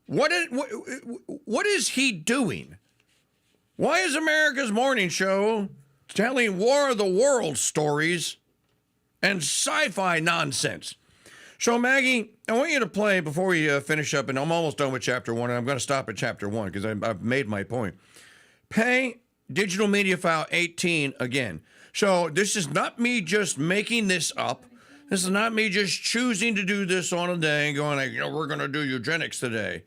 What is he doing? Why is America's morning show telling War of the World stories and sci-fi nonsense? So, Maggie, I want you to play before we finish up, and I'm almost done with Chapter 1, and I'm going to stop at Chapter 1 because I've made my point. Pay Digital Media File 18 again. So this is not me just making this up. This is not me just choosing to do this on a day and going, we're going to do eugenics today.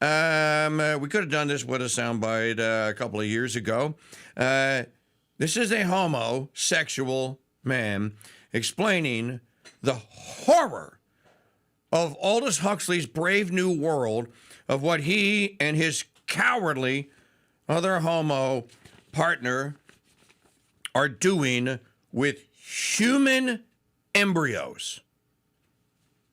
We could have done this with a soundbite a couple of years ago. This is a homosexual man explaining the horror of Aldous Huxley's Brave New World, of what he and his cowardly other homo partner are doing with human embryos.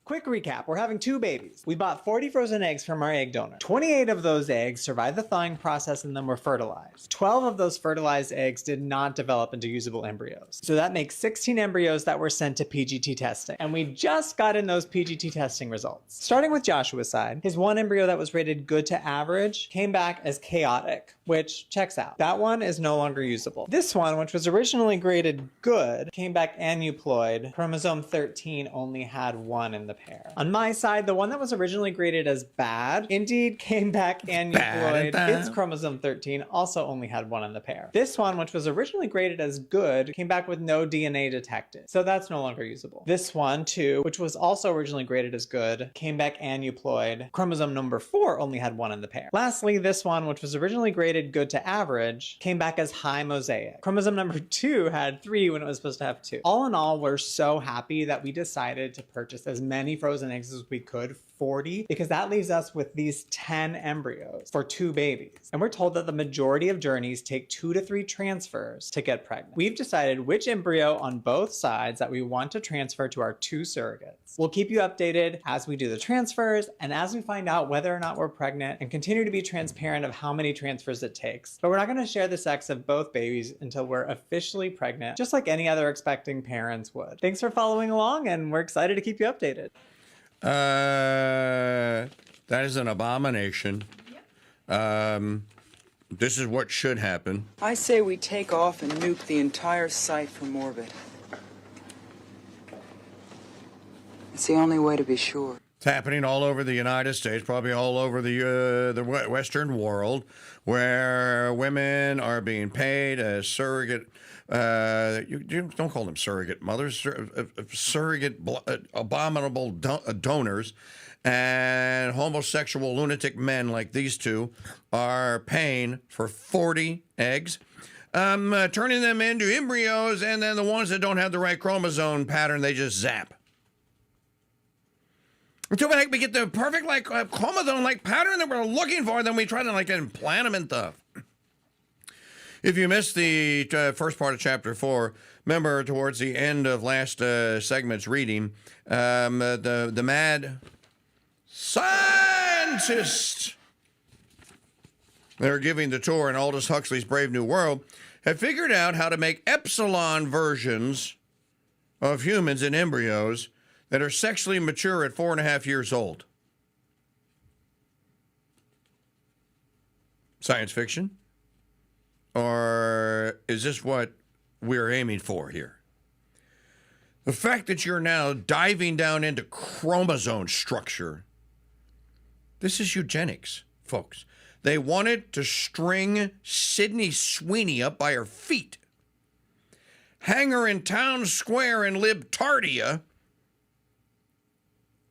Quick recap, we're having 2 babies. We bought 40 frozen eggs from our egg donor. 28 of those eggs survived the thawing process and then were fertilized. 12 of those fertilized eggs did not develop into usable embryos. So that makes 16 embryos that were sent to PGT testing. And we just got in those PGT testing results. Starting with Joshua's side, his one embryo that was rated good to average came back as chaotic, which checks out. That one is no longer usable. This one, which was originally graded good, came back aneuploid. Chromosome 13 only had 1 in the pair. On my side, the one that was originally graded as bad indeed came back aneuploid. Its chromosome 13 also only had 1 in the pair. This one, which was originally graded as good, came back with no DNA detected, so that's no longer usable. This one, too, which was also originally graded as good, came back aneuploid. Chromosome number 4 only had 1 in the pair. Lastly, this one, which was originally graded good to average, came back as high mosaic. Chromosome number 2 had 3 when it was supposed to have 2. All in all, we're so happy that we decided to purchase as many frozen eggs as we could, 40, because that leaves us with these 10 embryos for 2 babies. And we're told that the majority of journeys take 2 to 3 transfers to get pregnant. We've decided which embryo on both sides that we want to transfer to our 2 surrogates. We'll keep you updated as we do the transfers and as we find out whether or not we're pregnant, and continue to be transparent of how many transfers it takes. But we're not going to share the sex of both babies until we're officially pregnant, just like any other expecting parents would. Thanks for following along, and we're excited to keep you updated. That is an abomination. This is what should happen. I say we take off and nuke the entire site from orbit. It's the only way to be sure. It's happening all over the United States, probably all over the Western world, where women are being paid as surrogate. You don't call them surrogate mothers, surrogate abominable donors, and homosexual lunatic men like these 2 are paying for 40 eggs, turning them into embryos, and then the ones that don't have the right chromosome pattern, they just zap. Until we get the perfect chromosome pattern that we're looking for, then we try to implant them into. If you missed the first part of Chapter 4, remember towards the end of last segment's reading, the mad scientist they're giving the tour in Aldous Huxley's Brave New World have figured out how to make epsilon versions of humans in embryos that are sexually mature at 4.5 years old. Science fiction? Or is this what we're aiming for here? The fact that you're now diving down into chromosome structure, this is eugenics, folks. They wanted to string Sydney Sweeney up by her feet, hang her in town square in Libtardia,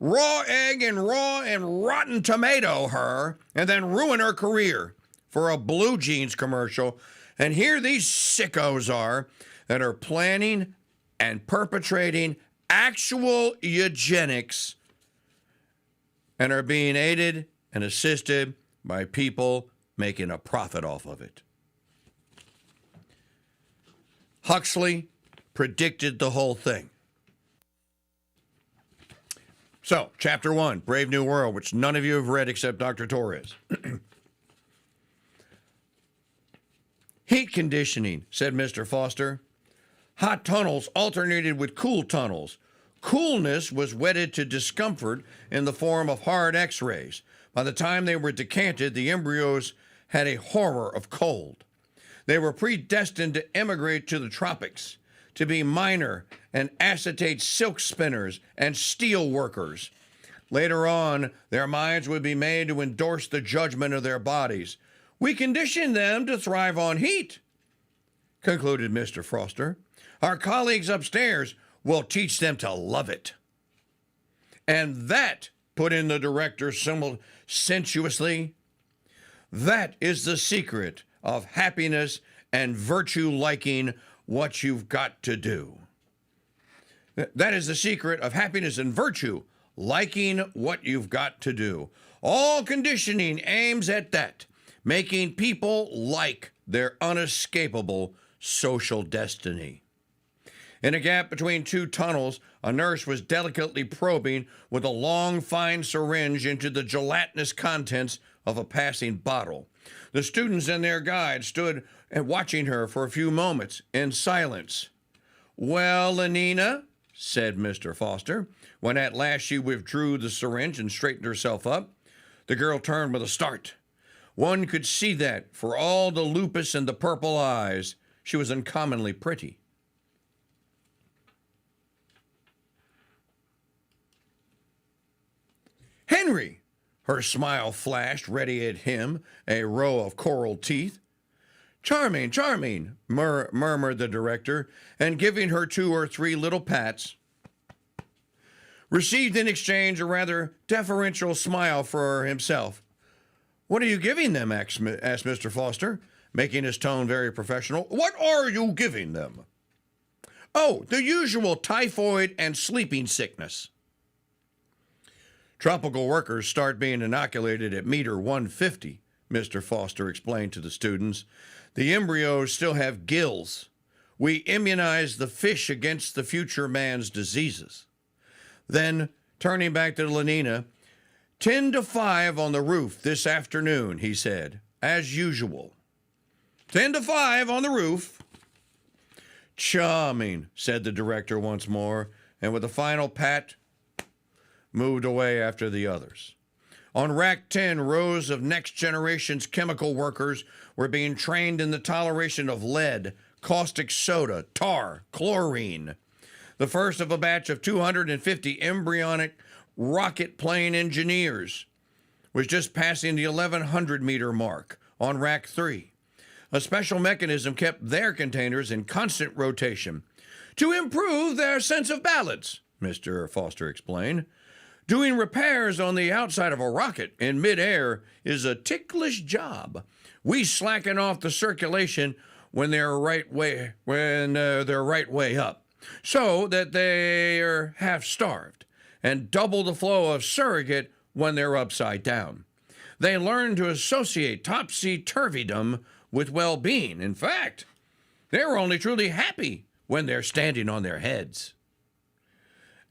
raw egg and raw and rotten tomato her and then ruin her career for a blue jeans commercial. And here these sickos are that are planning and perpetrating actual eugenics and are being aided and assisted by people making a profit off of it. Huxley predicted the whole thing. So, Chapter 1, Brave New World, which none of you have read except Dr. Torres. Heat conditioning, said Mr. Foster. Hot tunnels alternated with cool tunnels. Coolness was wedded to discomfort in the form of hard x-rays. By the time they were decanted, the embryos had a horror of cold. They were predestined to emigrate to the tropics, to be miner and acetate silk spinners and steel workers. Later on, their minds would be made to endorse the judgment of their bodies. We conditioned them to thrive on heat, concluded Mr. Foster. Our colleagues upstairs will teach them to love it. And that, put in the director sensuously, that is the secret of happiness and virtue liking what you've got to do. That is the secret of happiness and virtue, liking what you've got to do. All conditioning aims at that, making people like their unescapable social destiny. In a gap between two tunnels, a nurse was delicately probing with a long, fine syringe into the gelatinous contents of a passing bottle. The students and their guide stood watching her for a few moments in silence. Well, Lenina, said Mr. Foster, when at last she withdrew the syringe and straightened herself up. The girl turned with a start. One could see that, for all the lupus and the purple eyes, she was uncommonly pretty. Henry! Her smile flashed, ready at him, a row of coral teeth. Charming, charming, murmured the director, and giving her 2 or 3 little pats, received in exchange a rather deferential smile for himself. What are you giving them? asked Mr. Foster, making his tone very professional. What are you giving them? Oh, the usual typhoid and sleeping sickness. Tropical workers start being inoculated at meter 150, Mr. Foster explained to the students. The embryos still have gills. We immunize the fish against the future man's diseases. Then, turning back to Lenina, 10 to 5 on the roof this afternoon, he said, as usual. 10 to 5 on the roof. Charming, said the director once more, and with a final pat, moved away after the others. On Rack 10, rows of next generation's chemical workers were being trained in the toleration of lead, caustic soda, tar, chlorine. The first of a batch of 250 embryonic rocket plane engineers was just passing the 1,100 meter mark on Rack 3. A special mechanism kept their containers in constant rotation to improve their sense of balance, Mr. Foster explained. Doing repairs on the outside of a rocket in midair is a ticklish job. We slacken off the circulation when they're right way up, so that they are half starved, and double the flow of surrogate when they're upside down. They learn to associate topsy-turvydom with well-being. In fact, they're only truly happy when they're standing on their heads.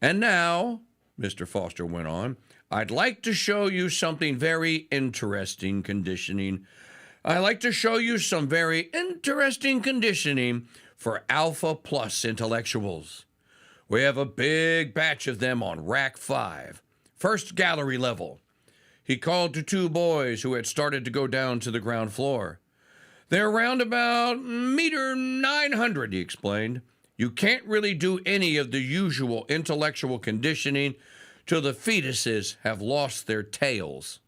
And now, Mr. Foster went on, I'd like to show you something very interesting conditioning. I'd like to show you some very interesting conditioning for Alpha Plus intellectuals. We have a big batch of them on Rack 5, first gallery level. He called to 2 boys who had started to go down to the ground floor. They're around about meter 900, he explained. You can't really do any of the usual intellectual conditioning till the fetuses have lost their tails.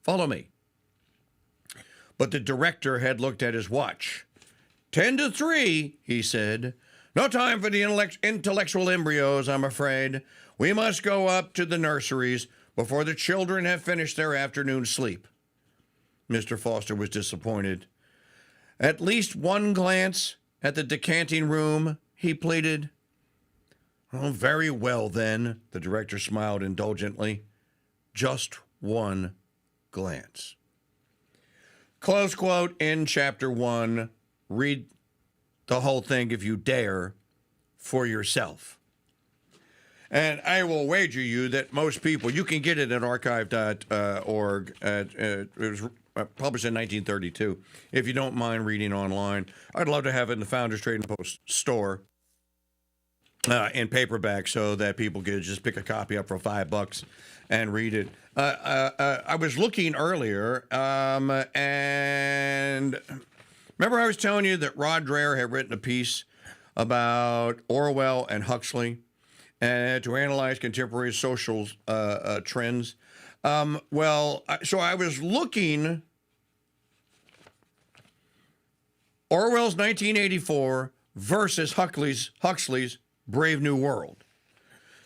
Follow me. But the director had looked at his watch. 10 to 3, he said. No time for the intellectual embryos, I'm afraid. We must go up to the nurseries before the children have finished their afternoon sleep. Mr. Foster was disappointed. At least one glance at the decanting room, he pleaded. Oh, very well, then, the director smiled indulgently. Just one glance. Close quote in chapter 1. Read the whole thing if you dare for yourself. And I will wager you that most people, you can get it at archive.org. It was published in 1932. If you don't mind reading online, I'd love to have it in the Founders Trading Post store in paperback so that people could just pick a copy up for $5 and read it. I was looking earlier, and remember I was telling you that Rod Dreher had written a piece about Orwell and Huxley to analyze contemporary social trends. So I was looking. Orwell's 1984 versus Huxley's Brave New World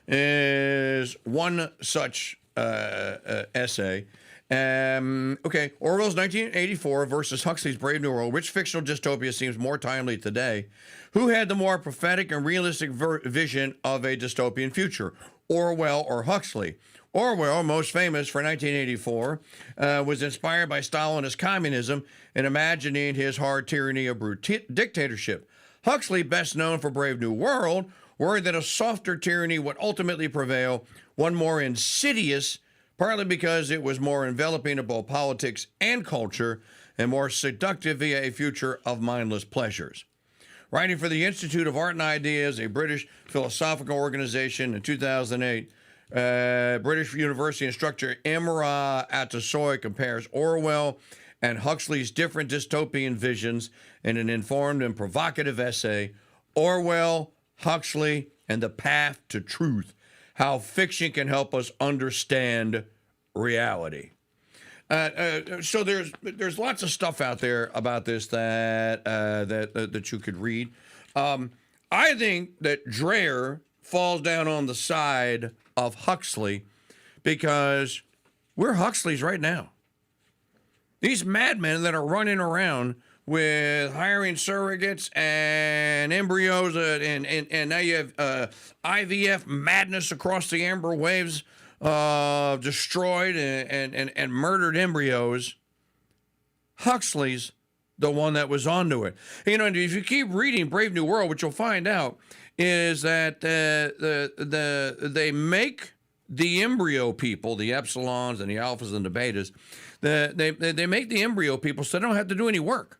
is one such essay. Okay, Orwell's 1984 versus Huxley's Brave New World. Which fictional dystopia seems more timely today? Who had the more prophetic and realistic vision of a dystopian future, Orwell or Huxley? Orwell, most famous for 1984, was inspired by Stalinist communism and imagining his hard tyranny of brute dictatorship. Huxley, best known for Brave New World, worried that a softer tyranny would ultimately prevail, one more insidious, partly because it was more enveloping of both politics and culture and more seductive via a future of mindless pleasures. Writing for the Institute of Art and Ideas, a British philosophical organization, in 2008, British University instructor Imra Atasoy compares Orwell and Huxley's different dystopian visions in an informed and provocative essay, Orwell, Huxley, and the Path to Truth, How Fiction Can Help Us Understand Reality. So there's lots of stuff out there about this that you could read. I think that Dreher falls down on the side of Huxley because we're Huxleys right now. These madmen that are running around with hiring surrogates and embryos, and now you have IVF madness across the amber waves, destroyed and murdered embryos. Huxley's the one that was onto it. You know, and if you keep reading Brave New World, what you'll find out is that they make the embryo people, the epsilons and the alphas and the betas, they make the embryo people so they don't have to do any work.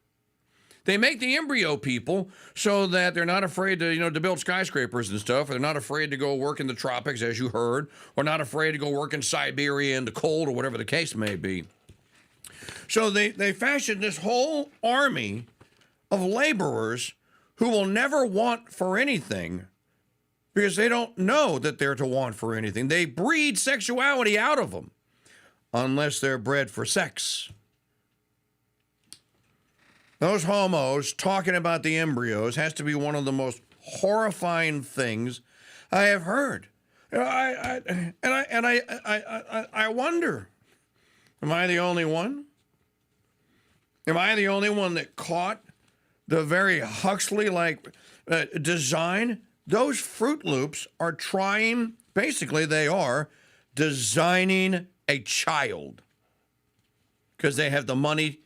They make the embryo people so that they're not afraid to build skyscrapers and stuff, or they're not afraid to go work in the tropics, as you heard, or not afraid to go work in Siberia in the cold, or whatever the case may be. So they fashioned this whole army of laborers who will never want for anything because they don't know that they're to want for anything. They breed sexuality out of them unless they're bred for sex. Those homos talking about the embryos has to be one of the most horrifying things I have heard. I wonder, am I the only one? Am I the only one that caught the very Huxley-like design? Those Fruit Loops are they are designing a child because they have the money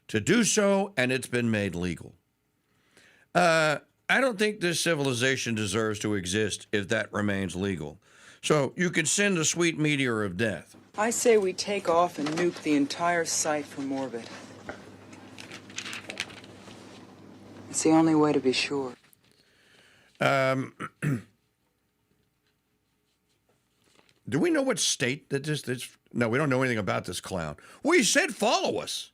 to do so, and it's been made legal. I don't think this civilization deserves to exist if that remains legal. So you can send a sweet meteor of death. I say we take off and nuke the entire site from orbit. It's the only way to be sure. Do we know what state that this? No, we don't know anything about this clown. We said follow us.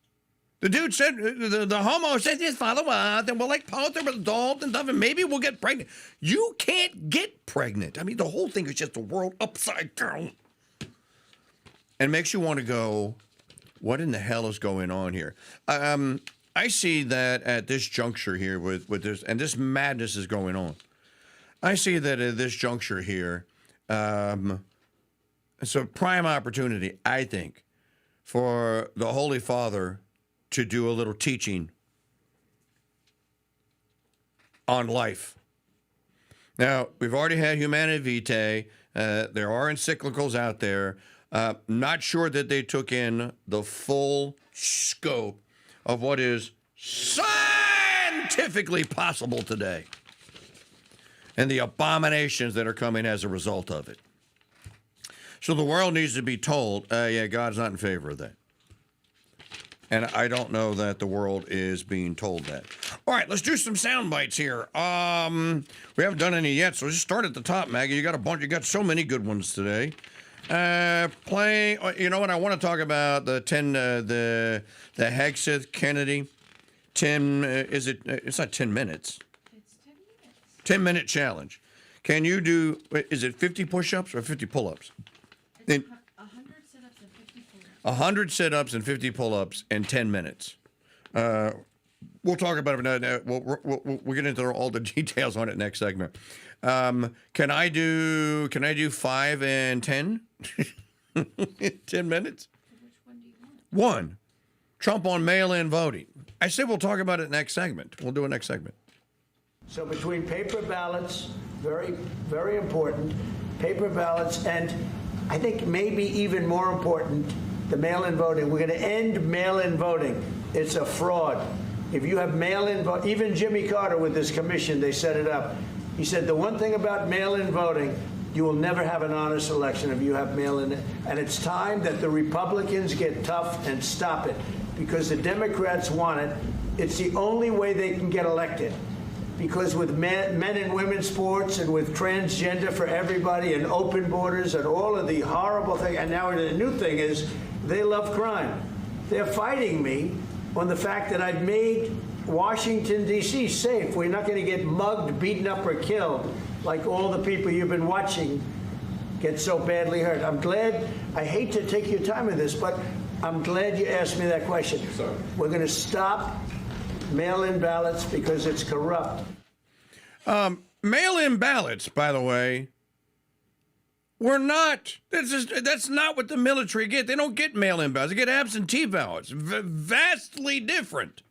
The dude said, the homo said, just follow us, and we'll post with adults and stuff, and maybe we'll get pregnant. You can't get pregnant. I mean, the whole thing is just the world upside down. And makes you want to go, what in the hell is going on here? I see that at this juncture here with this, and this madness is going on. I see that at this juncture here, It's a prime opportunity, I think, for the Holy Father to do a little teaching on life. Now, we've already had Humanae Vitae. There are encyclicals out there. Not sure that they took in the full scope of what is scientifically possible today and the abominations that are coming as a result of it. So the world needs to be told, yeah, God's not in favor of that. And I don't know that the world is being told that. All right, let's do some sound bites here. We haven't done any yet, so just start at the top, Maggie. You got a bunch. You got so many good ones today. Playing. You know what? I want to talk about the Hegseth Kennedy. 10. Is it? It's not 10 minutes. It's 10 minutes. 10-minute challenge. Can you do? Is it 50 push-ups or 50 pull-ups? It's 100 sit-ups and 50 pull-ups. 100 sit-ups and 50 pull-ups in 10 minutes. We'll talk about it. We'll get into all the details on it next segment. Can I do 5 and 10? 10 minutes? Which one do you want? One. Trump on mail-in voting. I said we'll talk about it next segment. We'll do a next segment. So between paper ballots, very, very important, paper ballots, and I think maybe even more important, the mail-in voting. We're going to end mail-in voting. It's a fraud. If you have mail-in vote, even Jimmy Carter with this commission, they set it up. He said the one thing about mail-in voting, you will never have an honest election if you have mail-in. And it's time that the Republicans get tough and stop it, because the Democrats want it. It's the only way they can get elected. Because with men and women's sports and with transgender for everybody and open borders and all of the horrible things, and now the new thing is they love crime. They're fighting me on the fact that I've made Washington, D.C. safe. We're not going to get mugged, beaten up, or killed like all the people you've been watching get so badly hurt. I'm glad. I hate to take your time with this, but I'm glad you asked me that question. Sorry. We're going to stop mail-in ballots because it's corrupt. Mail-in ballots, by the way, that's not what the military get. They don't get mail-in ballots. They get absentee ballots. Vastly different.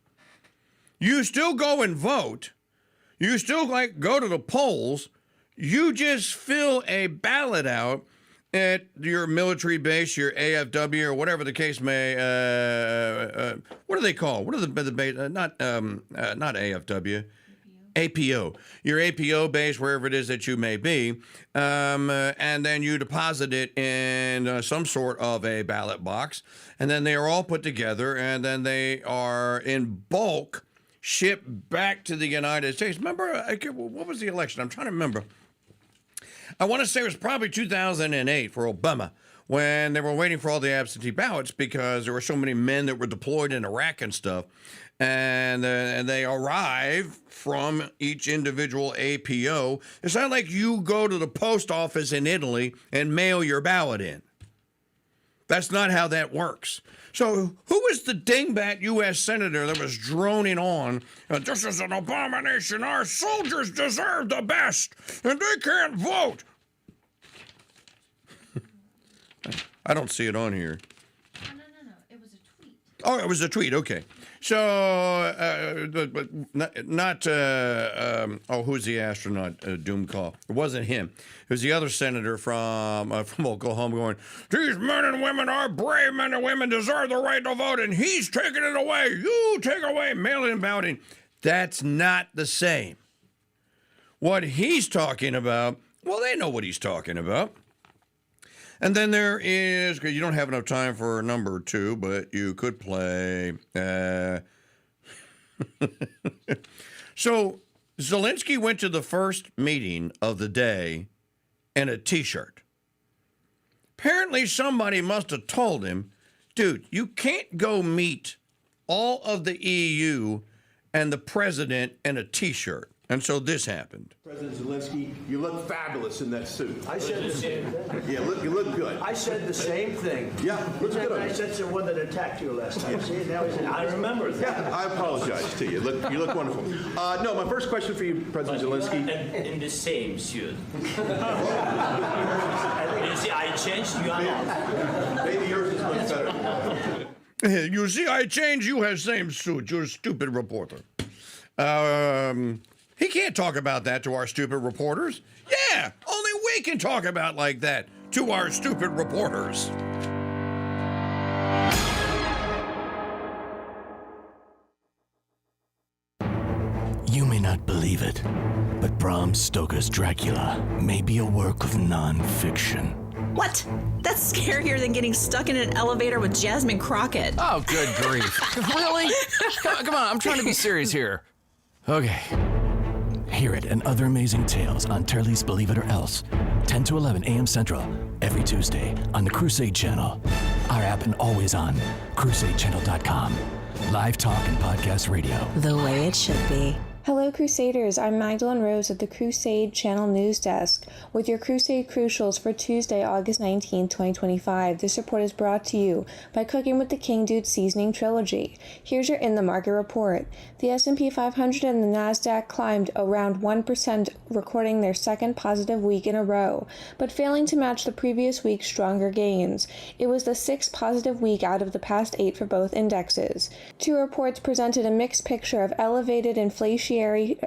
You still go and vote. You still go to the polls. You just fill a ballot out at your military base, your AFW, or whatever the case may. What are they called? What are the base? Not AFW. APO. Your APO base, wherever it is that you may be, and then you deposit it in some sort of a ballot box, and then they are all put together, and then they are in bulk shipped back to the United States. Remember, what was the election? I'm trying to remember. I want to say it was probably 2008 for Obama, when they were waiting for all the absentee ballots because there were so many men that were deployed in Iraq and stuff. And they arrive from each individual APO. It's not like you go to the post office in Italy and mail your ballot in. That's not how that works. So who was the dingbat U.S. senator that was droning on, this is an abomination, our soldiers deserve the best, and they can't vote? I don't see it on here. No. It was a tweet. Oh, it was a tweet. Okay. So, who's the astronaut, Doomcall? It wasn't him. It was the other senator from Oklahoma going, these men and women are brave men and women, deserve the right to vote, and he's taking it away. You take away mail-in balloting. That's not the same. What he's talking about, well, they know what he's talking about. And then there is, because you don't have enough time for number 2, but you could play. So Zelensky went to the first meeting of the day in a T-shirt. Apparently somebody must have told him, dude, you can't go meet all of the EU and the president in a T-shirt. And so this happened. President Zelensky, you look fabulous in that suit. I said the same thing. Yeah, you look good. I said the same thing. Yeah, looks good on I you. said the one that attacked you last time. See, now he's I remember that. Yeah, I apologize to you. You look wonderful. No, my first question for you, President Zelensky. In the same suit. You see, I changed. You are not. Maybe yours is much better. You see, I changed. You have same suit. You're a stupid reporter. He can't talk about that to our stupid reporters. Yeah, only we can talk about like that to our stupid reporters. You may not believe it, but Bram Stoker's Dracula may be a work of non-fiction. What? That's scarier than getting stuck in an elevator with Jasmine Crockett. Oh, good grief. Really? Come on, I'm trying to be serious here. Okay. Hear it and other amazing tales on Turley's Believe It or Else, 10 to 11 a.m. Central, every Tuesday on the Crusade Channel. Our app and always on crusadechannel.com. Live talk and podcast radio. The way it should be. Hello, Crusaders. I'm Magdalene Rose at the Crusade Channel News Desk with your Crusade Crucials for Tuesday, August 19, 2025. This report is brought to you by Cooking with the KingDude Seasoning Trilogy. Here's your In the Market report. The S&P 500 and the NASDAQ climbed around 1%, recording their second positive week in a row, but failing to match the previous week's stronger gains. It was the sixth positive week out of the past 8 for both indexes. Two reports presented a mixed picture of elevated inflationary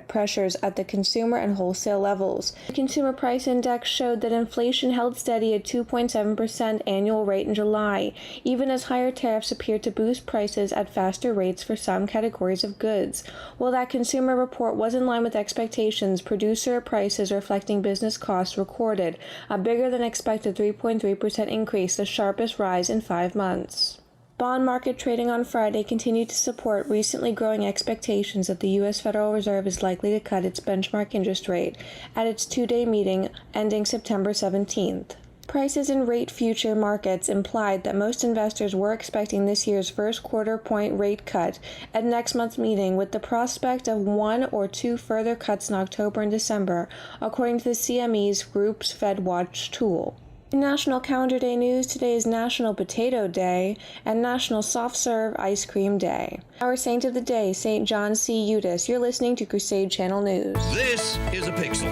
pressures at the consumer and wholesale levels. The Consumer Price Index showed that inflation held steady at 2.7% annual rate in July, even as higher tariffs appeared to boost prices at faster rates for some categories of goods. While that consumer report was in line with expectations, producer prices reflecting business costs recorded a bigger than expected 3.3% increase, the sharpest rise in 5 months. Bond market trading on Friday continued to support recently growing expectations that the U.S. Federal Reserve is likely to cut its benchmark interest rate at its two-day meeting ending September 17th. Prices in rate future markets implied that most investors were expecting this year's first quarter-point rate cut at next month's meeting, with the prospect of 1 or 2 further cuts in October and December, according to the CME's Group's FedWatch tool. In National Calendar Day news, today is National Potato Day and National Soft Serve Ice Cream Day. Our saint of the day, St. John C. Eudes. You're listening to Crusade Channel News. This is a pixel.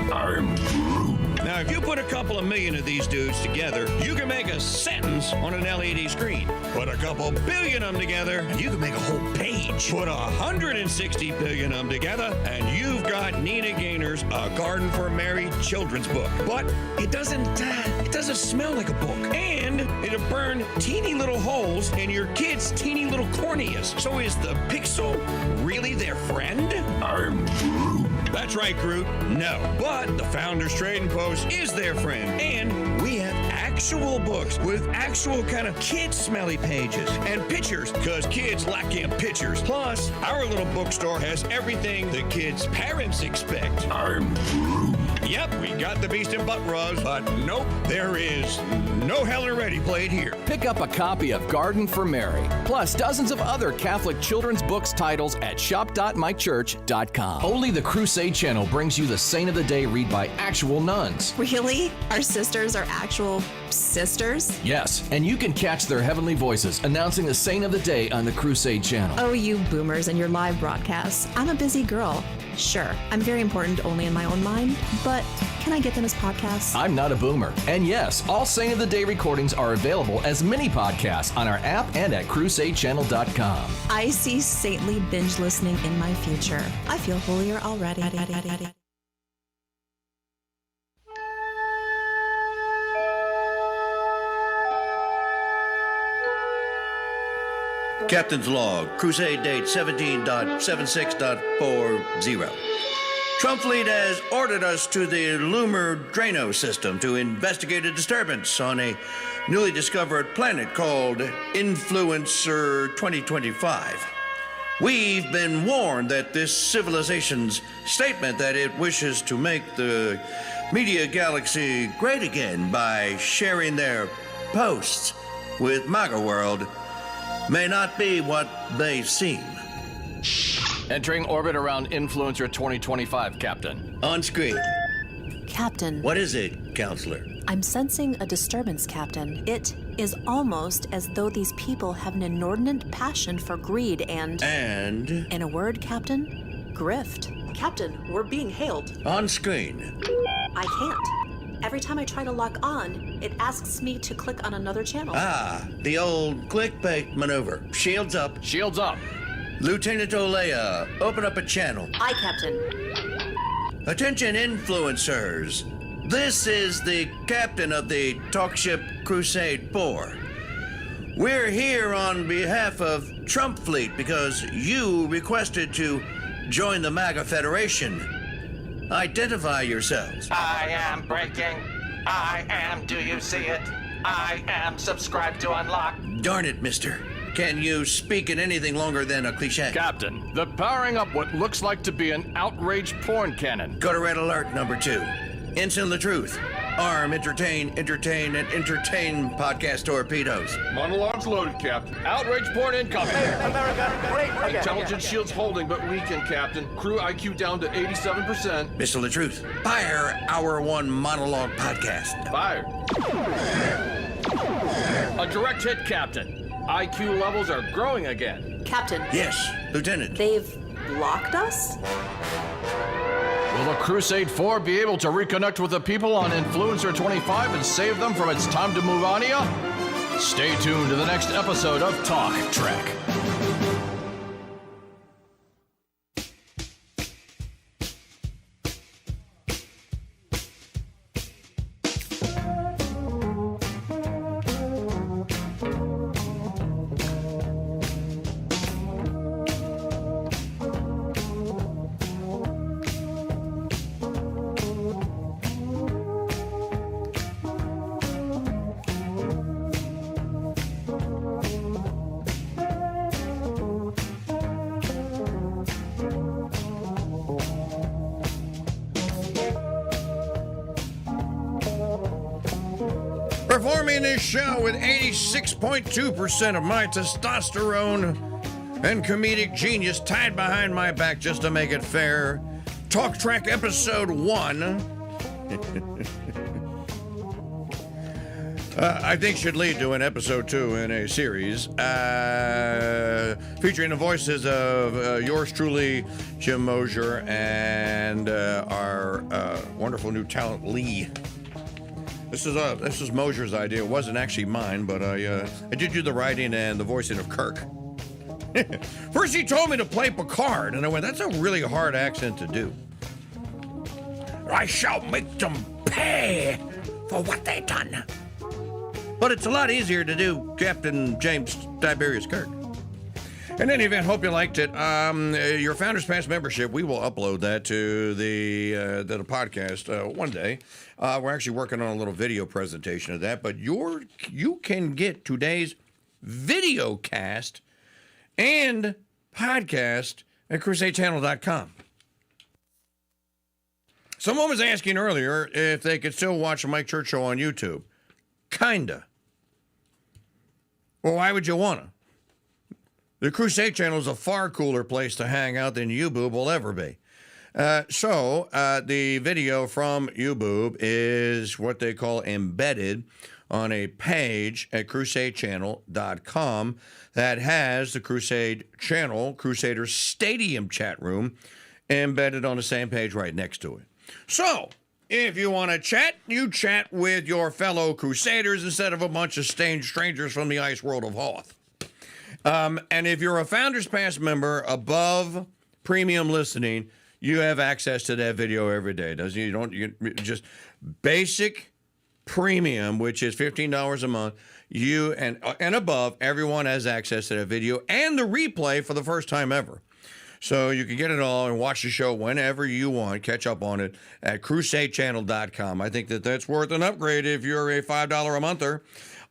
Now, if you put a couple of million of these dudes together, you can make a sentence on an LED screen. Put a couple billion of them together, and you can make a whole page. Put 160 billion of them together, and you've got Nina Gaynor's A Garden for Mary children's book. But it doesn't smell like a book, and it'll burn teeny little holes in your kids' teeny little corneas. So is the pixel really their friend? I'm Groot. That's right, Groot. No, but the Founders Trading Post is their friend, and we have actual books with actual kind of kid-smelly pages and pictures, because kids lack in pictures. Plus, our little bookstore has everything the kids' parents expect. I'm Groot. Yep, we got the beast and butt rubs, but nope, there is no Helen Reddy played here. Pick up a copy of Garden for Mary, plus dozens of other Catholic children's books titles at shop.mychurch.com. Only the Crusade Channel brings you the Saint of the Day read by actual nuns. Really? Our sisters are actual sisters? Yes, and you can catch their heavenly voices announcing the Saint of the Day on the Crusade Channel. Oh, you boomers and your live broadcasts. I'm a busy girl. Sure, I'm very important only in my own mind, but can I get them as podcasts? I'm not a boomer. And yes, all Saint of the Day recordings are available as mini podcasts on our app and at crusadechannel.com. I see saintly binge listening in my future. I feel holier already. Captain's log, Crusade date 17.76.40. Trump fleet has ordered us to the Lunar Drano system to investigate a disturbance on a newly discovered planet called Influencer 2025. We've been warned that this civilization's statement that it wishes to make the media galaxy great again by sharing their posts with MAGA World may not be what they seem. Entering orbit around Influencer 2025, Captain. On screen. Captain. What is it, Counselor? I'm sensing a disturbance, Captain. It is almost as though these people have an inordinate passion for greed and... And? In a word, Captain, grift. Captain, we're being hailed. On screen. I can't. Every time I try to lock on, it asks me to click on another channel. Ah, the old clickbait maneuver. Shields up. Shields up. Lieutenant Olea, open up a channel. Aye, Captain. Attention, influencers. This is the captain of the Talkship Crusade 4. We're here on behalf of Trump Fleet because you requested to join the MAGA Federation. Identify yourselves. I am breaking. I am, do you see it? I am subscribed to unlock. Darn it, mister. Can you speak in anything longer than a cliche? Captain, the powering up what looks like to be an outraged porn cannon. Go to red alert number 2. Instant the truth. Arm, entertain, and entertain podcast torpedoes. Monologues loaded, Captain. Outraged porn incoming. Hey, America, wait again. Intelligence shields holding but weakened, Captain. Crew IQ down to 87%. Mr. the Truth, fire our one monologue podcast. Fired. A direct hit, Captain. IQ levels are growing again. Captain. Yes, Lieutenant. They've blocked us? Will the Crusade 4 be able to reconnect with the people on Influencer 25 and save them from its time to move on ya? Stay tuned to the next episode of Talk Trek. Performing this show with 86.2% of my testosterone and comedic genius tied behind my back just to make it fair. Talk Track Episode 1. I think should lead to an Episode 2 in a series featuring the voices of yours truly, Jim Mosier, and our wonderful new talent, Lee. This is Mosier's idea. It wasn't actually mine, but I did do the writing and the voicing of Kirk. First, he told me to play Picard, and I went, "That's a really hard accent to do." I shall make them pay for what they done. But it's a lot easier to do Captain James Tiberius Kirk. In any event, hope you liked it. Your Founders Pass membership, we will upload that to the podcast one day. We're actually working on a little video presentation of that, but you can get today's video cast and podcast at crusadechannel.com. Someone was asking earlier if they could still watch the Mike Church Show on YouTube. Kinda. Well, why would you want to? The Crusade Channel is a far cooler place to hang out than YouBoob will ever be. So the video from YouBoob is what they call embedded on a page at crusadechannel.com that has the Crusade Channel, Crusader Stadium chat room, embedded on the same page right next to it. So if you want to chat, you chat with your fellow Crusaders instead of a bunch of strangers from the ice world of Hoth. And if you're a Founders Pass member above premium listening, you have access to that video every day. You just basic premium, which is $15 a month. You and above, everyone has access to that video and the replay for the first time ever. So you can get it all and watch the show whenever you want. Catch up on it at crusadechannel.com. I think that's worth an upgrade if you're a $5 a monther.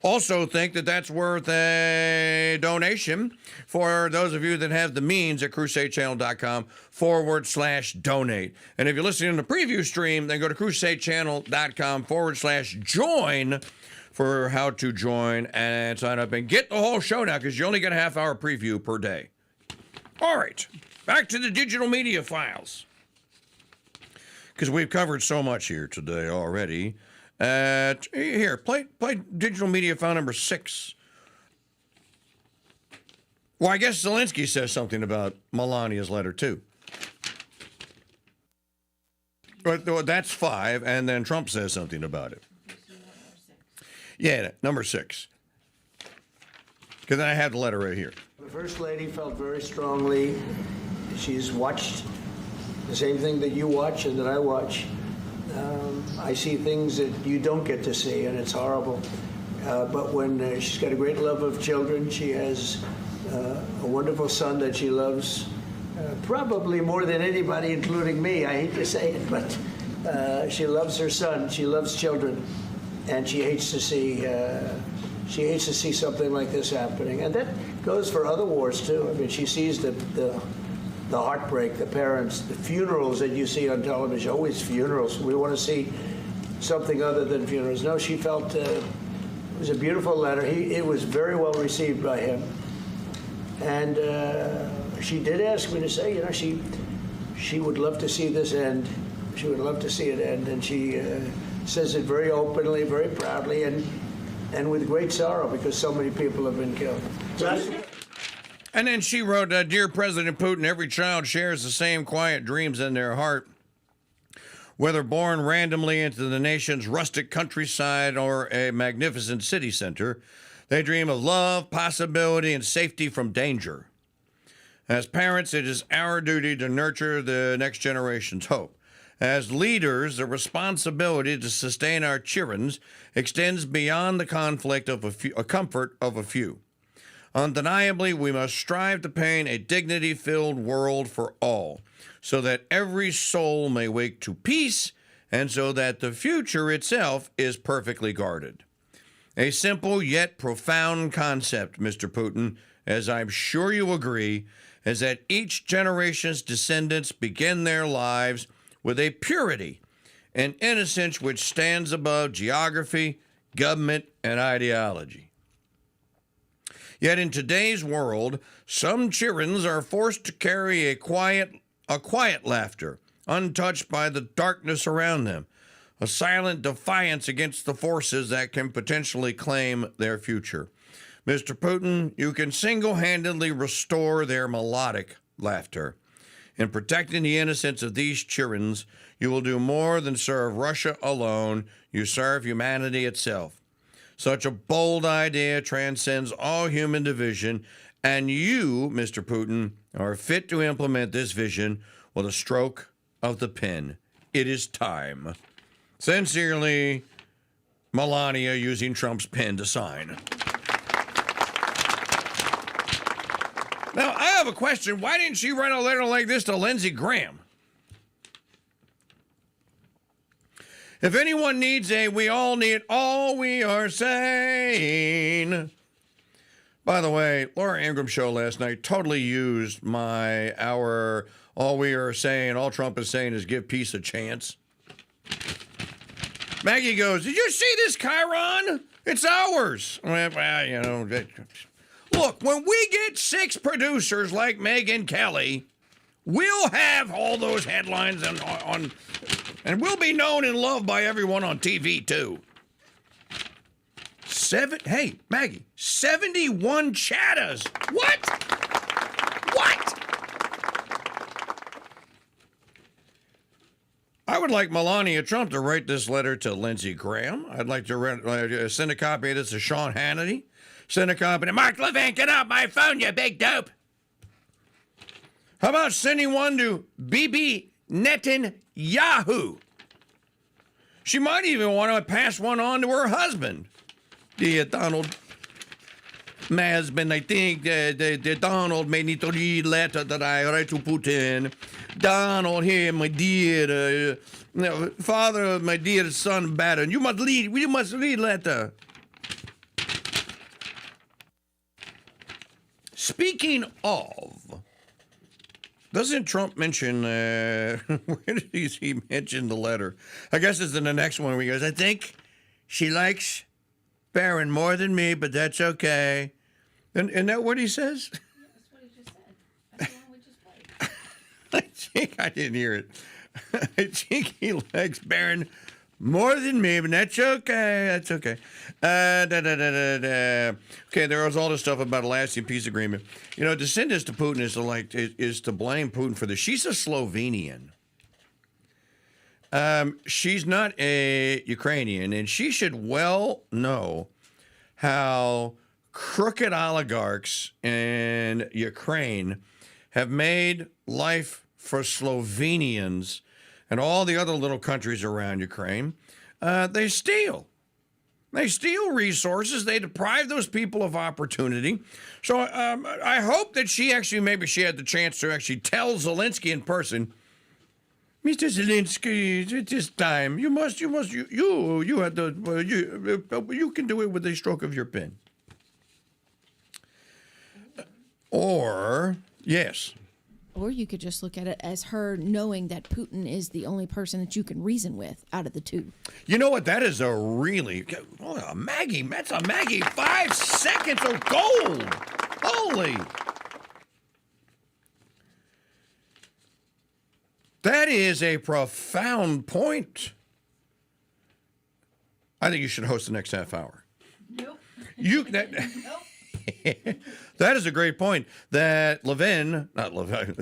Also think that's worth a donation for those of you that have the means at crusadechannel.com/donate. And if you're listening to the preview stream, then go to crusadechannel.com/join for how to join and sign up and get the whole show now because you only get a half-hour preview per day. All right, back to the digital media files. Because we've covered so much here today already. Here, play digital media file number 6. Well, I guess Zelensky says something about Melania's letter, too. But that's 5, and then Trump says something about it. Yeah, number 6. Because I have the letter right here. The First Lady felt very strongly. She's watched the same thing that you watch and that I watch. I see things that you don't get to see, and it's horrible. But when she's got a great love of children, she has a wonderful son that she loves, probably more than anybody, including me. I hate to say it, but she loves her son. She loves children, and she hates to see something like this happening. And that goes for other wars too. I mean, she sees the heartbreak, the parents, the funerals that you see on television. Always funerals. We want to see something other than funerals. No, she felt it was a beautiful letter. It was very well received by him. And she did ask me to say, you know, she would love to see this end. She would love to see it end. And she says it very openly, very proudly, and with great sorrow, because so many people have been killed. And then she wrote, Dear President Putin, every child shares the same quiet dreams in their heart. Whether born randomly into the nation's rustic countryside or a magnificent city center, they dream of love, possibility, and safety from danger. As parents, it is our duty to nurture the next generation's hope. As leaders, the responsibility to sustain our children extends beyond the conflict of a comfort of a few. Undeniably, we must strive to paint a dignity-filled world for all, so that every soul may wake to peace, and so that the future itself is perfectly guarded. A simple yet profound concept, Mr. Putin, as I'm sure you agree, is that each generation's descendants begin their lives with a purity and innocence which stands above geography, government, and ideology. Yet in today's world, some children are forced to carry a quiet laughter, untouched by the darkness around them, a silent defiance against the forces that can potentially claim their future. Mr. Putin, you can single-handedly restore their melodic laughter. In protecting the innocence of these children, you will do more than serve Russia alone. You serve humanity itself. Such a bold idea transcends all human division, and you, Mr. Putin, are fit to implement this vision with a stroke of the pen. It is time. Sincerely, Melania, using Trump's pen to sign. Now, I have a question. Why didn't she write a letter like this to Lindsey Graham? If anyone needs we all need all we are saying. By the way, Laura Ingraham show last night totally used all we are saying, all Trump is saying is give peace a chance. Maggie goes, did you see this Chiron? It's ours. Well, you know, look, when we get 6 producers like Megyn Kelly, we'll have all those headlines and we'll be known and loved by everyone on TV, too. Hey, Maggie, 71 chattas. What? I would like Melania Trump to write this letter to Lindsey Graham. I'd like to send a copy of this to Sean Hannity. Send a copy to Mark Levin. Get off my phone, you big dope. How about sending one to Bibi Netanyahu? She might even want to pass one on to her husband. Dear Donald, my husband, I think that Donald may need to read a letter that I write to Putin. Donald, here, my dear father of my dear son, Barron, you must read letter. Speaking of, doesn't Trump mention, where did he mention the letter? I guess it's in the next one where he goes, I think she likes Barron more than me, but that's okay. And that what he says? Yeah, that's what he just said. That's the one we I didn't hear it. Cheeky legs bearing more than me, but that's okay. That's okay. Okay, there was all this stuff about a lasting peace agreement. You know, to send this to Putin is to blame Putin for this. She's a Slovenian. She's not a Ukrainian, and she should well know how crooked oligarchs in Ukraine have made life for Slovenians and all the other little countries around Ukraine. They steal. They steal resources. They deprive those people of opportunity. So I hope that maybe she had the chance to actually tell Zelensky in person, Mr. Zelensky, it is time. You can do it with a stroke of your pen. Or, yes. Or you could just look at it as her knowing that Putin is the only person that you can reason with out of the two. You know what? That is a really... Oh, Maggie, that's a Maggie. 5 seconds of gold. Holy... That is a profound point. I think you should host the next half hour. Nope. That is a great point. That not Levin.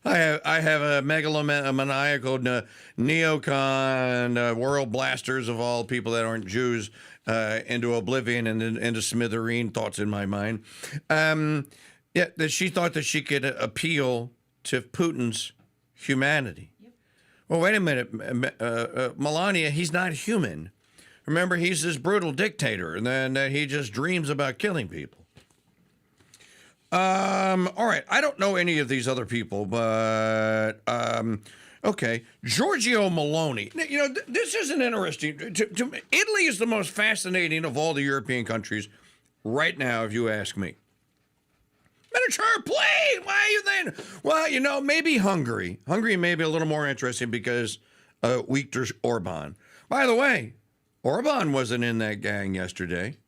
I have a megalomaniacal neocon world blasters of all people that aren't Jews into oblivion and into smithereen thoughts in my mind. That she thought that she could appeal to Putin's humanity. Yep. Well, wait a minute. Melania, he's not human. Remember, he's this brutal dictator, and then he just dreams about killing people. All right. I don't know any of these other people, but okay. Giorgio Meloni. You know, this is an interesting. Italy is the most fascinating of all the European countries right now, if you ask me. Miniature play. Why are you then? Well, you know, maybe Hungary. Hungary may be a little more interesting because Viktor Orban. By the way, Orban wasn't in that gang yesterday.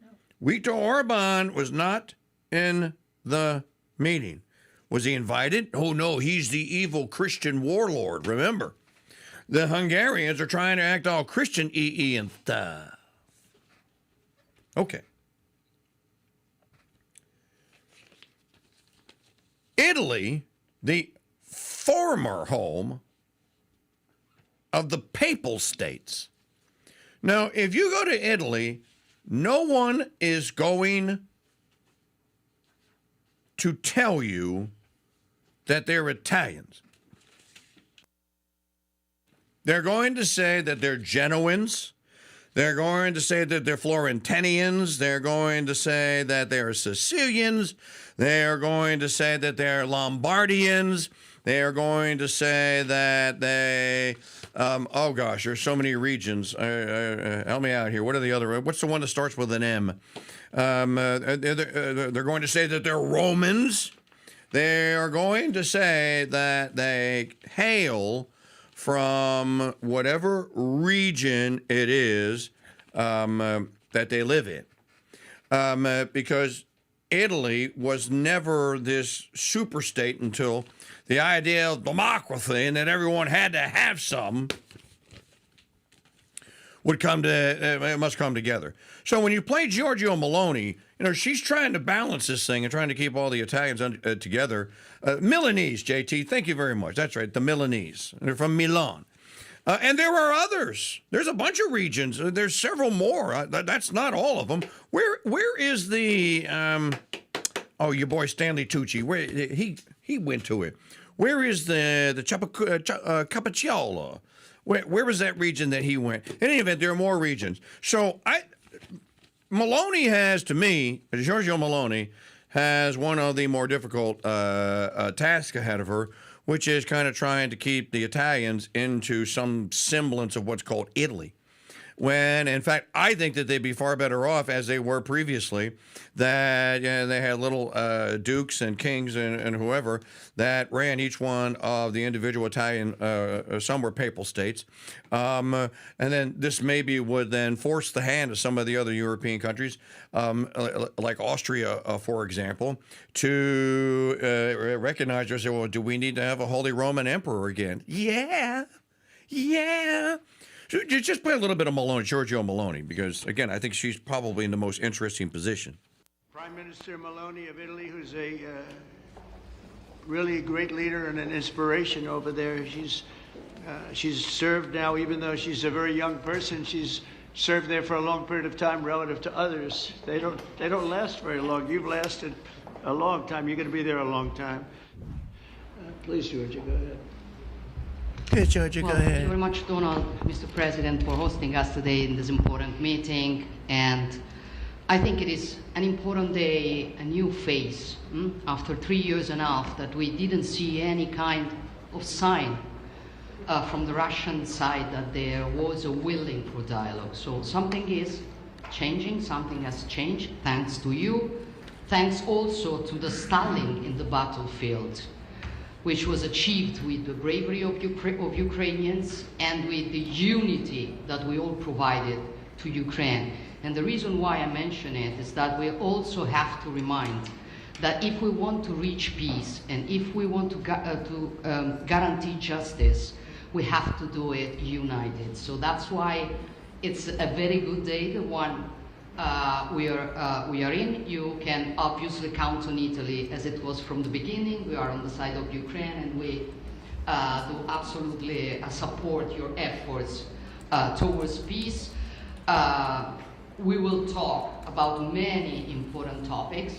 No. Viktor Orban was not in the meeting. Was he invited? Oh, no, he's the evil Christian warlord. Remember, the Hungarians are trying to act all Christian and stuff. Okay. Italy, the former home of the Papal States. Now, if you go to Italy, no one is going to tell you that they're Italians. They're going to say that they're Genoans. They're going to say that they're Florentinians. They're going to say that they're Sicilians. They're going to say that they're Lombardians. They're going to say that they, oh gosh, there's so many regions. Help me out here. What are the other, what's the one that starts with an M? They're going to say that they're Romans. They are going to say that they hail from whatever region it is that they live in. Because Italy was never this super state until the idea of democracy and that everyone had to have some must come together. So when you play Giorgio Meloni, you know, she's trying to balance this thing and trying to keep all the Italians together. Milanese, JT, thank you very much. That's right, the Milanese. They're from Milan. And there are others. There's a bunch of regions. There's several more. That's not all of them. Where is the your boy Stanley Tucci? Where he went to it. Where is the Cappucciola? Where was that region that he went? In any event, there are more regions. So Meloni has, to me, Giorgio Meloni has one of the more difficult tasks ahead of her, which is kind of trying to keep the Italians into some semblance of what's called Italy. when, in fact, I think that they'd be far better off as they were previously, that they had little dukes and kings and whoever that ran each one of the individual Italian, some were papal states. And then this maybe would then force the hand of some of the other European countries, like Austria, for example, to recognize or say, well, do we need to have a Holy Roman Emperor again? Yeah. So just play a little bit of Maloney, Giorgio Maloney, because, again, I think she's probably in the most interesting position. Prime Minister Maloney of Italy, who's a really great leader and an inspiration over there. She's served now, even though she's a very young person, she's served there for a long period of time relative to others. They don't last very long. You've lasted a long time. You're going to be there a long time. Please, Georgia, go ahead. Yes, Georgia, go ahead. Thank you very much, Donald, Mr. President, for hosting us today in this important meeting. And I think it is an important day, a new phase, after 3 years and a half that we didn't see any kind of sign from the Russian side that there was a willing for dialogue. So something is changing, something has changed, thanks to you. Thanks also to the stalling in the battlefield, which was achieved with the bravery of Ukrainians and with the unity that we all provided to Ukraine. And the reason why I mention it is that we also have to remind that if we want to reach peace and if we want to guarantee justice, we have to do it united. So that's why it's a very good day, the one we are in. You can obviously count on Italy as it was from the beginning. We are on the side of Ukraine, and we do absolutely support your efforts towards peace. We will talk about many important topics.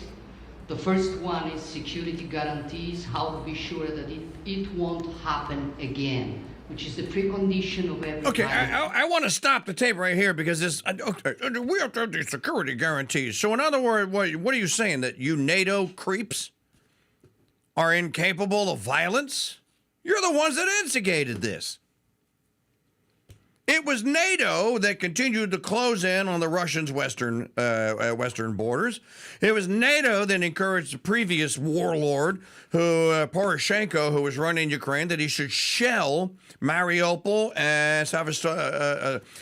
The first one is security guarantees, how to be sure that it won't happen again, which is the precondition of every. Okay, I want to stop the tape right here because this. We have to have these security guarantees. So, in other words, what are you saying, that you NATO creeps are incapable of violence? You're the ones that instigated this. It was NATO that continued to close in on the Russians' western borders. It was NATO that encouraged the previous warlord, Poroshenko, who was running Ukraine, that he should shell Mariupol and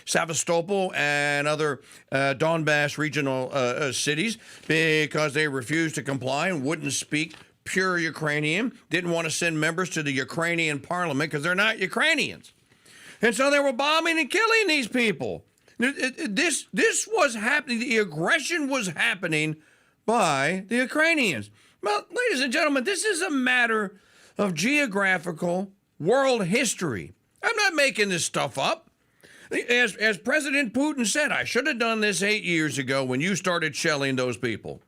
Sevastopol and other Donbass regional cities because they refused to comply and wouldn't speak pure Ukrainian, didn't want to send members to the Ukrainian parliament because they're not Ukrainians. And so they were bombing and killing these people. This was happening. The aggression was happening by the Ukrainians. Well, ladies and gentlemen, this is a matter of geographical world history. I'm not making this stuff up. As President Putin said, I should have done this 8 years ago when you started shelling those people.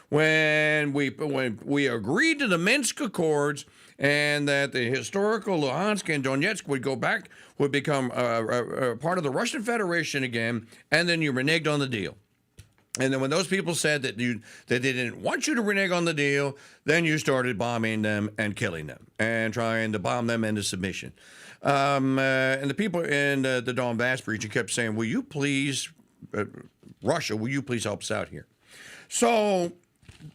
When we agreed to the Minsk Accords and that the historical Luhansk and Donetsk would become part of the Russian Federation again, and then you reneged on the deal. And then when those people said that they didn't want you to renege on the deal, then you started bombing them and killing them and trying to bomb them into submission. And the people in the Donbass region kept saying, will you please, Russia, will you please help us out here? So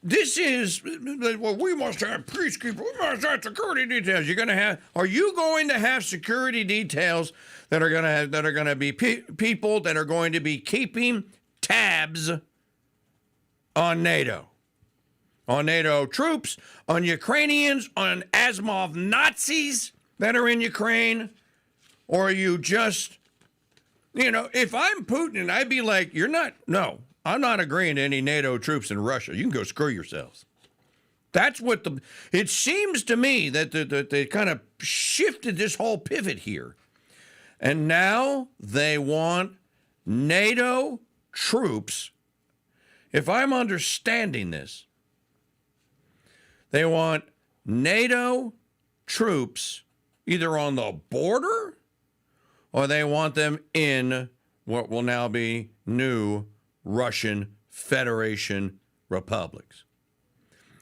this is, well, we must have peacekeepers, we must have security details. Are you going to have security details that are going to be people that are going to be keeping tabs on NATO troops, on Ukrainians, on Azov Nazis that are in Ukraine? Or are you just, if I'm Putin, I'd be like, I'm not agreeing to any NATO troops in Russia. You can go screw yourselves. That's what it seems to me that they kind of shifted this whole pivot here. And now they want NATO troops. If I'm understanding this, they want NATO troops either on the border or they want them in what will now be new Russian Federation republics.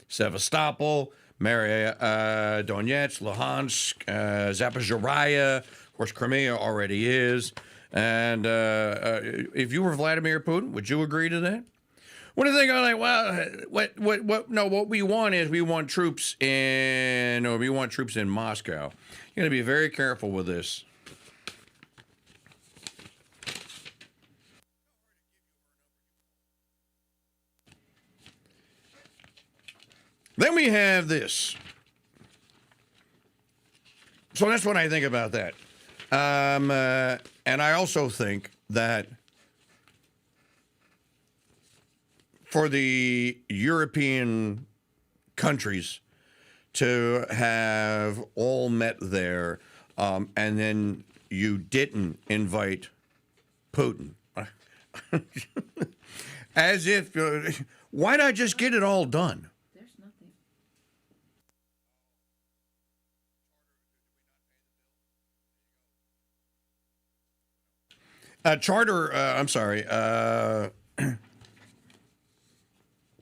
Sevastopol, Donetsk, Luhansk, Zaporizhzhia, of course, Crimea already is, And if you were Vladimir Putin, would you agree to that? What do you think? I'm like, well, no, what we want is we want troops in Moscow. You're going to be very careful with this. Then we have this. So that's what I think about that. And I also think that for the European countries to have all met there, and then you didn't invite Putin. As if, why not just get it all done? Charter, I'm sorry.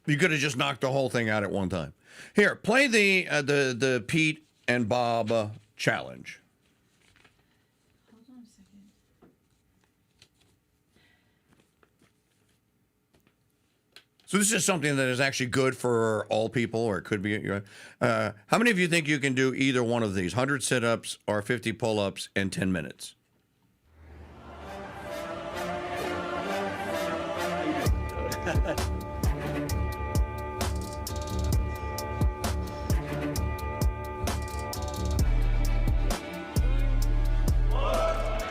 You could have just knocked the whole thing out at one time. Here, play the Pete and Bob challenge. Hold on a second. So this is something that is actually good for all people, or it could be. How many of you think you can do either one of these? 100 sit-ups or 50 pull-ups in 10 minutes?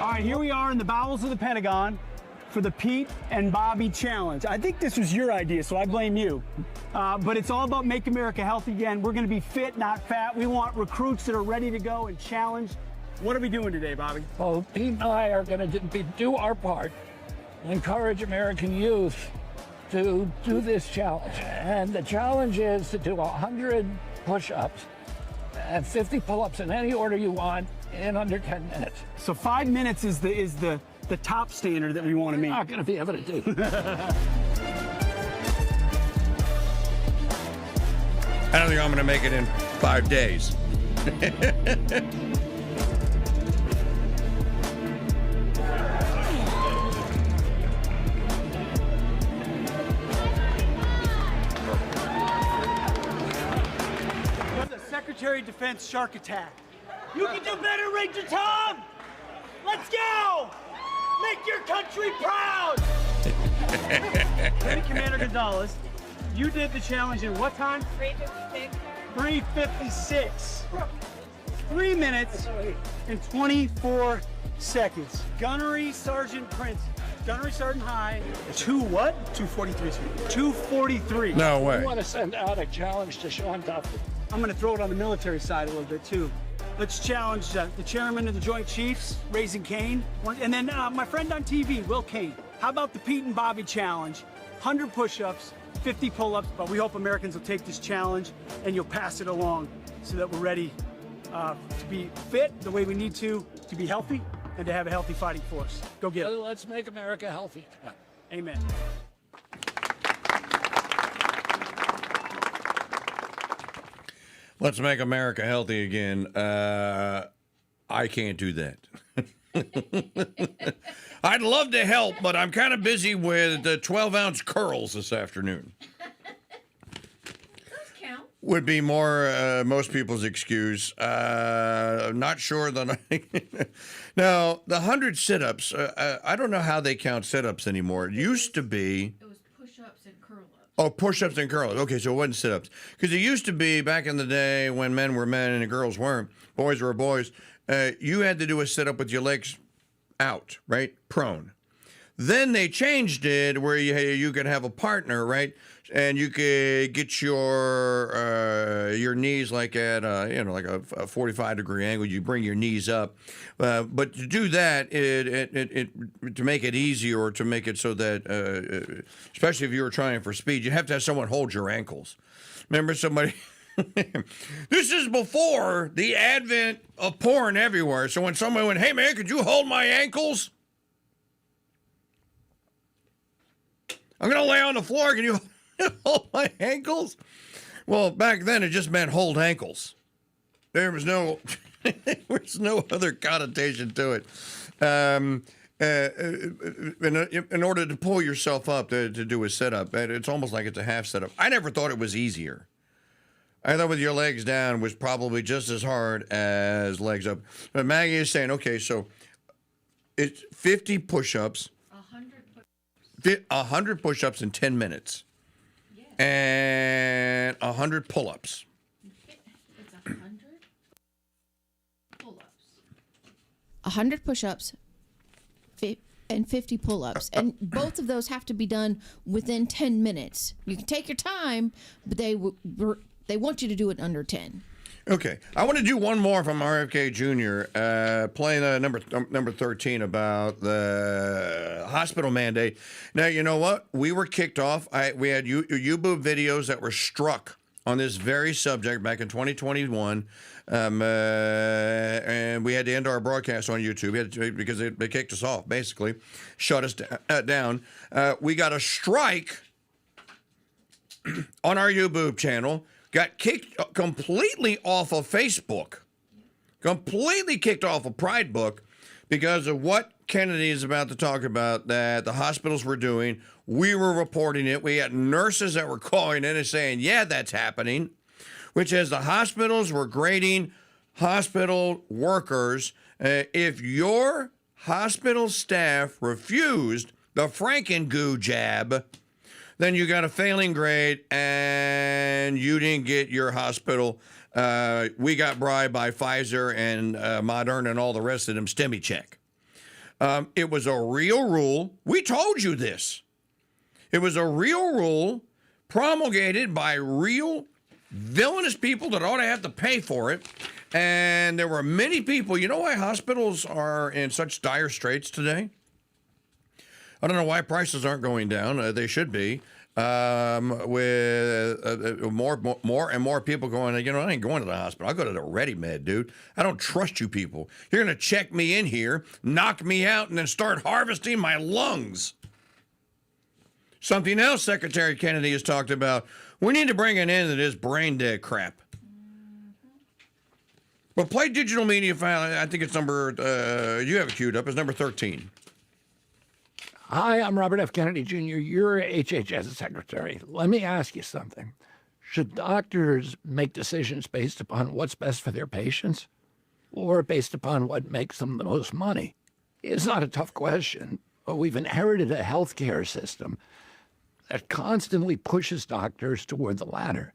All right, here we are in the bowels of the Pentagon for the Pete and Bobby Challenge. I think this was your idea, so I blame you. But it's all about Make America Healthy again. We're going to be fit, not fat. We want recruits that are ready to go and challenge. What are we doing today, Bobby? Well, Pete and I are going to do our part, encourage American youth to do this challenge. And the challenge is to do 100 push-ups and 50 pull-ups in any order you want in under 10 minutes. So 5 minutes is the top standard that we want to meet. Not going to be able to do. I don't think I'm going to make it in 5 days. Secretary of Defense shark attack. You can do better, Ranger Tom! Let's go! Make your country proud! Lady Commander Gonzalez, you did the challenge in what time? 3:56. 3 minutes and 24 seconds. Gunnery Sergeant Prince. Gunnery Sergeant High. 243. 243. No way. We want to send out a challenge to Sean Duffy. I'm going to throw it on the military side a little bit, too. Let's challenge the chairman of the Joint Chiefs, Raising Cane. And then my friend on TV, Will Kane. How about the Pete and Bobby challenge? 100 push-ups, 50 pull-ups, but we hope Americans will take this challenge and you'll pass it along so that we're ready to be fit the way we need to be healthy, and to have a healthy fighting force. Go get it. Let's make America healthy. Amen. Let's make America healthy again. I can't do that. I'd love to help, but I'm kind of busy with the 12-ounce curls this afternoon. Those count. Would be more most people's excuse. Not sure that I... Now, the 100 sit-ups, I don't know how they count sit-ups anymore. It used to be... It was push-ups and curl-ups. Oh, push-ups and curls. Okay, so it wasn't sit-ups. Because it used to be, back in the day, when men were men and the girls weren't, boys were boys, you had to do a sit-up with your legs out, right? Prone. Then they changed it where you could have a partner, right? And you could get your knees like at like a 45-degree angle. You bring your knees up, but to do that, to make it easier, or to make it so that, especially if you were trying for speed, you have to have someone hold your ankles. Remember somebody? This is before the advent of porn everywhere. So when somebody went, "Hey man, could you hold my ankles? I'm gonna lay on the floor. Can you hold my ankles?" Well, back then it just meant hold ankles. There was no other connotation to it. in order to pull yourself up to do a sit-up. It's almost like it's a half sit-up. I never thought it was easier. I thought with your legs down was probably just as hard as legs up. But Maggie is saying, okay, so it's 50 push-ups. 100 push-ups in 10 minutes. Yes. And 100 pull-ups. It's 100 pull-ups. 100 push-ups and 50 pull-ups. And both of those have to be done within 10 minutes. You can take your time, but they want you to do it under 10. Okay, I want to do one more from RFK Jr. Playing number 13 about the hospital mandate. Now, you know what? We were kicked off. We had YouTube videos that were struck on this very subject back in 2021, and we had to end our broadcast on YouTube because they kicked us off, basically, shut us down. We got a strike on our YouTube channel. Got kicked completely off of Facebook, completely kicked off of Pride Book because of what Kennedy is about to talk about that the hospitals were doing. We were reporting it. We had nurses that were calling in and saying, yeah, that's happening, which is the hospitals were grading hospital workers. If your hospital staff refused the Frankengoo jab, then you got a failing grade and you didn't get your hospital. We got bribed by Pfizer and Moderna and all the rest of them STEMI check. It was a real rule. We told you this. It was a real rule promulgated by real villainous people that ought to have to pay for it. And there were many people. You know why hospitals are in such dire straits today? I don't know why prices aren't going down. They should be. With more and more people going, you know, I ain't going to the hospital. I'll go to the ReadyMed, dude. I don't trust you people. You're going to check me in here, knock me out, and then start harvesting my lungs. Something else Secretary Kennedy has talked about. We need to bring an end to this brain dead crap. But play digital media file. I think it's number, you have it queued up. It's number 13. Hi, I'm Robert F. Kennedy Jr., your HHS secretary. Let me ask you something. Should doctors make decisions based upon what's best for their patients or based upon what makes them the most money? It's not a tough question, but we've inherited a healthcare system that constantly pushes doctors toward the latter.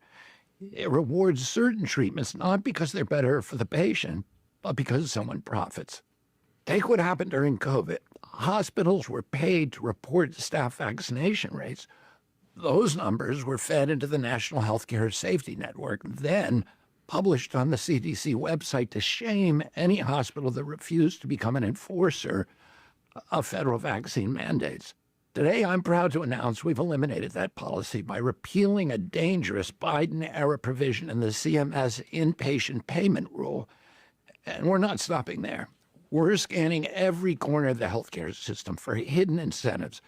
It rewards certain treatments not because they're better for the patient, but because someone profits. Take what happened during COVID. Hospitals were paid to report staff vaccination rates. Those numbers were fed into the National Healthcare Safety Network, then published on the CDC website to shame any hospital that refused to become an enforcer of federal vaccine mandates. Today, I'm proud to announce we've eliminated that policy by repealing a dangerous Biden-era provision in the CMS inpatient payment rule. And we're not stopping there. We're scanning every corner of the healthcare system for hidden incentives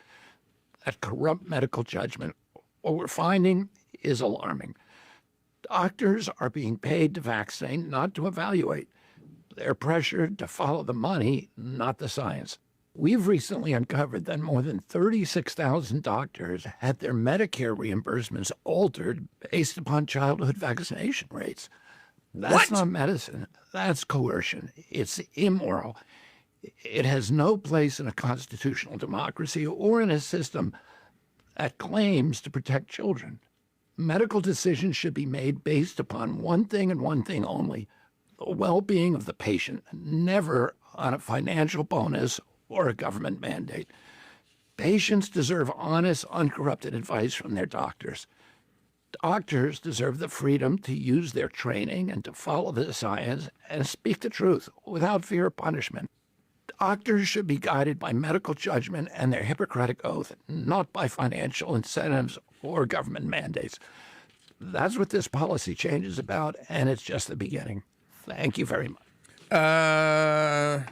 that corrupt medical judgment. What we're finding is alarming. Doctors are being paid to vaccinate, not to evaluate. They're pressured to follow the money, not the science. We've recently uncovered that more than 36,000 doctors had their Medicare reimbursements altered based upon childhood vaccination rates. That's not medicine. That's coercion. It's immoral. It has no place in a constitutional democracy or in a system that claims to protect children. Medical decisions should be made based upon one thing and one thing only, the well-being of the patient, never on a financial bonus or a government mandate. Patients deserve honest, uncorrupted advice from their doctors. Doctors deserve the freedom to use their training and to follow the science and speak the truth without fear of punishment. Doctors should be guided by medical judgment and their Hippocratic oath, not by financial incentives or government mandates. That's what this policy change is about, and it's just the beginning. Thank you very much. I,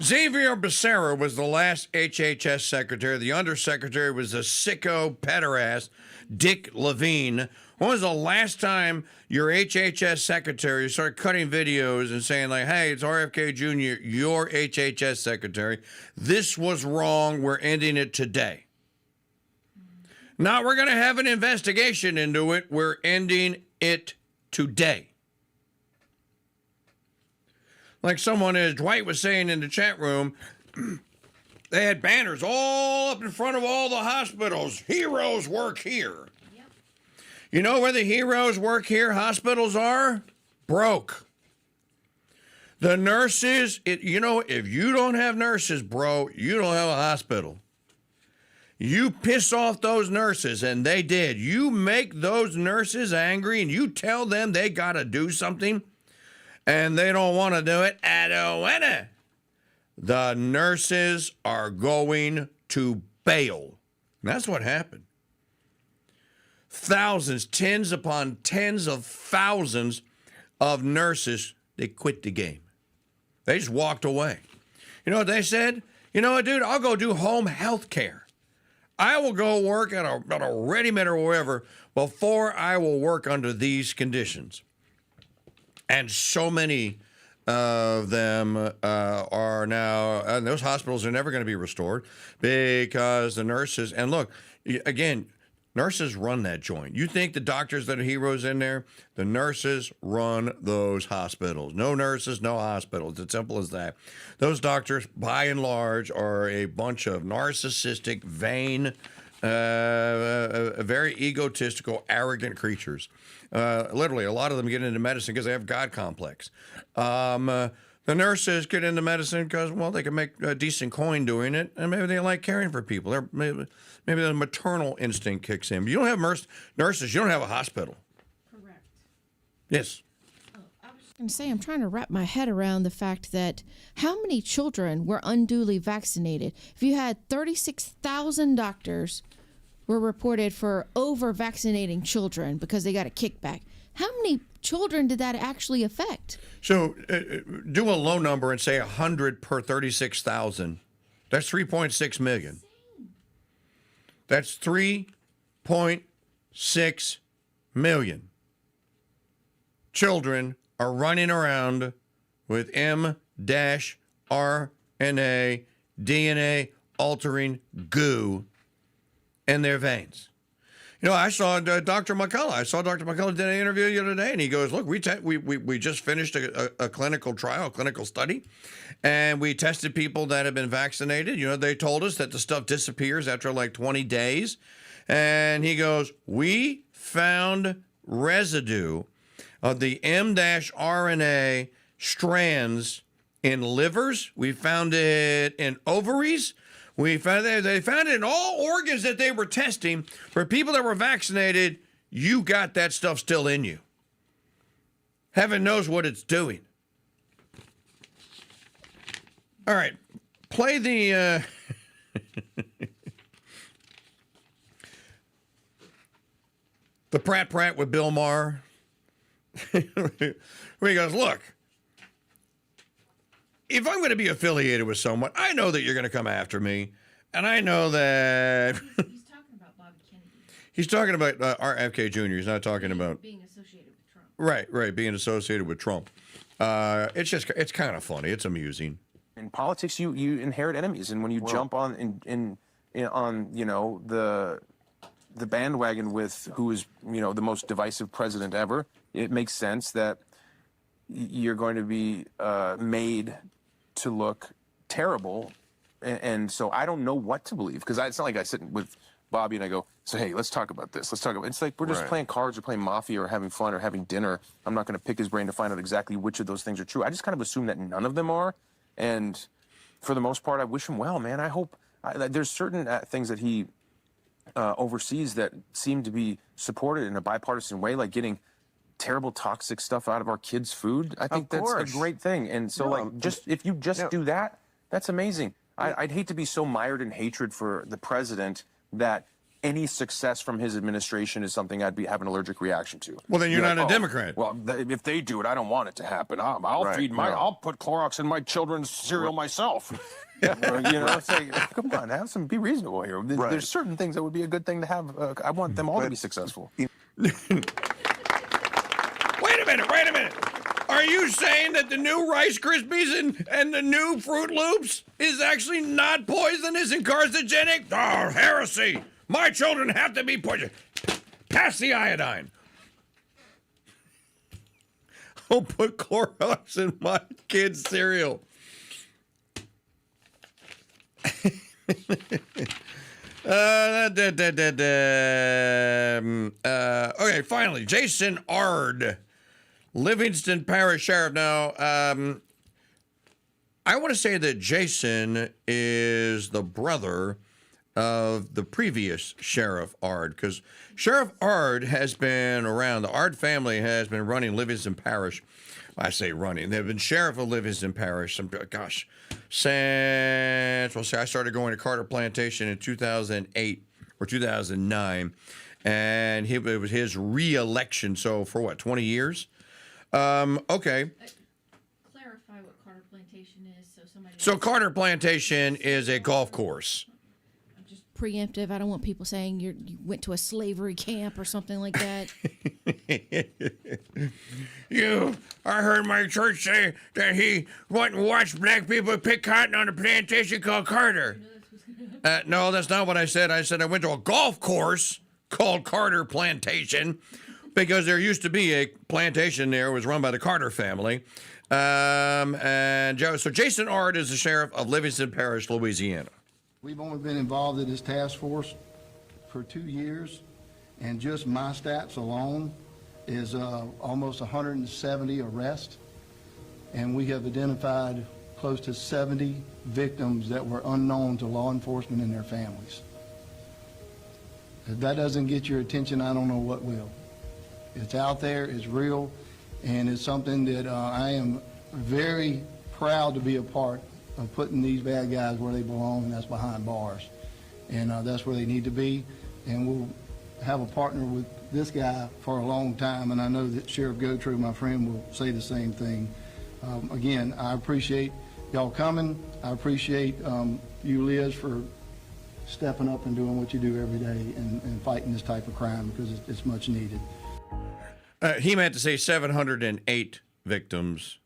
Xavier Becerra was the last HHS secretary. The undersecretary was the sicko pederast Dick Levine. When was the last time your HHS secretary started cutting videos and saying, like, hey, it's RFK Jr., your HHS secretary. This was wrong. We're ending it today. Now, we're going to have an investigation into it. We're ending it today. Like someone, as Dwight was saying in the chat room, they had banners all up in front of all the hospitals. Heroes work here. Yep. You know where the heroes work here hospitals are? Broke. The nurses, if you don't have nurses, bro, you don't have a hospital. You piss off those nurses, and they did. You make those nurses angry, and you tell them they got to do something, and they don't want to do it. I don't want to. The nurses are going to bail. And that's what happened. Thousands, tens upon tens of thousands of nurses, they quit the game. They just walked away. You know what they said? You know what, dude? I'll go do home health care. I will go work at a ready-made or wherever before I will work under these conditions. And so many of them are now, and those hospitals are never going to be restored because the nurses, and look, again, nurses run that joint. You think the doctors that are heroes in there? The nurses run those hospitals. No nurses, no hospitals. It's simple as that. Those doctors, by and large, are a bunch of narcissistic, vain, very egotistical, arrogant creatures. Literally, a lot of them get into medicine because they have God complex. The nurses get into medicine because, well, they can make a decent coin doing it, and maybe they like caring for people. Maybe the maternal instinct kicks in. But you don't have nurses, you don't have a hospital. Correct. Yes. I was going to say, I'm trying to wrap my head around the fact that how many children were unduly vaccinated? If you had 36,000 doctors were reported for over-vaccinating children because they got a kickback, how many children did that actually affect? So do a low number and say 100 per 36,000. That's 3.6 million. That's 3.6 million children are running around with M-RNA DNA altering goo in their veins. You know, I saw Dr. McCullough. I saw Dr. McCullough did an interview the other day, and he goes, look, we just finished a clinical trial, a clinical study, and we tested people that have been vaccinated. You know, they told us that the stuff disappears after like 20 days. And he goes, we found residue of the M-RNA strands in livers. We found it in ovaries. They found it in all organs that they were testing. For people that were vaccinated, you got that stuff still in you. Heaven knows what it's doing. All right, play the the Pratt with Bill Maher. Where he goes, look, if I'm going to be affiliated with someone, I know that you're going to come after me, and I know that He's talking about Bobby Kennedy. He's talking about RFK Jr. He's not talking about being associated with Trump. Right, being associated with Trump. It's kind of funny. It's amusing. In politics, you inherit enemies, and when you jump on you know the bandwagon with who is the most divisive president ever, it makes sense that you're going to be made to look terrible, and so I don't know what to believe, because it's not like I sit with Bobby and I go, so hey, let's talk about this. Let's talk about. It's like we're just playing cards or playing Mafia or having fun or having dinner. I'm not going to pick his brain to find out exactly which of those things are true. I just kind of assume that none of them are, and for the most part, I wish him well, man. I hope there's certain things that he oversees that seem to be supported in a bipartisan way, like getting terrible toxic stuff out of our kids' food. I think that's a great thing. And so if you do that, that's amazing. I'd hate to be so mired in hatred for the president that any success from his administration is something I'd have an allergic reaction to. Well, then you're Be not like, a Democrat. Well, if they do it, I don't want it to happen. I'll put Clorox in my children's cereal myself. You know, say, come on, be reasonable here. There's certain things that would be a good thing to have. I want them all to be successful. Wait a minute. Are you saying that the new Rice Krispies and the new Fruit Loops is actually not poisonous and carcinogenic? Oh, heresy! My children have to be poisoned. Pass the iodine. I'll put Clorox in my kids' cereal. Okay, finally, Jason Ard, Livingston Parish Sheriff. Now, I want to say that Jason is the brother of the previous Sheriff Ard, because Sheriff Ard has been around. The Ard family has been running Livingston Parish. I say running. They've been sheriff of Livingston Parish. Since I started going to Carter Plantation in 2008 or 2009, and it was his re-election. So for what, 20 years? Okay. Clarify what Carter Plantation is, so somebody. So Carter Plantation is a golf course. Preemptive. I don't want people saying you went to a slavery camp or something like that. I heard my church say that he went and watched black people pick cotton on a plantation called Carter. No, that's not what I said. I said I went to a golf course called Carter Plantation because there used to be a plantation there. It was run by the Carter family. So Jason Ard is the sheriff of Livingston Parish, Louisiana. We've only been involved in this task force for 2 years, and just my stats alone is almost 170 arrests, and we have identified close to 70 victims that were unknown to law enforcement and their families. If that doesn't get your attention, I don't know what will. It's out there, it's real, and it's something that I am very proud to be a part of putting these bad guys where they belong, and that's behind bars. And that's where they need to be. And we'll have a partner with this guy for a long time, and I know that Sheriff Gotro, my friend, will say the same thing. Again, I appreciate y'all coming. I appreciate you, Liz, for stepping up and doing what you do every day and fighting this type of crime, because it's much needed. He meant to say 708 victims.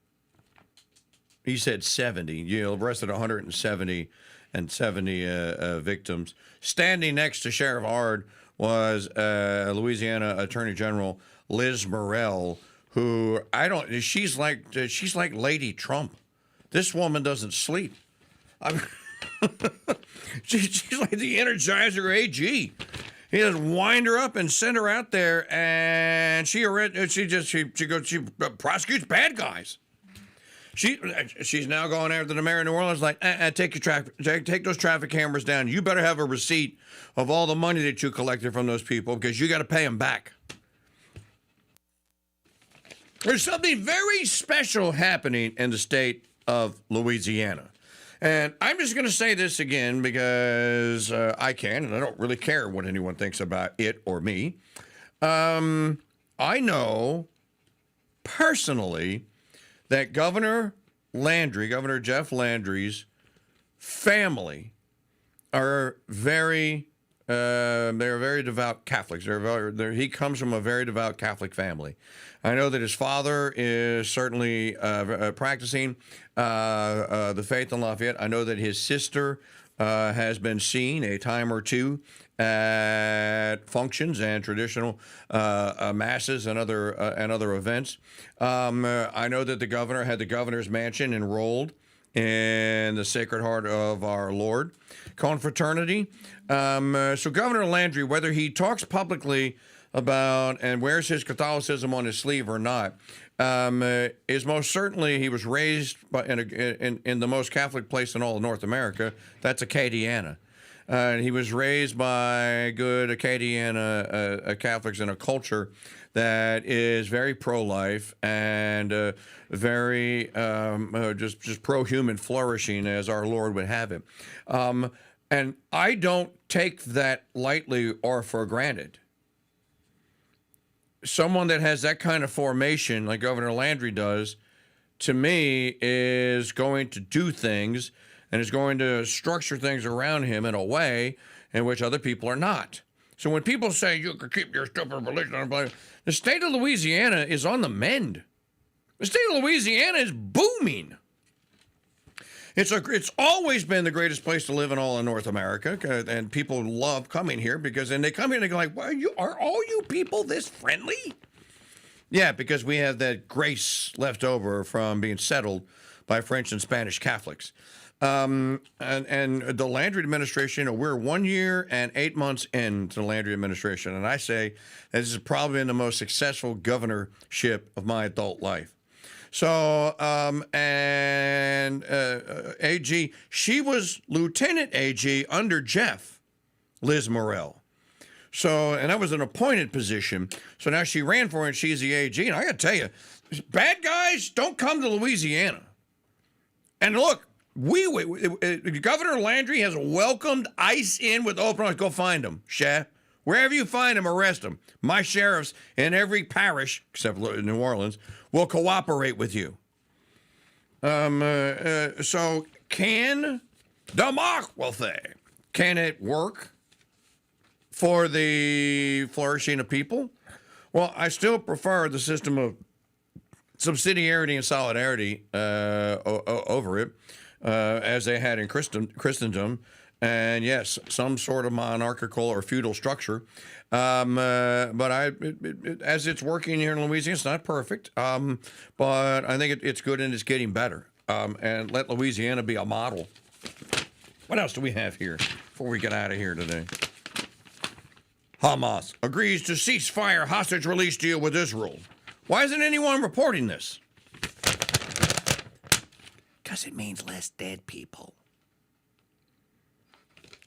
He said 70. You arrested 170 victims. Standing next to Sheriff Ard was Louisiana Attorney General Liz Murrell, who she's like Lady Trump. This woman doesn't sleep. She's like the Energizer AG. He just wind her up and send her out there, and she prosecutes bad guys. She's now going after the mayor of New Orleans, like, take those traffic cameras down. You better have a receipt of all the money that you collected from those people, because you got to pay them back. There's something very special happening in the state of Louisiana. And I'm just going to say this again because I can, and I don't really care what anyone thinks about it or me. I know personally that Governor Jeff Landry's family are they're very devout Catholics. He comes from a very devout Catholic family. I know that his father is certainly practicing the faith in Lafayette. I know that his sister has been seen a time or two at functions and traditional masses and other events. I know that the governor had the governor's mansion enrolled in the Sacred Heart of Our Lord confraternity. So Governor Landry, whether he talks publicly about and wears his Catholicism on his sleeve or not, is most certainly, he was raised in the most Catholic place in all of North America. That's Acadiana. He was raised by good Acadiana Catholics in a culture that is very pro-life and very just pro-human flourishing as our Lord would have it. And I don't take that lightly or for granted. Someone that has that kind of formation, like Governor Landry does, to me, is going to do things and is going to structure things around him in a way in which other people are not. So when people say you can keep your stupid religion, the state of Louisiana is on the mend. The state of Louisiana is booming. It's always been the greatest place to live in all of North America, and people love coming here because then they come here and they go like, "Well, are all you people this friendly?" Yeah, because we have that grace left over from being settled by French and Spanish Catholics. And the Landry administration, we're 1 year and 8 months into the Landry administration, and I say this is probably been the most successful governorship of my adult life. So, AG, she was Lieutenant AG under Jeff, Liz Morrell. So, and that was an appointed position. So now she ran for it and she's the AG. And I got to tell you, bad guys don't come to Louisiana. And look, Governor Landry has welcomed ICE in with open arms. Go find them, Shah. Wherever you find them, arrest them. My sheriffs in every parish, except New Orleans, will cooperate with you. So can democracy, can it work for the flourishing of people? Well, I still prefer the system of subsidiarity and solidarity over it, as they had in Christendom. And yes, some sort of monarchical or feudal structure. But as it's working here in Louisiana, it's not perfect. But I think it's good and it's getting better. And let Louisiana be a model. What else do we have here before we get out of here today? Hamas agrees to ceasefire hostage release deal with Israel. Why isn't anyone reporting this? Because it means less dead people.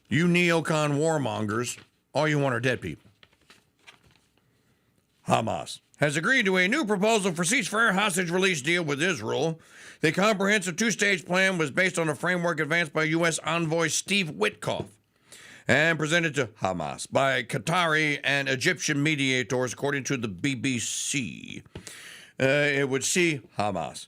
You neocon warmongers, all you want are dead people. Hamas has agreed to a new proposal for ceasefire hostage release deal with Israel. The comprehensive two-stage plan was based on a framework advanced by U.S. envoy Steve Witkoff and presented to Hamas by Qatari and Egyptian mediators, according to the BBC. It would see Hamas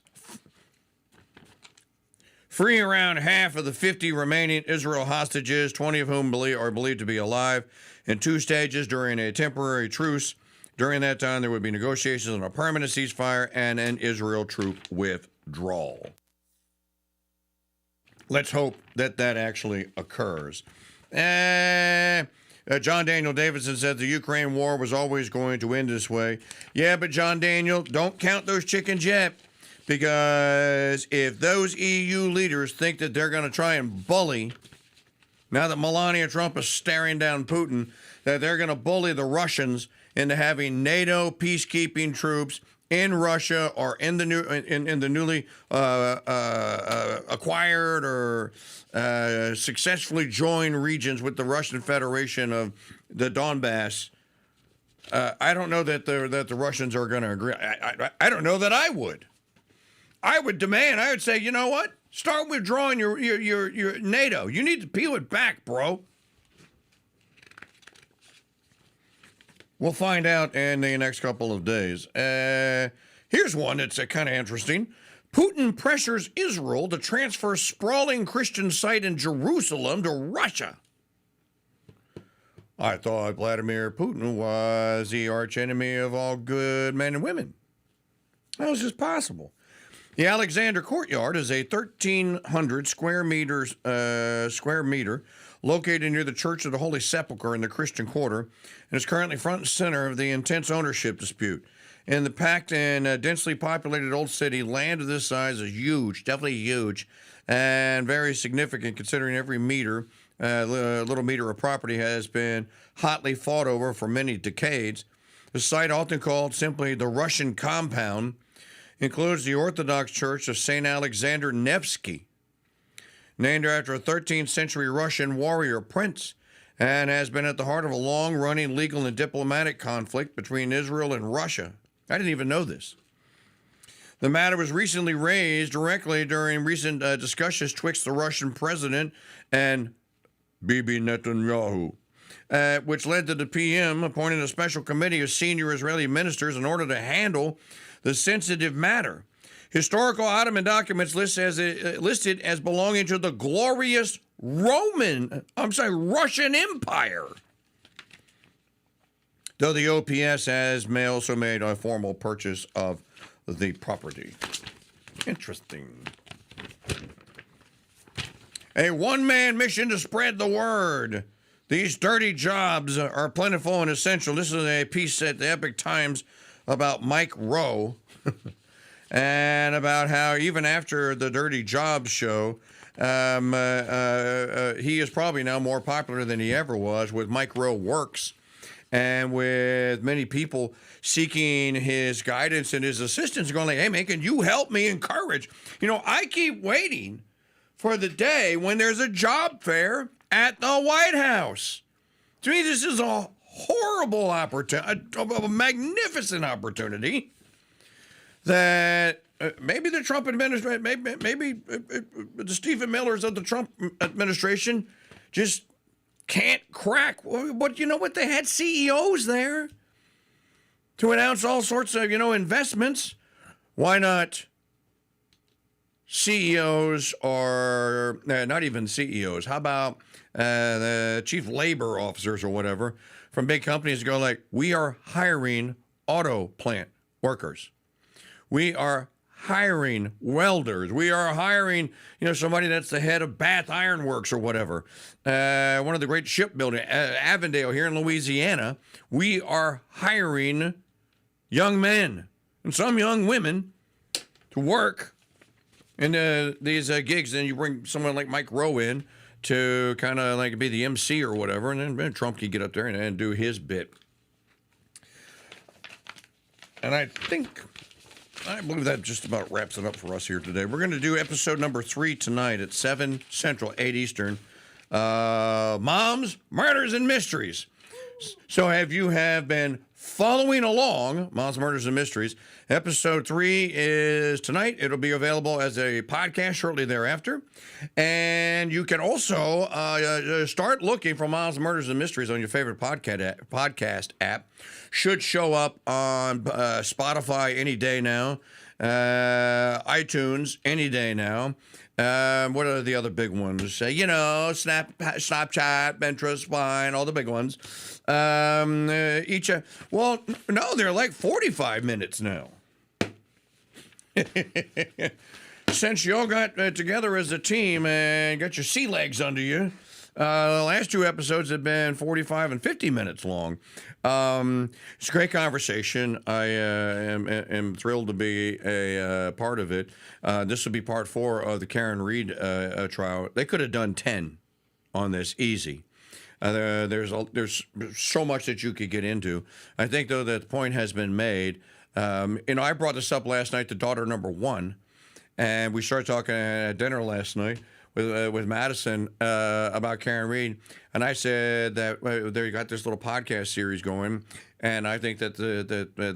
free around half of the 50 remaining Israel hostages, 20 of whom are believed to be alive, in two stages during a temporary truce. During that time, there would be negotiations on a permanent ceasefire and an Israel troop withdrawal. Let's hope that actually occurs. John Daniel Davidson said the Ukraine war was always going to end this way. Yeah, but John Daniel, don't count those chickens yet. Because if those EU leaders think that they're going to try and bully, now that Melania Trump is staring down Putin, that they're going to bully the Russians into having NATO peacekeeping troops in Russia or in the newly acquired or successfully joined regions with the Russian Federation of the Donbass, I don't know that the Russians are going to agree. I don't know that I would. I would demand, I would say, you know what? Start withdrawing your NATO. You need to peel it back, bro. We'll find out in the next couple of days. Here's one that's kind of interesting. Putin pressures Israel to transfer sprawling Christian site in Jerusalem to Russia. I thought Vladimir Putin was the archenemy of all good men and women. How is this possible? The Alexander Courtyard is a 1,300 square meter located near the Church of the Holy Sepulchre in the Christian Quarter, and is currently front and center of the intense ownership dispute. In the packed and densely populated old city, land of this size is huge, definitely huge, and very significant considering every little meter of property has been hotly fought over for many decades. The site, often called simply the Russian Compound, includes the Orthodox Church of St. Alexander Nevsky, named after a 13th century Russian warrior prince, and has been at the heart of a long-running legal and diplomatic conflict between Israel and Russia. I didn't even know this. The matter was recently raised directly during recent discussions twixt the Russian president and Bibi Netanyahu, which led to the PM appointing a special committee of senior Israeli ministers in order to handle the sensitive matter. Historical Ottoman documents listed as belonging to the glorious Russian Empire. Though the OPS has also made a formal purchase of the property. Interesting. A one-man mission to spread the word. These dirty jobs are plentiful and essential. This is a piece at the Epoch Times about Mike Rowe and about how even after the Dirty Jobs show, he is probably now more popular than he ever was with Mike Rowe Works and with many people seeking his guidance and his assistance going like, hey, man, can you help me encourage? You know, I keep waiting for the day when there's a job fair at the White House. To me, this is a horrible opportunity, a magnificent opportunity that maybe the Trump administration, maybe the Stephen Millers of the Trump administration just can't crack. But you know what? They had CEOs there to announce all sorts of, investments. Why not CEOs or not even CEOs? How about the chief labor officers or whatever from big companies go like, we are hiring auto plant workers. We are hiring welders. We are hiring, somebody that's the head of Bath Iron Works or whatever. One of the great shipbuilding, Avondale here in Louisiana. We are hiring young men and some young women to work in these gigs. And you bring someone like Mike Rowe in to kind of like be the MC or whatever. And then Trump can get up there and do his bit. And I believe that just about wraps it up for us here today. We're going to do episode number 3 tonight at 7 Central, 8 Eastern. Moms, Murders, and Mysteries. So if you have been following along, Moms, Murders, and Mysteries, episode 3 is tonight. It'll be available as a podcast shortly thereafter. And you can also start looking for Moms, Murders, and Mysteries on your favorite podcast app. Should show up on Spotify any day now, iTunes any day now. What are the other big ones? Snapchat, Pinterest, Vine, all the big ones. No, they're like 45 minutes now. Since you all got together as a team and got your sea legs under you, the last 2 episodes have been 45 and 50 minutes long. It's a great conversation. I am thrilled to be a part of it. This will be part 4 of the Karen Reed trial. They could have done 10 on this easy. There's so much that you could get into. I think, though, that the point has been made. I brought this up last night to daughter number 1, and we started talking at dinner last night with Madison about Karen Reed, and I said that there you got this little podcast series going, and I think that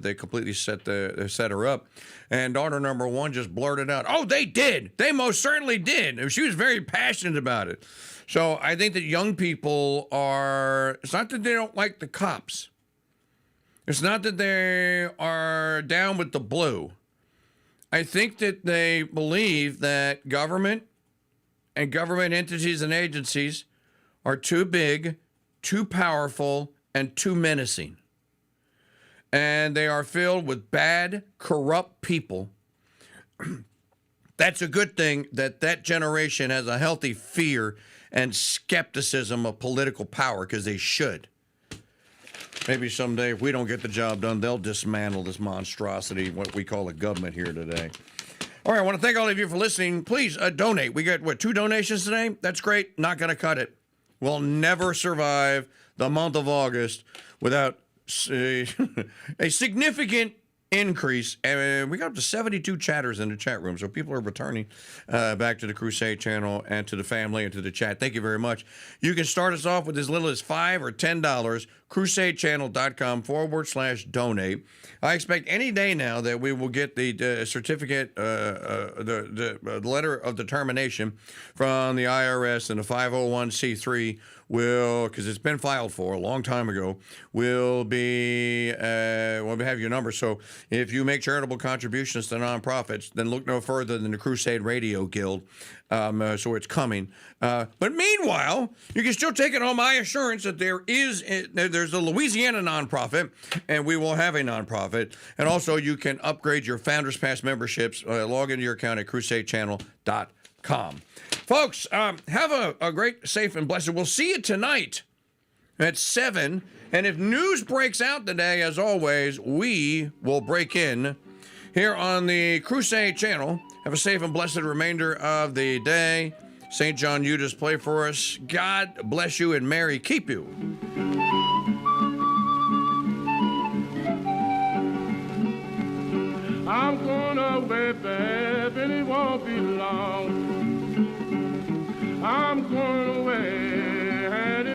they completely set her up. And daughter number 1 just blurted out, "Oh, they did! They most certainly did!" She was very passionate about it. So I think that young people it's not that they don't like the cops. It's not that they are down with the blue. I think that they believe that government and government entities and agencies are too big, too powerful, and too menacing. And they are filled with bad, corrupt people. That's a good thing that generation has a healthy fear and skepticism of political power, because they should. Maybe someday, if we don't get the job done, they'll dismantle this monstrosity, what we call a government here today. All right, I want to thank all of you for listening. Please donate. We got, 2 donations today? That's great. Not going to cut it. We'll never survive the month of August without a significant increase. And we got up to 72 chatters in the chat room. So people are returning back to the Crusade channel and to the family and to the chat. Thank you very much. You can start us off with as little as $5 or $10, crusadechannel.com/donate. I expect any day now that we will get the certificate, the letter of determination from the IRS, and the 501c3 will, because it's been filed for a long time ago, will have your number. So if you make charitable contributions to nonprofits, then look no further than the Crusade Radio Guild. So it's coming. But meanwhile, you can still take it on my assurance that there's a Louisiana nonprofit, and we will have a nonprofit. And also, you can upgrade your Founders Pass memberships. Log into your account at crusadechannel.com. Folks, have a great, safe, and blessed. We'll see you tonight at 7. And if news breaks out today, as always, we will break in here on the Crusade channel. Have a safe and blessed remainder of the day. St. John Eudes, play for us. God bless you and Mary keep you. I'm going away, babe, and it won't be long. I'm going away.